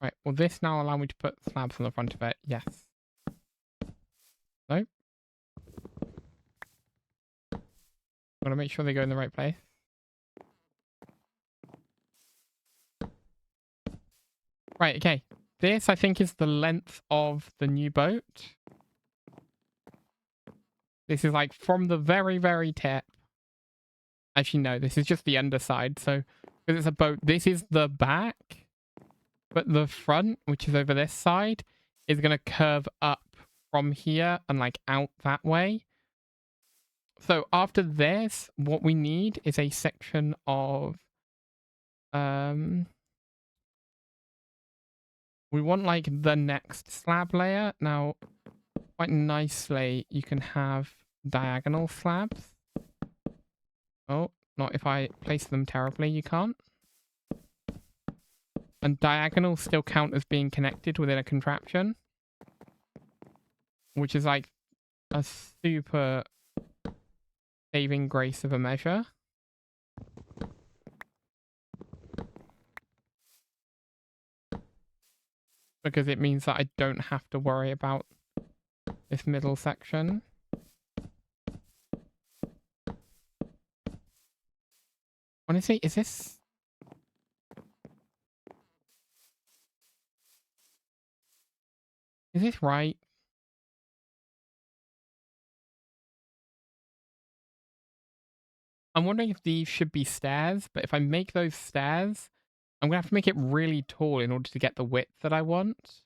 Right, will this now allow me to put slabs on the front of it? Yes. No? Gotta make sure they go in the right place. Right, okay. This, I think, is the length of the new boat. This is like from the very, very tip. Actually, no, this is just the underside. So, because it's a boat, this is the back. But the front, which is over this side, is going to curve up from here and like out that way. So after this, what we need is a section of we want like the next slab layer. Now, quite nicely, you can have diagonal slabs. Oh, not if I place them terribly, you can't. And diagonals still count as being connected within a contraption, which is like a super saving grace of a measure. Because it means that I don't have to worry about this middle section. Honestly, is this... Is this right? I'm wondering if these should be stairs, but if I make those stairs, I'm going to have to make it really tall in order to get the width that I want.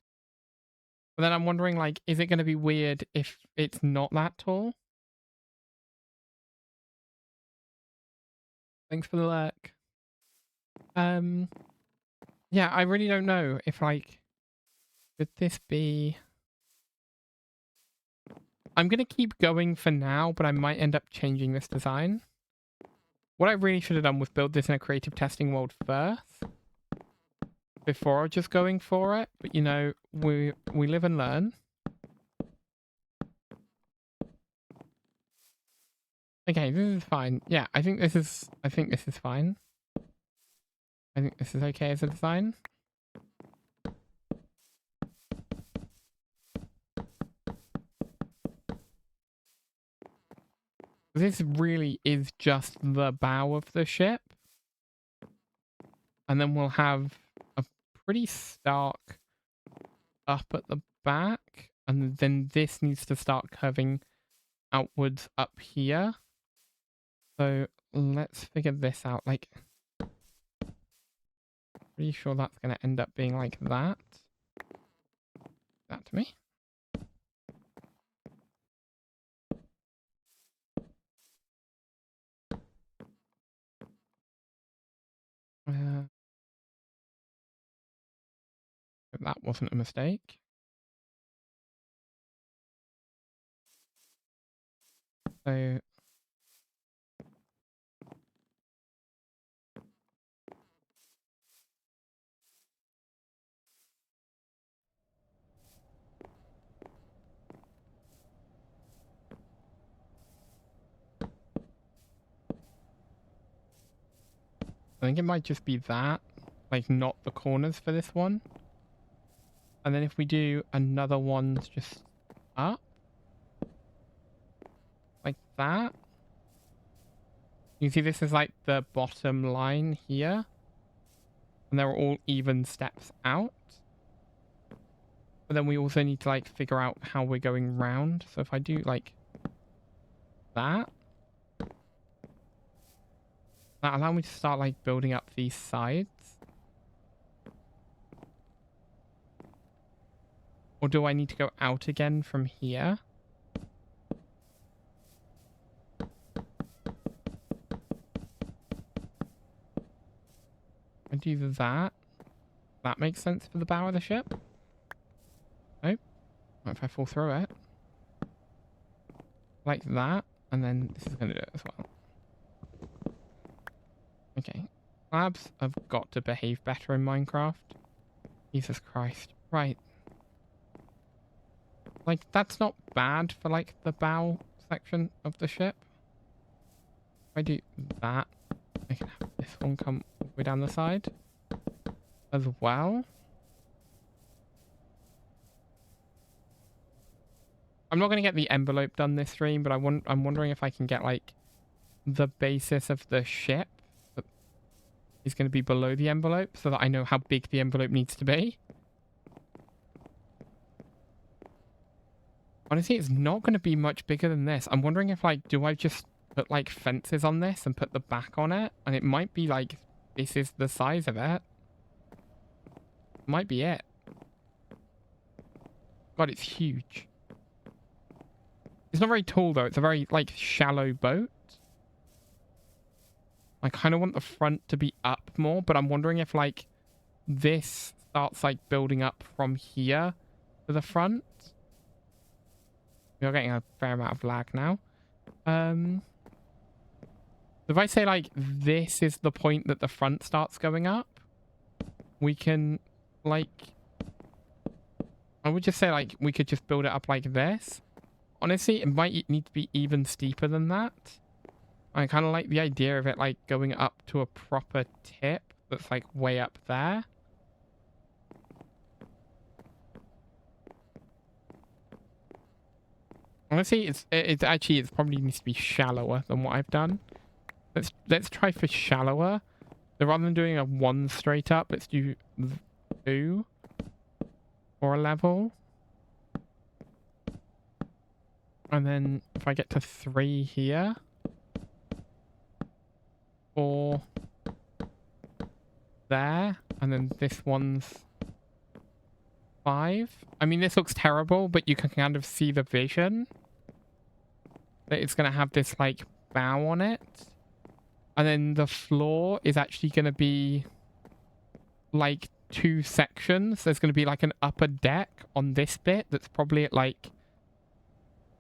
But then I'm wondering, like, is it going to be weird if it's not that tall? Thanks for the lurk. Yeah, I really don't know if, like, should this be... I'm going to keep going for now, but I might end up changing this design. What I really should have done was build this in a creative testing world first, before just going for it. But, you know, we live and learn. Okay, this is fine. Yeah, I think this is fine. I think this is okay as a design. This really is just the bow of the ship. And then we'll have a pretty stark up at the back. And then this needs to start curving outwards up here. So let's figure this out. Like, pretty sure that's going to end up being like that. That to me. That wasn't a mistake. So I think it might just be that, like not the corners for this one. And then if we do another one just up, like that. You see this is like the bottom line here. And they're all even steps out. But then we also need to like figure out how we're going round. So if I do like that. That allow me to start like building up these sides. Or do I need to go out again from here? I do that. That makes sense for the bow of the ship. Nope. What if I fall through it? Like that. And then this is going to do it as well. Okay. Slabs have got to behave better in Minecraft. Jesus Christ. Right. Like, that's not bad for, like, the bow section of the ship. If I do that, I can have this one come all the way down the side as well. I'm not going to get the envelope done this stream, but I'm wondering if I can get, like, the basis of the ship that is going to be below the envelope so that I know how big the envelope needs to be. Honestly, it's not going to be much bigger than this. I'm wondering if, like, do I just put, like, fences on this and put the back on it? And it might be, like, this is the size of it. Might be it. God, it's huge. It's not very tall, though. It's a very, like, shallow boat. I kind of want the front to be up more, but I'm wondering if, like, this starts like building up from here to the front. You're getting a fair amount of lag now. If I say like this is the point that the front starts going up, we can like, I would just say like we could just build it up like this. Honestly, it might need to be even steeper than that. I kind of like the idea of it like going up to a proper tip that's like way up there. Honestly, it's actually, it probably needs to be shallower than what I've done. Let's try for shallower. So rather than doing a 1 straight up, let's do 2 for a level. And then if I get to 3 here, 4 there, and then this one's 5. I mean, this looks terrible, but you can kind of see the vision. That it's going to have this, like, bow on it. And then the floor is actually going to be, like, 2 sections. There's going to be, like, an upper deck on this bit that's probably at, like,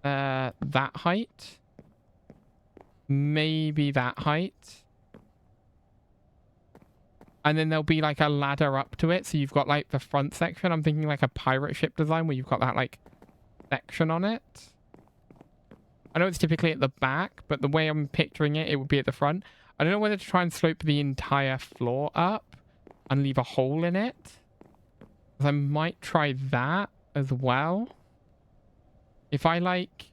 that height. Maybe that height. And then there'll be, like, a ladder up to it. So you've got, like, the front section. I'm thinking, like, a pirate ship design where you've got that, like, section on it. I know it's typically at the back, but the way I'm picturing it, it would be at the front. I don't know whether to try and slope the entire floor up and leave a hole in it. I might try that as well. If I, like...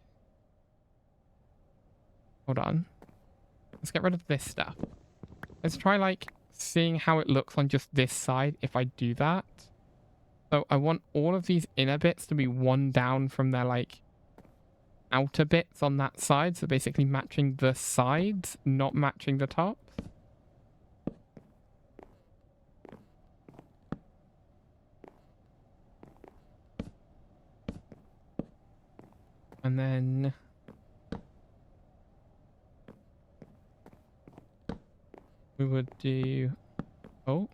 Hold on. Let's get rid of this stuff. Let's try, like, seeing how it looks on just this side if I do that. So I want all of these inner bits to be 1 down from their, like, outer bits on that side. So basically matching the sides, not matching the tops. And then... we would do... Oh,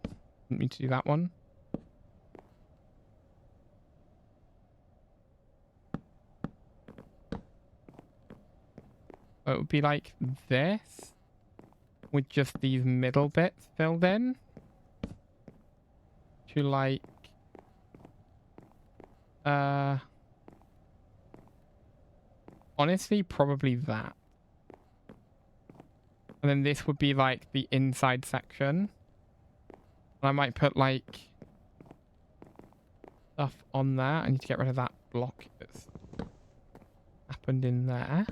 didn't mean to do that one. It would be like this, with just these middle bits filled in. To like... honestly, probably that. And then this would be like the inside section. And I might put like stuff on there. I need to get rid of that block that's happened in there.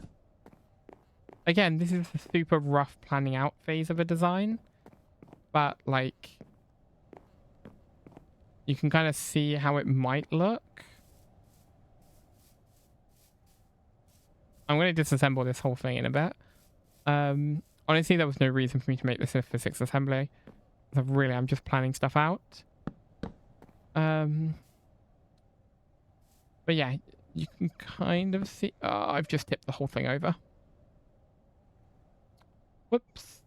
Again, this is a super rough planning out phase of a design. But like, you can kind of see how it might look. I'm going to disassemble this whole thing in a bit. Honestly, there was no reason for me to make this a physics assembly. So really, I'm just planning stuff out. But yeah, you can kind of see... Oh, I've just tipped the whole thing over. Whoops.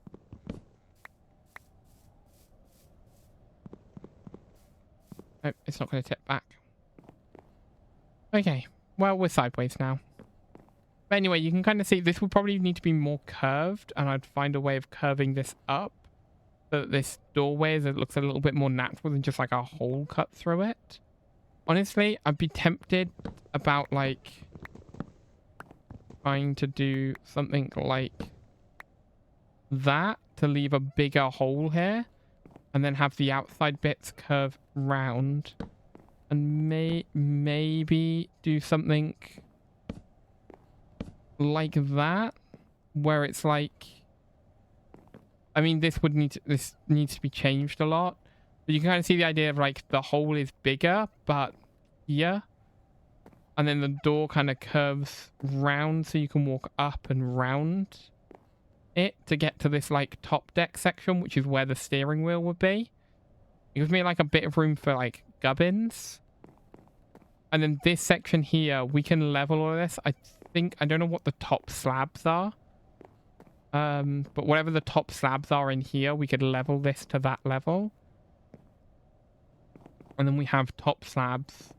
Oh, it's not going to tip back. Okay, well, we're sideways now. But anyway, you can kind of see this will probably need to be more curved, and I'd find a way of curving this up so that this doorway looks a little bit more natural than just like a hole cut through it. Honestly, I'd be tempted about like trying to do something like that to leave a bigger hole here and then have the outside bits curve round and maybe do something like that where it's like, I mean, this needs to be changed a lot, but you can kind of see the idea of like the hole is bigger but here, and then the door kind of curves round so you can walk up and round it to get to this like top deck section, which is where the steering wheel would be. It gives me like a bit of room for like gubbins. And then this section here, we can level all of this. I don't know what the top slabs are. But whatever the top slabs are in here, we could level this to that level. And then we have top slabs.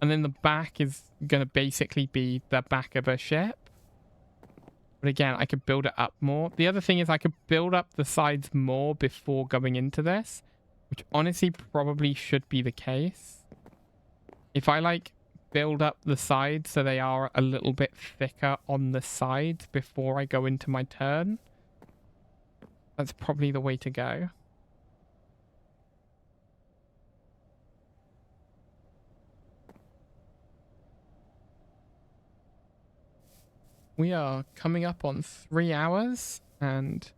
And then the back is going to basically be the back of a ship. But again, I could build it up more. The other thing is I could build up the sides more before going into this, which honestly probably should be the case. If I like build up the sides so they are a little bit thicker on the sides before I go into my turn, that's probably the way to go. We are coming up on 3 hours, and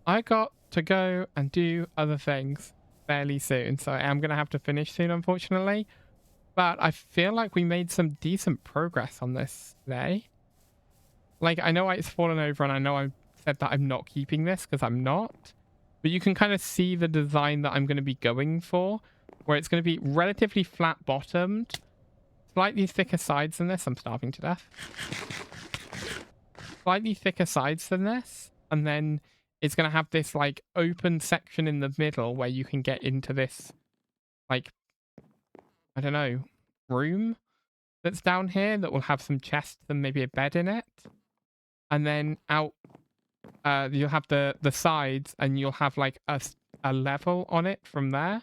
I got to go and do other things fairly soon, so I am going to have to finish soon, unfortunately. But I feel like we made some decent progress on this today. Like, I know it's fallen over, and I know I said that I'm not keeping this, because I'm not. But you can kind of see the design that I'm going to be going for, where it's going to be relatively flat-bottomed, slightly thicker sides than this. I'm starving to death. Slightly thicker sides than this, and then it's going to have this like open section in the middle where you can get into this, like, I don't know, room that's down here that will have some chests and maybe a bed in it. And then out you'll have the sides, and you'll have like a level on it from there.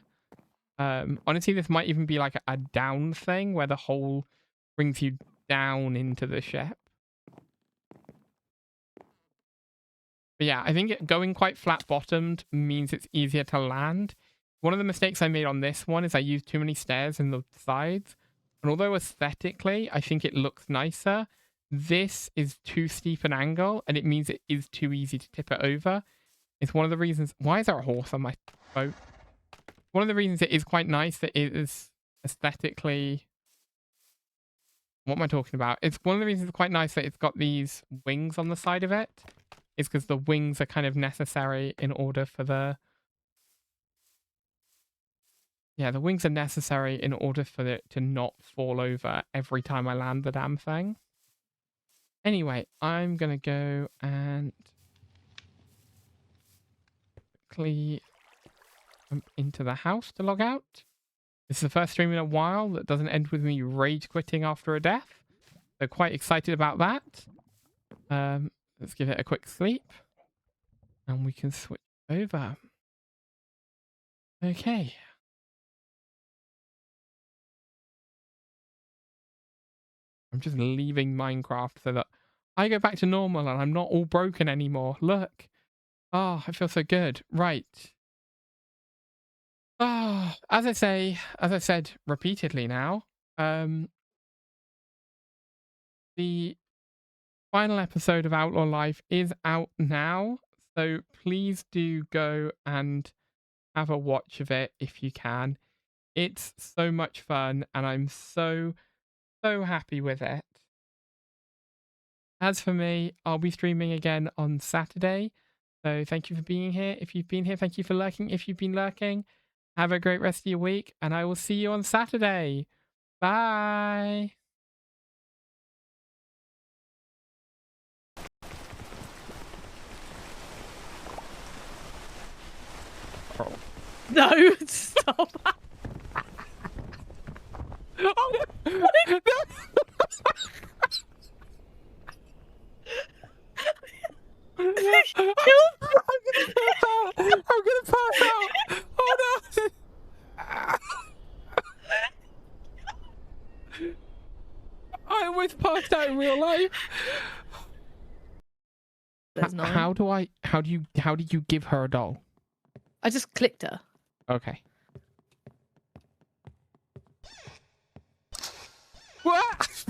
Honestly, this might even be like a down thing where the hole brings you down into the ship. But yeah, I think going quite flat-bottomed means it's easier to land. One of the mistakes I made on this one is I used too many stairs in the sides. And although aesthetically, I think it looks nicer, this is too steep an angle, and it means it is too easy to tip it over. It's one of the reasons... Why is there a horse on my boat? One of the reasons it is quite nice that it is aesthetically... What am I talking about? It's one of the reasons it's quite nice that it's got these wings on the side of it. Is because the wings are kind of necessary in order for the... Yeah, the wings are necessary in order for it to not fall over every time I land the damn thing. Anyway, I'm going to go and quickly jump into the house to log out. This is the first stream in a while that doesn't end with me rage quitting after a death. So quite excited about that. Let's give it a quick sleep, and we can switch over. Okay. I'm just leaving Minecraft so that I go back to normal and I'm not all broken anymore. Look. Oh, I feel so good. Right. Oh, as I said repeatedly now, the final episode of Outlaw Life is out now, so please do go and have a watch of it if you can. It's so much fun, and I'm so happy with it. As for me, I'll be streaming again on Saturday, so thank you for being here. If you've been here, thank you for lurking. If you've been lurking, have a great rest of your week, and I will see you on Saturday. Bye! No, stop. Oh, I'm gonna pass out. Oh no! I almost passed out in real life. How did you give her a doll? I just clicked her. Okay. What?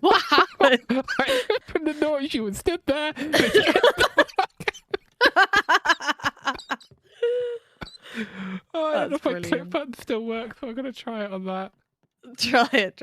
What happened? I opened the door. She was stood there. Oh, I don't know if my clip button still works, so I'm gonna try it on that. Try it.